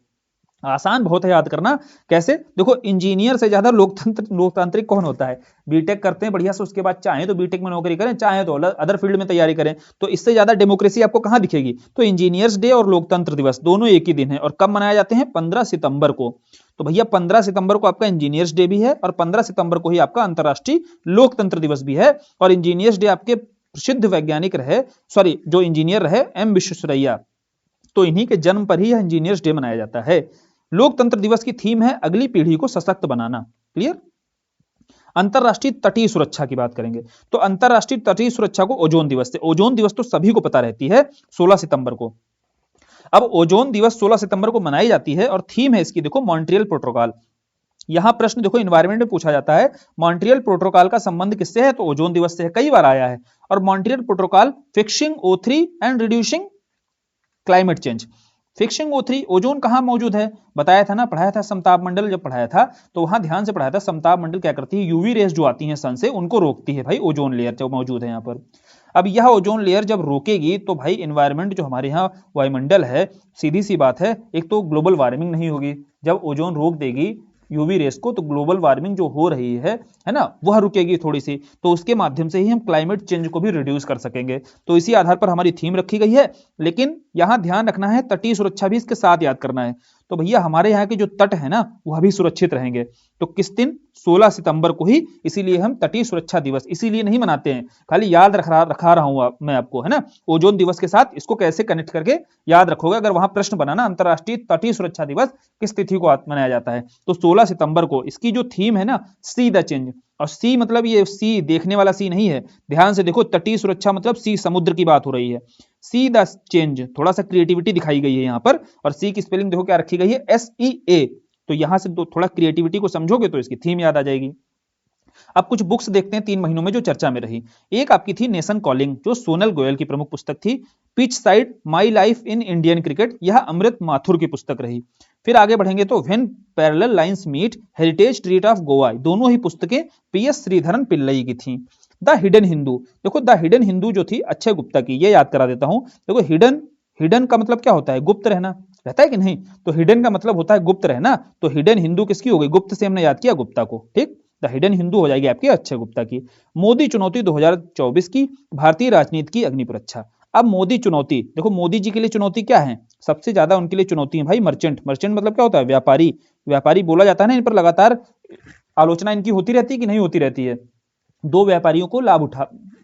आसान बहुत है याद करना। कैसे? देखो इंजीनियर से ज्यादा लोकतांत्रिक कौन होता है? बीटेक करते हैं बढ़िया से, उसके बाद चाहे तो बीटेक में नौकरी करें, चाहे तो अदर फील्ड में तैयारी करें, तो इससे ज्यादा डेमोक्रेसी आपको कहां दिखेगी? तो इंजीनियर्स डे और लोकतंत्र दिवस दोनों एक ही दिन है और कब मनाए जाते हैं? 15 सितंबर को। तो भैया 15 सितंबर को आपका इंजीनियर्स डे भी है और 15 सितंबर को ही आपका अंतरराष्ट्रीय लोकतंत्र दिवस भी है। और इंजीनियर्स डे आपके प्रसिद्ध वैज्ञानिक रहे, जो इंजीनियर रहे एम विश्वेश्वरैया, तो इन्हीं के जन्म पर ही यह इंजीनियर्स डे मनाया जाता है। लोकतंत्र दिवस की थीम है अगली पीढ़ी को सशक्त बनाना। क्लियर? अंतरराष्ट्रीय तटीय सुरक्षा की बात करेंगे तो अंतरराष्ट्रीय तटीय सुरक्षा को ओजोन दिवस से, ओजोन दिवस तो सभी को पता रहती है 16 सितंबर को। अब ओजोन दिवस 16 सितंबर को मनाई जाती है और थीम है इसकी, देखो मॉन्ट्रियल प्रोटोकॉल। यहां प्रश्न देखो एनवायरमेंट में पूछा जाता है मॉन्ट्रियल प्रोटोकॉल का संबंध किससे है? तो ओजोन दिवस से है, कई बार आया है। और Montreal protocol fixing O3 and reducing climate change. Fixing O3, ozone कहां मौजूद है? बताया था ना, पढ़ाया था समताप मंडल जब पढ़ाया था तो वहां ध्यान से पढ़ाया था। समताप मंडल क्या करती है? यूवी रेस जो आती हैं सन से उनको रोकती है भाई, ओजोन लेयर जो मौजूद है यहाँ पर। अब यह ओजोन लेयर जब रोकेगी तो भाई एनवायरमेंट जो हमारे यहाँ वायुमंडल है, सीधी सी बात है, एक तो ग्लोबल वार्मिंग नहीं होगी। जब ओजोन रोक देगी यूवी रेस को तो ग्लोबल वार्मिंग जो हो रही है ना, वह रुकेगी थोड़ी सी, तो उसके माध्यम से ही हम क्लाइमेट चेंज को भी रिड्यूस कर सकेंगे। तो इसी आधार पर हमारी थीम रखी गई है। लेकिन यहां ध्यान रखना है तटीय सुरक्षा भी इसके साथ याद करना है। तो भैया हमारे यहाँ के जो तट है ना वह भी सुरक्षित रहेंगे। तो किस दिन? 16 सितंबर को ही, इसीलिए हम तटीय सुरक्षा दिवस इसीलिए नहीं मनाते हैं, खाली याद रखा रहा हूं मैं आपको, है ना, ओजोन दिवस के साथ इसको कैसे कनेक्ट करके याद रखोगे। अगर वहां प्रश्न बना ना अंतरराष्ट्रीय तटीय सुरक्षा दिवस किस तिथि को मनाया जाता है, तो 16 सितंबर को। इसकी जो थीम है ना, सी द चेंज, और सी मतलब ये सी देखने वाला सी नहीं है, ध्यान से देखो, तटीय सुरक्षा मतलब सी समुद्र की बात हो रही है। सी द चेंज, थोड़ा सा क्रिएटिविटी दिखाई गई है यहाँ पर। और सी की स्पेलिंग देखो क्या रखी गई है? SEA। तो यहां से थोड़ा क्रिएटिविटी को समझोगे तो इसकी थीम याद आ जाएगी। अब कुछ बुक्स देखते हैं 3 महीनों में जो चर्चा में रही। एक आपकी थी नेशन कॉलिंग, जो सोनल गोयल की प्रमुख पुस्तक थी। Pitch side my life in Indian cricket, यह अमृत माथुर की पुस्तक रही। फिर आगे बढ़ेंगे तो when parallel lines meet, heritage treat of Goa, दोनों ही पुस्तकें PS श्रीधरन पिल्लई की थी। द हिडन हिंदू, देखो द हिडन हिंदू जो थी अक्षय गुप्ता की, ये याद करा देता हूं। देखो हिडन का मतलब क्या होता है? गुप्त रहना, रहता है कि नहीं? तो हिडन का मतलब होता है गुप्त रहना। तो हिडन हिंदू किसकी हो गई? गुप्त से हमने याद किया गुप्ता को। ठीक, द हिडन हिंदू हो जाएगी आपकी अक्षय गुप्ता की। मोदी चुनौती 2024 की, भारतीय राजनीति की अग्निपरीक्षा। अब मोदी चुनौती, देखो मोदी जी के लिए चुनौती क्या है? सबसे ज्यादा उनके लिए चुनौती है भाई मर्चेंट। मर्चेंट मतलब क्या होता है? व्यापारी। व्यापारी बोला जाता है ना, इन पर लगातार आलोचना इनकी होती रहती है कि नहीं होती रहती है? 2 व्यापारियों को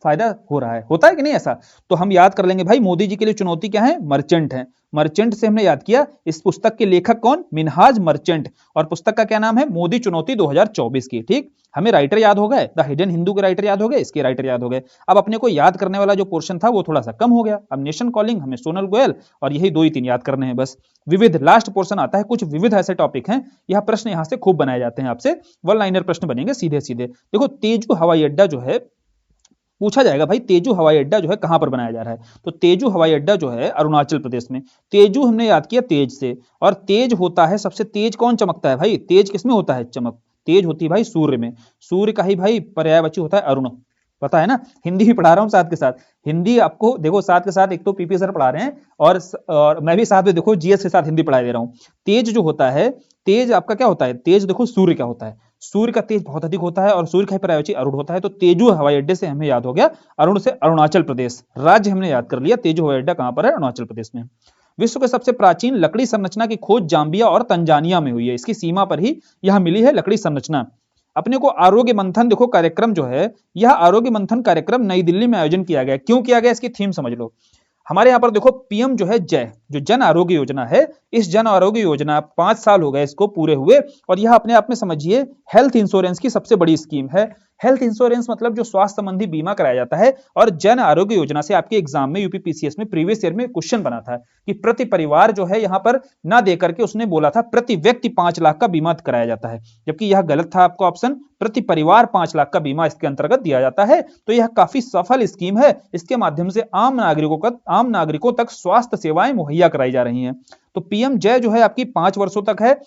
फायदा हो रहा है, होता है कि नहीं ऐसा? तो हम याद कर लेंगे भाई मोदी जी के लिए चुनौती क्या है? मर्चेंट है। मर्चेंट से हमने याद किया। इस पुस्तक के लेखक कौन? मिनहाज मर्चेंट। और पुस्तक का क्या नाम है? मोदी चुनौती 2024 की। ठीक, हमें राइटर याद हो गए, द हिडन हिंदू के राइटर याद हो गए, इसके राइटर याद हो गए। अब अपने को याद करने वाला जो पोर्शन था वो थोड़ा सा कम हो गया। अब नेशन कॉलिंग हमें सोनल गोयल और यही 2 ही 3 याद करने हैं बस। विविध लास्ट पोर्शन आता है, कुछ विविध ऐसे टॉपिक हैं, यह प्रश्न यहां से खूब बनाए जाते हैं, आपसे वन लाइनर प्रश्न बनेंगे सीधे सीधे। देखो तेजू हवाई अड्डा जो है, पूछा जाएगा भाई तेजू हवाई अड्डा जो है कहां पर बनाया जा रहा है, तो तेजू हवाई अड्डा जो है अरुणाचल प्रदेश में। तेजू हमने याद किया तेज से, और तेज होता है, सबसे तेज कौन चमकता है भाई? तेज किसमें होता है चमक? तेज होती है भाई सूर्य में। सूर्य का ही भाई पर्यायवाची होता है अरुण, पता है ना। हिंदी भी पढ़ा रहा हूं साथ के साथ, हिंदी आपको देखो साथ के साथ, एक तो पीपी सर पढ़ा रहे हैं और मैं भी साथ में देखो जीएस के साथ हिंदी पढ़ा दे रहा हूं। तेज जो होता है, तेज आपका क्या होता है? तेज देखो सूर्य क्या होता है, सूर्य का तेज बहुत अधिक होता है और सूर्य का ही पर्यायवाची अरुण होता है। तो तेजू हवाई अड्डे से हमें याद हो गया अरुण से अरुणाचल प्रदेश, राज्य हमने याद कर लिया। तेजू हवाई अड्डा कहां पर है? अरुणाचल प्रदेश में। विश्व के सबसे प्राचीन लकड़ी संरचना की खोज जाम्बिया और तंजानिया में हुई है, इसकी सीमा पर ही यह मिली है लकड़ी संरचना। अपने को आरोग्य मंथन देखो कार्यक्रम जो है, यह आरोग्य मंथन कार्यक्रम नई दिल्ली में आयोजन किया गया। क्यों किया गया? इसकी थीम समझ लो। हमारे यहाँ पर देखो पीएम जो है जय, जो जन आरोग्य योजना है, इस जन आरोग्य योजना 5 साल हो गए इसको पूरे हुए, और यह अपने आप में समझिए हेल्थ इंश्योरेंस की सबसे बड़ी स्कीम है। हेल्थ इंश्योरेंस मतलब जो स्वास्थ्य संबंधी बीमा कराया जाता है। और जन आरोग्य योजना से आपके एग्जाम में यूपीपीसीएस में प्रीवियस ईयर में क्वेश्चन बना था कि प्रति परिवार जो है यहाँ पर ना देकर के उसने बोला था प्रति व्यक्ति 5 लाख का बीमा कराया जाता है, जबकि यह गलत था आपका ऑप्शन, प्रति परिवार 5 लाख का बीमा इसके अंतर्गत दिया जाता है। तो यह काफी सफल स्कीम है, इसके माध्यम से आम नागरिकों तक स्वास्थ्य सेवाएं मुहैया कराई जा रही हैं। तो पीएम जय जो है आपकी 5 वर्षों तक है।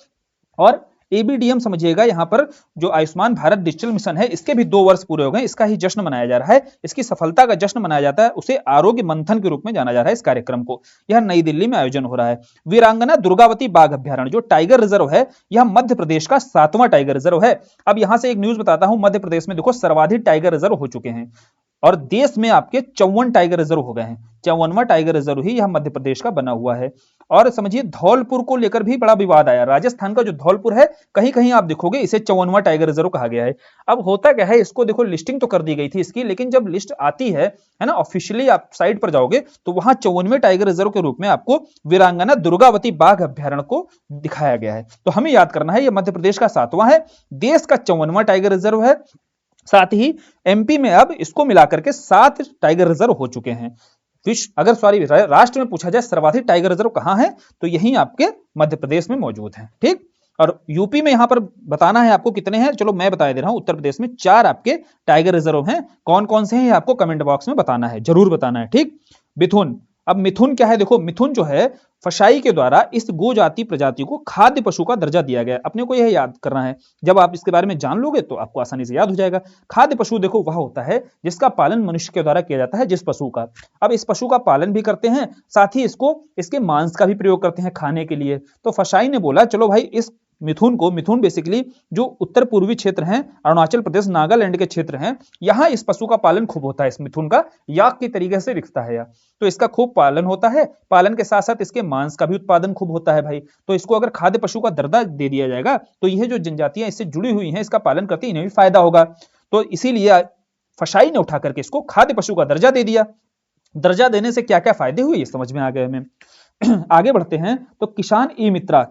और एबीडीएम समझिएगा, यहां पर जो आयुष्मान भारत डिजिटल मिशन है, इसके भी 2 वर्ष पूरे हो गए, इसका ही जश्न मनाया जा रहा है, इसकी सफलता का जश्न मनाया जाता है, उसे आरोग्य मंथन के रूप में जाना जा रहा है इस कार्यक्रम को। यह नई दिल्ली में आयोजन हो रहा है। वीरांगना दुर्गावती बाघ अभ्यारण्य जो टाइगर रिजर्व है, यह मध्य प्रदेश का 7वां टाइगर रिजर्व है। अब यहां से एक न्यूज बताता हूं, मध्य प्रदेश में देखो सर्वाधिक टाइगर रिजर्व हो चुके हैं और देश में आपके 54 टाइगर रिजर्व हो गए हैं। 54वां टाइगर रिजर्व ही यह मध्य प्रदेश का बना हुआ है। और समझिए धौलपुर को लेकर भी बड़ा विवाद आया। राजस्थान का जो धौलपुर है, कहीं कहीं आप देखोगे इसे 54वां टाइगर रिजर्व कहा गया है। अब होता क्या है, इसको देखो लिस्टिंग तो कर दी गई थी इसकी, लेकिन जब लिस्ट आती है ना, ऑफिशियली आप साइट पर जाओगे तो वहां 54वें टाइगर रिजर्व के रूप में आपको वीरांगना दुर्गावती बाघ अभ्यारण्य को दिखाया गया है। तो हमें याद करना है, यह मध्य प्रदेश का 7वां है, देश का 54वां टाइगर रिजर्व है। साथ ही एमपी में अब इसको मिलाकर के 7 टाइगर रिजर्व हो चुके हैं। राष्ट्र में पूछा जाए सर्वाधिक टाइगर रिजर्व कहां है, तो यही आपके मध्य प्रदेश में मौजूद है। ठीक, और यूपी में यहां पर बताना है आपको कितने हैं, चलो मैं बता दे रहा हूं। उत्तर प्रदेश में 4 आपके टाइगर रिजर्व हैं। कौन कौन से हैं ये आपको कमेंट बॉक्स में बताना है, जरूर बताना है। ठीक, मिथुन। अब मिथुन क्या है? देखो मिथुन जो है फसाई के द्वारा इस गो जाति प्रजाति को खाद्य पशु का दर्जा दिया गया है। अपने को यह याद करना है, जब आप इसके बारे में जान लोगे तो आपको आसानी से याद हो जाएगा। खाद्य पशु देखो वह होता है जिसका पालन मनुष्य के द्वारा किया जाता है, जिस पशु का। अब इस पशु का पालन भी करते हैं, साथ ही इसके मांस का भी प्रयोग करते हैं खाने के लिए। तो फसाई ने बोला चलो भाई इस मिथुन बेसिकली जो उत्तर पूर्वी क्षेत्र हैं, अरुणाचल प्रदेश नागालैंड के क्षेत्र हैं, यहां इस पशु का पालन खूब होता है। इस मिथुन का याक की तरीके से दिखता है, तो इसका खूब पालन होता है। पालन के साथ साथ इसके मांस का भी उत्पादन खूब होता है भाई। तो इसको अगर खाद्य पशु का दर्जा दे दिया जाएगा तो यह जो जनजातियां इससे जुड़ी हुई हैं, इसका पालन करती इन्हें भी फायदा होगा। तो इसीलिए फसाई ने उठा करके इसको खाद्य पशु का दर्जा दे दिया। दर्जा देने से क्या क्या फायदे हुए ये समझ में आ गए हमें। आगे बढ़ते हैं तो किसान ई मित्रा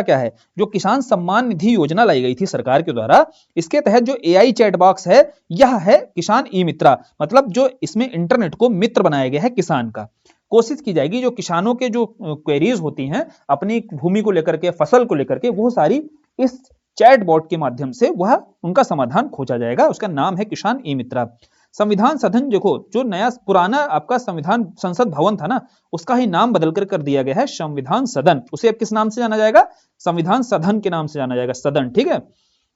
क्या है? जो किसान सम्मान निधि योजना लाई गई थी सरकार के द्वारा, इसके तहत जो एआई चैट बॉक्स है, यह है किसान ई मित्रा। मतलब जो इसमें इंटरनेट को मित्र बनाया गया है किसान का। कोशिश की जाएगी जो किसानों के जो क्वेरीज होती हैं अपनी भूमि को लेकर के, फसल को लेकर के, वो सारी इस चैट बॉट के माध्यम से वह उनका समाधान खोजा जाएगा। उसका नाम है किसान ई मित्रा। संविधान सदन देखो, जो नया पुराना आपका संविधान संसद भवन था ना, उसका ही नाम बदल कर दिया गया है संविधान सदन। उसे अब किस नाम से जाना जाएगा? संविधान सदन के नाम से जाना जाएगा, सदन। ठीक है।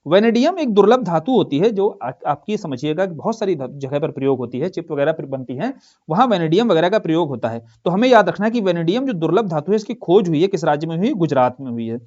वेनेडियम एक दुर्लभ धातु होती है जो आपकी समझिएगा बहुत सारी जगह पर प्रयोग होती है, चिप वगैरह पर बनती है, वहां वेनेडियम वगैरह का प्रयोग होता है। तो हमें याद रखना है कि वेनेडियम जो दुर्लभ धातु है, इसकी खोज हुई है किस राज्य में हुई? गुजरात में हुई है।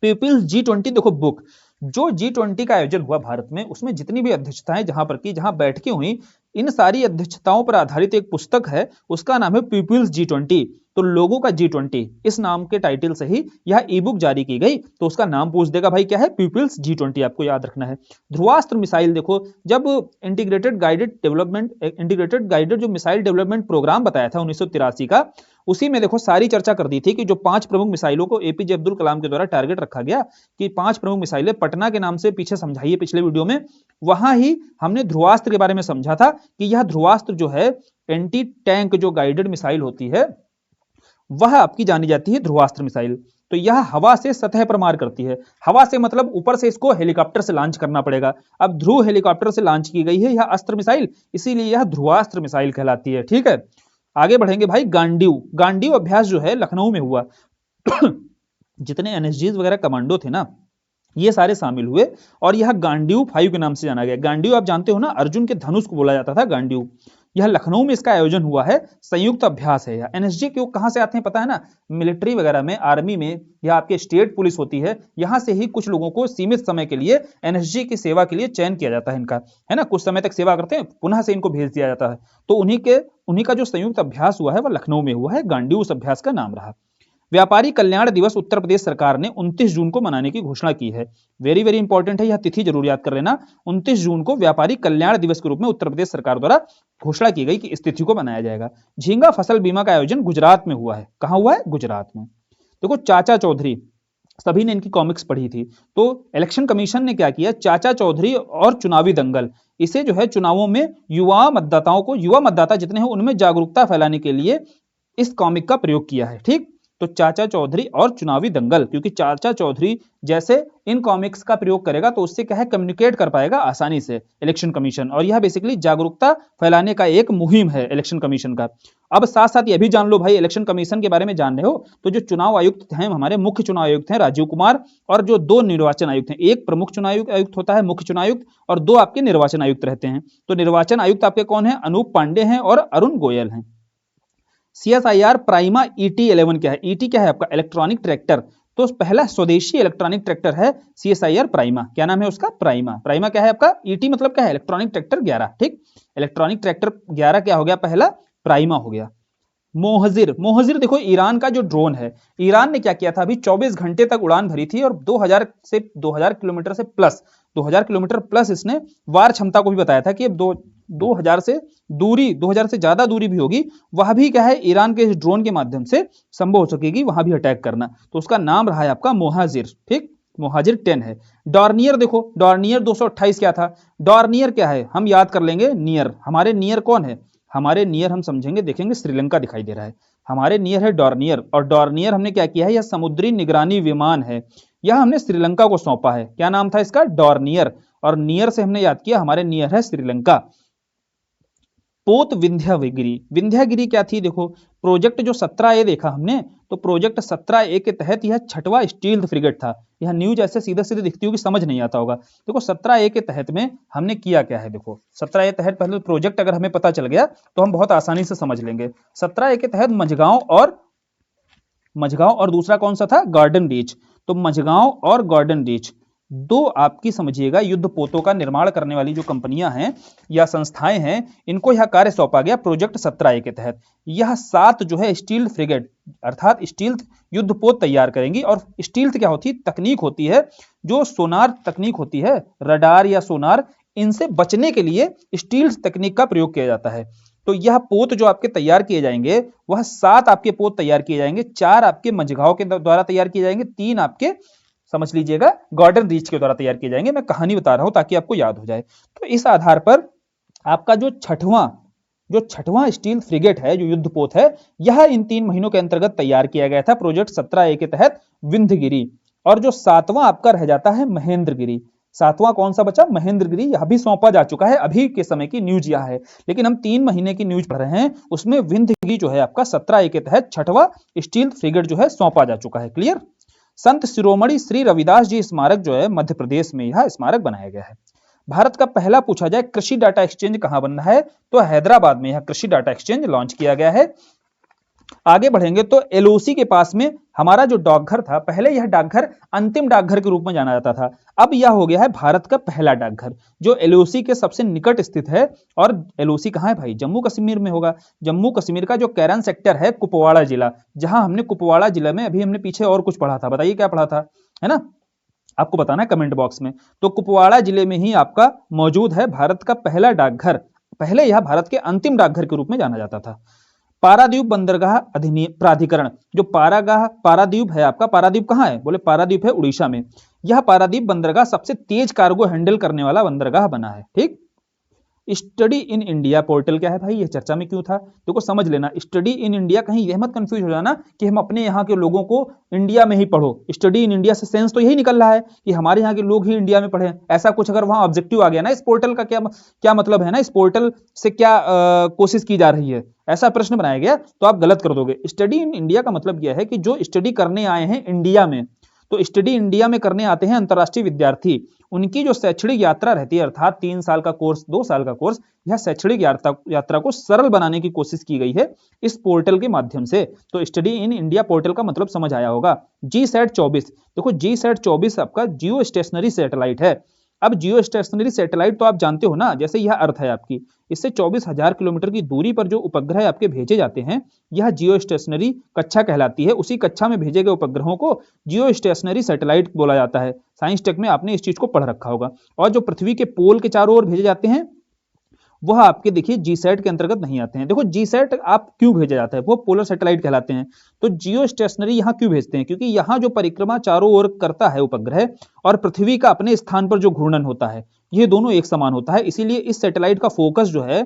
पीपल्स G20 देखो बुक, जो G20 का आयोजन हुआ भारत में, उसमें जितनी भी अध्यक्षताएं जहां बैठकें हुई, इन सारी अध्यक्षताओं पर आधारित एक पुस्तक है, उसका नाम है पीपल्स G20। तो लोगों का G20, इस नाम के टाइटल से ही यह ई बुक जारी की गई। तो उसका नाम पूछ देगा भाई क्या है? पीपल्स G20, आपको याद रखना है। ध्रुवास्त्र मिसाइल देखो, जब इंटीग्रेटेड गाइडेड जो मिसाइल डेवलपमेंट प्रोग्राम बताया था 1983 का, उसी में देखो सारी चर्चा कर दी थी कि जो 5 प्रमुख मिसाइलों को एपीजे अब्दुल कलाम के द्वारा टारगेट रखा गया कि 5 प्रमुख मिसाइलें पटना के नाम से पीछे समझाइए पिछले वीडियो में, वहां ही हमने ध्रुवास्त्र के बारे में समझा था कि यह ध्रुवास्त्र जो है एंटी टैंक जो गाइडेड मिसाइल होती है वह आपकी जानी जाती है ध्रुवास्त्र मिसाइल। तो यह हवा से सतह पर मार करती है। हवा से मतलब ऊपर से इसको हेलीकॉप्टर से लॉन्च करना पड़ेगा। अब ध्रुव हेलीकॉप्टर से लॉन्च की गई है यह अस्त्र मिसाइल, इसीलिए यह ध्रुवास्त्र मिसाइल कहलाती है। ठीक है, आगे बढ़ेंगे भाई। गांडीव, गांडीव अभ्यास जो है लखनऊ में हुआ। जितने एनएसजीज वगैरह कमांडो थे ना ये सारे शामिल हुए और यह गांडीव 5 के नाम से जाना गया। गांडीव आप जानते हो ना, अर्जुन के धनुष को बोला जाता था गांडीव। यह लखनऊ में इसका आयोजन हुआ है, संयुक्त अभ्यास है। एनएसजी क्यों कहां से आते हैं पता है ना, मिलिट्री वगैरह में, आर्मी में या आपके स्टेट पुलिस होती है, यहां से ही कुछ लोगों को सीमित समय के लिए एनएसजी की सेवा के लिए चयन किया जाता है इनका, है ना, कुछ समय तक सेवा करते हैं पुनः से इनको भेज दिया जाता है। तो उन्हीं का जो संयुक्त अभ्यास हुआ है वह लखनऊ में हुआ है, गांडीव उस अभ्यास का नाम रहा। व्यापारी कल्याण दिवस उत्तर प्रदेश सरकार ने 29 जून को मनाने की घोषणा की है। वेरी वेरी इंपॉर्टेंट है, यह तिथि जरूर याद कर लेना। 29 जून को व्यापारी कल्याण दिवस के रूप में उत्तर प्रदेश सरकार द्वारा घोषणा की गई कि इस तिथि को मनाया जाएगा। झींगा फसल बीमा का आयोजन गुजरात में हुआ है। कहां हुआ है? गुजरात में। देखो चाचा चौधरी, सभी ने इनकी कॉमिक्स पढ़ी थी। तो इलेक्शन कमीशन ने क्या किया, चाचा चौधरी और चुनावी दंगल, इसे जो है चुनावों में युवा मतदाता जितने हैं उनमें जागरूकता फैलाने के लिए इस कॉमिक का प्रयोग किया है। ठीक, तो चाचा चौधरी और चुनावी दंगल, क्योंकि चाचा चौधरी जैसे इन कॉमिक्स का प्रयोग करेगा तो उससे क्या है, कम्युनिकेट कर पाएगा आसानी से इलेक्शन कमीशन, और यह बेसिकली जागरूकता फैलाने का एक मुहिम है इलेक्शन कमीशन का। अब साथ साथ ये भी जान लो भाई, इलेक्शन कमीशन के बारे में जान रहे हो तो जो चुनाव आयुक्त हैं हमारे, मुख्य चुनाव आयुक्त हैं राजीव कुमार, और जो 2 निर्वाचन आयुक्त हैं, एक प्रमुख चुनाव आयुक्त होता है मुख्य चुनाव आयुक्त, और 2 आपके निर्वाचन आयुक्त रहते हैं। तो निर्वाचन आयुक्त आपके कौन है? अनूप पांडे हैं और अरुण गोयल हैं। CSIR प्राइमा ET11 क्या है? ET क्या है आपका? Electronic tractor. तो पहला स्वदेशी इलेक्ट्रॉनिक ट्रैक्टर है CSIR प्राइमा। क्या नाम है उसका? प्राइमा। प्राइमा क्या है आपका? ET मतलब क्या है? Electronic tractor 11। ठीक, इलेक्ट्रॉनिक ट्रैक्टर 11 क्या हो गया? पहला प्राइमा हो गया। मोहजिर, मोहजिर देखो ईरान का जो ड्रोन है, ईरान ने क्या किया था, अभी 24 घंटे तक उड़ान भरी थी और 2000 किलोमीटर से प्लस, 2000 किलोमीटर प्लस इसने वार क्षमता को भी बताया था कि अब 2000 से ज्यादा दूरी भी होगी, वह भी क्या है ईरान के इस ड्रोन के माध्यम से संभव हो सकेगी वहां भी अटैक करना। तो उसका नाम रहा है आपका मोहाजिर। ठीक, मोहाजिर 10 है। डॉर्नियर देखो, डॉर्नियर 228 क्या था? डॉर्नियर क्या है हम याद कर लेंगे, नियर। हमारे नियर कौन है? हमारे नियर हम समझेंगे, देखेंगे श्रीलंका दिखाई दे रहा है, हमारे नियर है डॉर्नियर। और डॉर्नियर हमने क्या किया है, यह समुद्री निगरानी विमान है, यह हमने श्रीलंका को सौंपा है। क्या नाम था इसका? डॉर्नियर। और नियर से हमने याद किया, हमारे नियर है श्रीलंका। पोत विंध्यागिरी, विंध्यागिरी क्या थी? देखो प्रोजेक्ट जो 17A देखा हमने, तो प्रोजेक्ट 17A के तहत यह 6वां स्टील्थ फ्रिगेट था। यह न्यूज ऐसे सीधे सीधे दिखती होगी, समझ नहीं आता होगा। देखो 17A के तहत में हमने किया क्या है, देखो 17A तहत पहले प्रोजेक्ट अगर हमें पता चल गया तो हम बहुत आसानी से समझ लेंगे। 17A के तहत मझगांव और दूसरा कौन सा था? Garden reach. तो मझगांव और गार्डन रीच 2 आपकी समझिएगा युद्ध पोतों का निर्माण करने वाली जो कंपनियां हैं या संस्थाएं हैं, इनको यह कार्य सौंपा गया प्रोजेक्ट 17A के तहत। यह 7 जो है स्टील फ्रिगेट अर्थात स्टील्थ युद्ध पोत तैयार करेंगी। और स्टील्थ क्या होती है? तकनीक होती है, जो सोनार तकनीक होती है, रडार या सोनार, इनसे बचने के लिए स्टील्थ तकनीक का प्रयोग किया जाता है। तो यह पोत जो आपके तैयार किए जाएंगे, वह 7 आपके पोत तैयार किए जाएंगे। 4 आपके मझगांव के द्वारा तैयार किए जाएंगे, 3 आपके समझ लीजिएगा गार्डन रीच के द्वारा तैयार किए जाएंगे। मैं कहानी बता रहा हूं ताकि आपको याद हो जाए। तो इस आधार पर आपका जो छठवां स्टील फ्रिगेट है, जो युद्धपोत है, यह इन 3 महीनों के अंतर्गत तैयार किया गया था प्रोजेक्ट 17A के तहत विंध्यगिरी। और जो 7वां आपका रह जाता है महेंद्रगिरी। 7वां कौन सा बचा? महेंद्रगिरी। यह भी सौंपा जा चुका है, अभी के समय की न्यूज यह है, लेकिन हम 3 महीने की न्यूज पढ़ रहे हैं, उसमें विंध्यगिरी जो है आपका 17A के तहत 6वां स्टील फ्रिगेट जो है सौंपा जा चुका है। क्लियर? संत शिरोमणि श्री रविदास जी स्मारक जो है मध्य प्रदेश में यह स्मारक बनाया गया है। भारत का पहला पूछा जाए कृषि डाटा एक्सचेंज कहां बन रहा है, तो हैदराबाद में यह कृषि डाटा एक्सचेंज लॉन्च किया गया है। आगे बढ़ेंगे तो LOC के पास में हमारा जो डाकघर था, पहले यह डाकघर अंतिम डाकघर के रूप में जाना जाता था, अब यह हो गया है भारत का पहला डाकघर, जो LOC के सबसे निकट स्थित है। और LOC कहां है भाई? जम्मू कश्मीर में होगा। जम्मू कश्मीर का जो कैरन सेक्टर है, कुपवाड़ा जिला, जहां हमने कुपवाड़ा जिला में अभी हमने पीछे और कुछ पढ़ा था, बताइए क्या पढ़ा था, है ना, आपको बताना है कमेंट बॉक्स में। तो कुपवाड़ा जिले में ही आपका मौजूद है भारत का पहला डाकघर। पहले यह भारत के अंतिम डाकघर के रूप में जाना जाता था। पारादीप बंदरगाह अधिनियम प्राधिकरण, जो पारादीप है आपका, पारादीप कहाँ है, बोले पारादीप है उड़ीसा में। यह पारादीप बंदरगाह सबसे तेज कार्गो हैंडल करने वाला बंदरगाह बना है। ठीक। स्टडी इन इंडिया पोर्टल क्या है भाई, ये चर्चा में क्यों था, देखो समझ लेना। स्टडी इन इंडिया, कहीं यह मत कंफ्यूज हो जाना कि हम अपने यहाँ के लोगों को इंडिया में ही पढ़ो। स्टडी इन इंडिया से सेंस तो यही निकल रहा है कि हमारे यहाँ के लोग ही इंडिया में पढ़े, ऐसा कुछ अगर वहां ऑब्जेक्टिव आ गया ना, इस पोर्टल का क्या मतलब है ना, इस पोर्टल से क्या कोशिश की जा रही है, ऐसा प्रश्न बनाया गया तो आप गलत कर दोगे। स्टडी इन इंडिया का मतलब यह है कि जो स्टडी करने आए हैं इंडिया में, तो स्टडी इंडिया में करने आते हैं अंतर्राष्ट्रीय विद्यार्थी, उनकी जो शैक्षणिक यात्रा रहती है, अर्थात 3 साल का कोर्स, 2 साल का कोर्स, यह शैक्षणिक यात्रा को सरल बनाने की कोशिश की गई है इस पोर्टल के माध्यम से। तो स्टडी इन इंडिया पोर्टल का मतलब समझ आया होगा। GSAT-24, देखो GSAT-24 आपका जियो स्टेशनरी सैटेलाइट है। अब जियो स्टेशनरी सैटेलाइट तो आप जानते हो ना, जैसे यह अर्थ है आपकी, इससे 24,000 किलोमीटर की दूरी पर जो उपग्रह आपके भेजे जाते हैं, यह जियो स्टेशनरी कक्षा कहलाती है। उसी कक्षा में भेजे गए उपग्रहों को जियो स्टेशनरी सैटेलाइट बोला जाता है। साइंस टेक में आपने इस चीज को पढ़ रखा होगा। और जो पृथ्वी के पोल के चारों ओर भेजे जाते हैं, वह आपके देखिए जीसैट के अंतर्गत नहीं आते हैं। देखो जीसैट आप क्यों भेजा जाता है, वो पोलर सैटेलाइट कहलाते हैं। तो जियो स्टेशनरी यहाँ क्यों भेजते हैं, क्योंकि यहाँ जो परिक्रमा चारों ओर करता है उपग्रह, और पृथ्वी का अपने स्थान पर जो घूर्णन होता है, ये दोनों एक समान होता है। इसीलिए इस सैटेलाइट का फोकस जो है,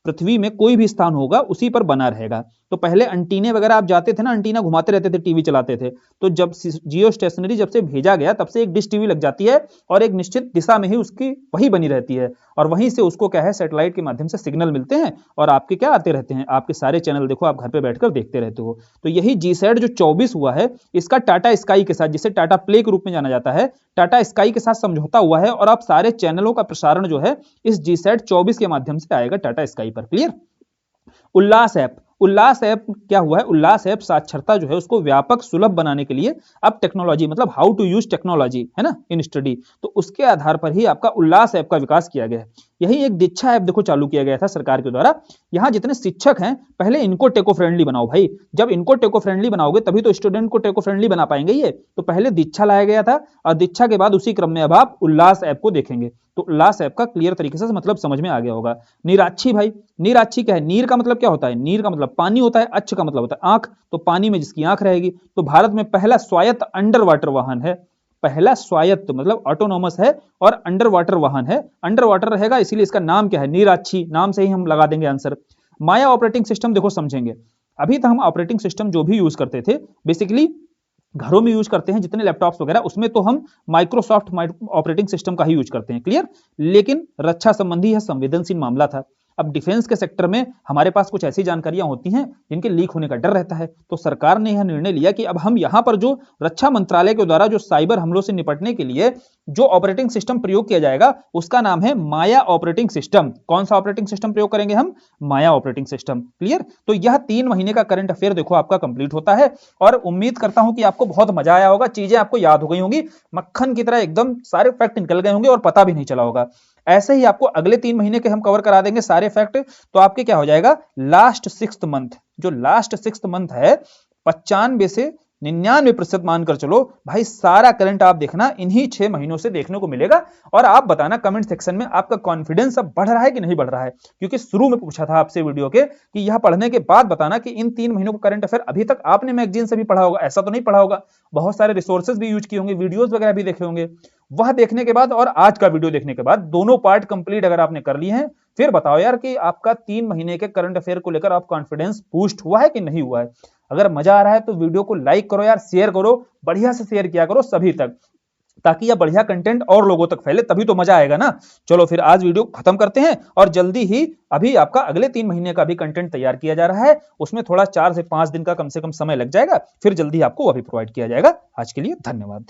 पृथ्वी में कोई भी स्थान होगा उसी पर बना रहेगा। तो पहले अंटीने वगैरह आप जाते थे ना, अंटीना घुमाते रहते थे, टीवी चलाते थे, तो जब जियो स्टेशनरी जब से भेजा गया, तब से एक डिश टीवी लग जाती है और एक निश्चित दिशा में ही उसकी वही बनी रहती है, और वहीं से उसको क्या है, सैटेलाइट के माध्यम से सिग्नल मिलते हैं और आपके क्या आते रहते हैं, आपके सारे चैनल देखो आप घर पे बैठकर देखते रहते हो। तो यही जीसैट जो 24 हुआ है, इसका टाटा स्काई के साथ, जिसे टाटा प्ले के रूप में जाना जाता है, टाटा स्काई के साथ समझौता हुआ है, और आप सारे चैनलों का प्रसारण जो है इस जीसैट 24 के माध्यम से आएगा टाटा स्काई पर। क्लियर। उल्लास ऐप क्या हुआ है, उल्लास ऐप साक्षरता जो है उसको व्यापक सुलभ बनाने के लिए अब टेक्नोलॉजी, मतलब हाउ टू यूज टेक्नोलॉजी है ना इन स्टडी, तो उसके आधार पर ही आपका उल्लास ऐप का विकास किया गया है। यही एक दीक्षा ऐप देखो चालू किया गया था सरकार के द्वारा। यहाँ जितने शिक्षक हैं, पहले इनको टेको फ्रेंडली बनाओ भाई, जब इनको टेको फ्रेंडली बनाओगे तभी तो स्टूडेंट को टेको फ्रेंडली बना पाएंगे ये। तो पहले दीक्षा लाया गया था, और दीक्षा के बाद उसी क्रम में अब आप उल्लास ऐप को देखेंगे। तो उल्लास ऐप का क्लियर तरीके से मतलब समझ में आ गया होगा। निराक्षी भाई, निराक्षी क्या है, नीर का मतलब क्या होता है, नीर का मतलब पानी होता है, अच्छ का मतलब होता है आंख, तो पानी में जिसकी आंख रहेगी। तो भारत में पहला स्वायत्त अंडर वाटर वाहन है, पहला स्वायत्त मतलब ऑटोनोमस है और अंडर वाटर वाहन है, अंडर वाटर रहेगा, इसीलिए इसका नाम क्या है, निराक्षी। नाम से ही हम लगा देंगे आंसर। माया ऑपरेटिंग सिस्टम देखो समझेंगे। अभी तक हम ऑपरेटिंग सिस्टम जो भी यूज करते थे, बेसिकली घरों में यूज करते हैं जितने लैपटॉप्स वगैरह, उसमें तो हम माइक्रोसॉफ्ट ऑपरेटिंग सिस्टम का ही यूज करते हैं। क्लियर। लेकिन रक्षा संबंधी यह संवेदनशील मामला था। अब डिफेंस के सेक्टर में हमारे पास कुछ ऐसी जानकारियां होती हैं जिनके लीक होने का डर रहता है, तो सरकार ने यह निर्णय लिया कि अब हम यहां पर जो रक्षा मंत्रालय के द्वारा जो साइबर हमलों से निपटने के लिए जो ऑपरेटिंग सिस्टम प्रयोग किया जाएगा, उसका नाम है माया ऑपरेटिंग सिस्टम। कौन सा ऑपरेटिंग सिस्टम प्रयोग करेंगे हम, माया ऑपरेटिंग सिस्टम। क्लियर। तो यह 3 महीने का करंट अफेयर देखो आपका कंप्लीट होता है, और उम्मीद करता हूं कि आपको बहुत मजा आया होगा, चीजें आपको याद हो गई होंगी, मक्खन की तरह एकदम सारे फैक्ट निकल गए होंगे और पता भी नहीं चला होगा। ऐसे ही आपको अगले 3 महीने के हम कवर करा देंगे सारे फैक्ट। तो आपके क्या हो जाएगा, लास्ट 6th मंथ, जो लास्ट 6th मंथ है, 95 से 99% मानकर चलो भाई, सारा करंट आप देखना इन्हीं 6 महीनों से देखने को मिलेगा। और आप बताना कमेंट सेक्शन में आपका कॉन्फिडेंस अब बढ़ रहा है कि नहीं बढ़ रहा है, क्योंकि शुरू में पूछा था आपसे वीडियो के कि यह पढ़ने के बाद बताना कि इन 3 महीनों का करंट अफेयर अभी तक आपने मैगजीन से भी पढ़ा होगा, ऐसा तो नहीं पढ़ा होगा, बहुत सारे रिसोर्सेज भी यूज किए होंगे, वीडियोस वगैरह भी देखे होंगे। वह देखने के बाद और आज का वीडियो देखने के बाद दोनों पार्ट कंप्लीट अगर आपने कर लिए हैं, फिर बताओ यार कि आपका 3 महीने के करंट अफेयर को लेकर आप कॉन्फिडेंस बूस्ट हुआ है कि नहीं हुआ है। अगर मजा आ रहा है तो वीडियो को लाइक करो यार, शेयर करो, बढ़िया से शेयर किया करो सभी तक, ताकि यह बढ़िया कंटेंट और लोगों तक फैले, तभी तो मजा आएगा ना। चलो फिर आज वीडियो खत्म करते हैं, और जल्दी ही अभी आपका अगले 3 महीने का भी कंटेंट तैयार किया जा रहा है, उसमें थोड़ा 4 से 5 दिन का कम से कम समय लग जाएगा, फिर जल्दी आपको वह भी प्रोवाइड किया जाएगा। आज के लिए धन्यवाद।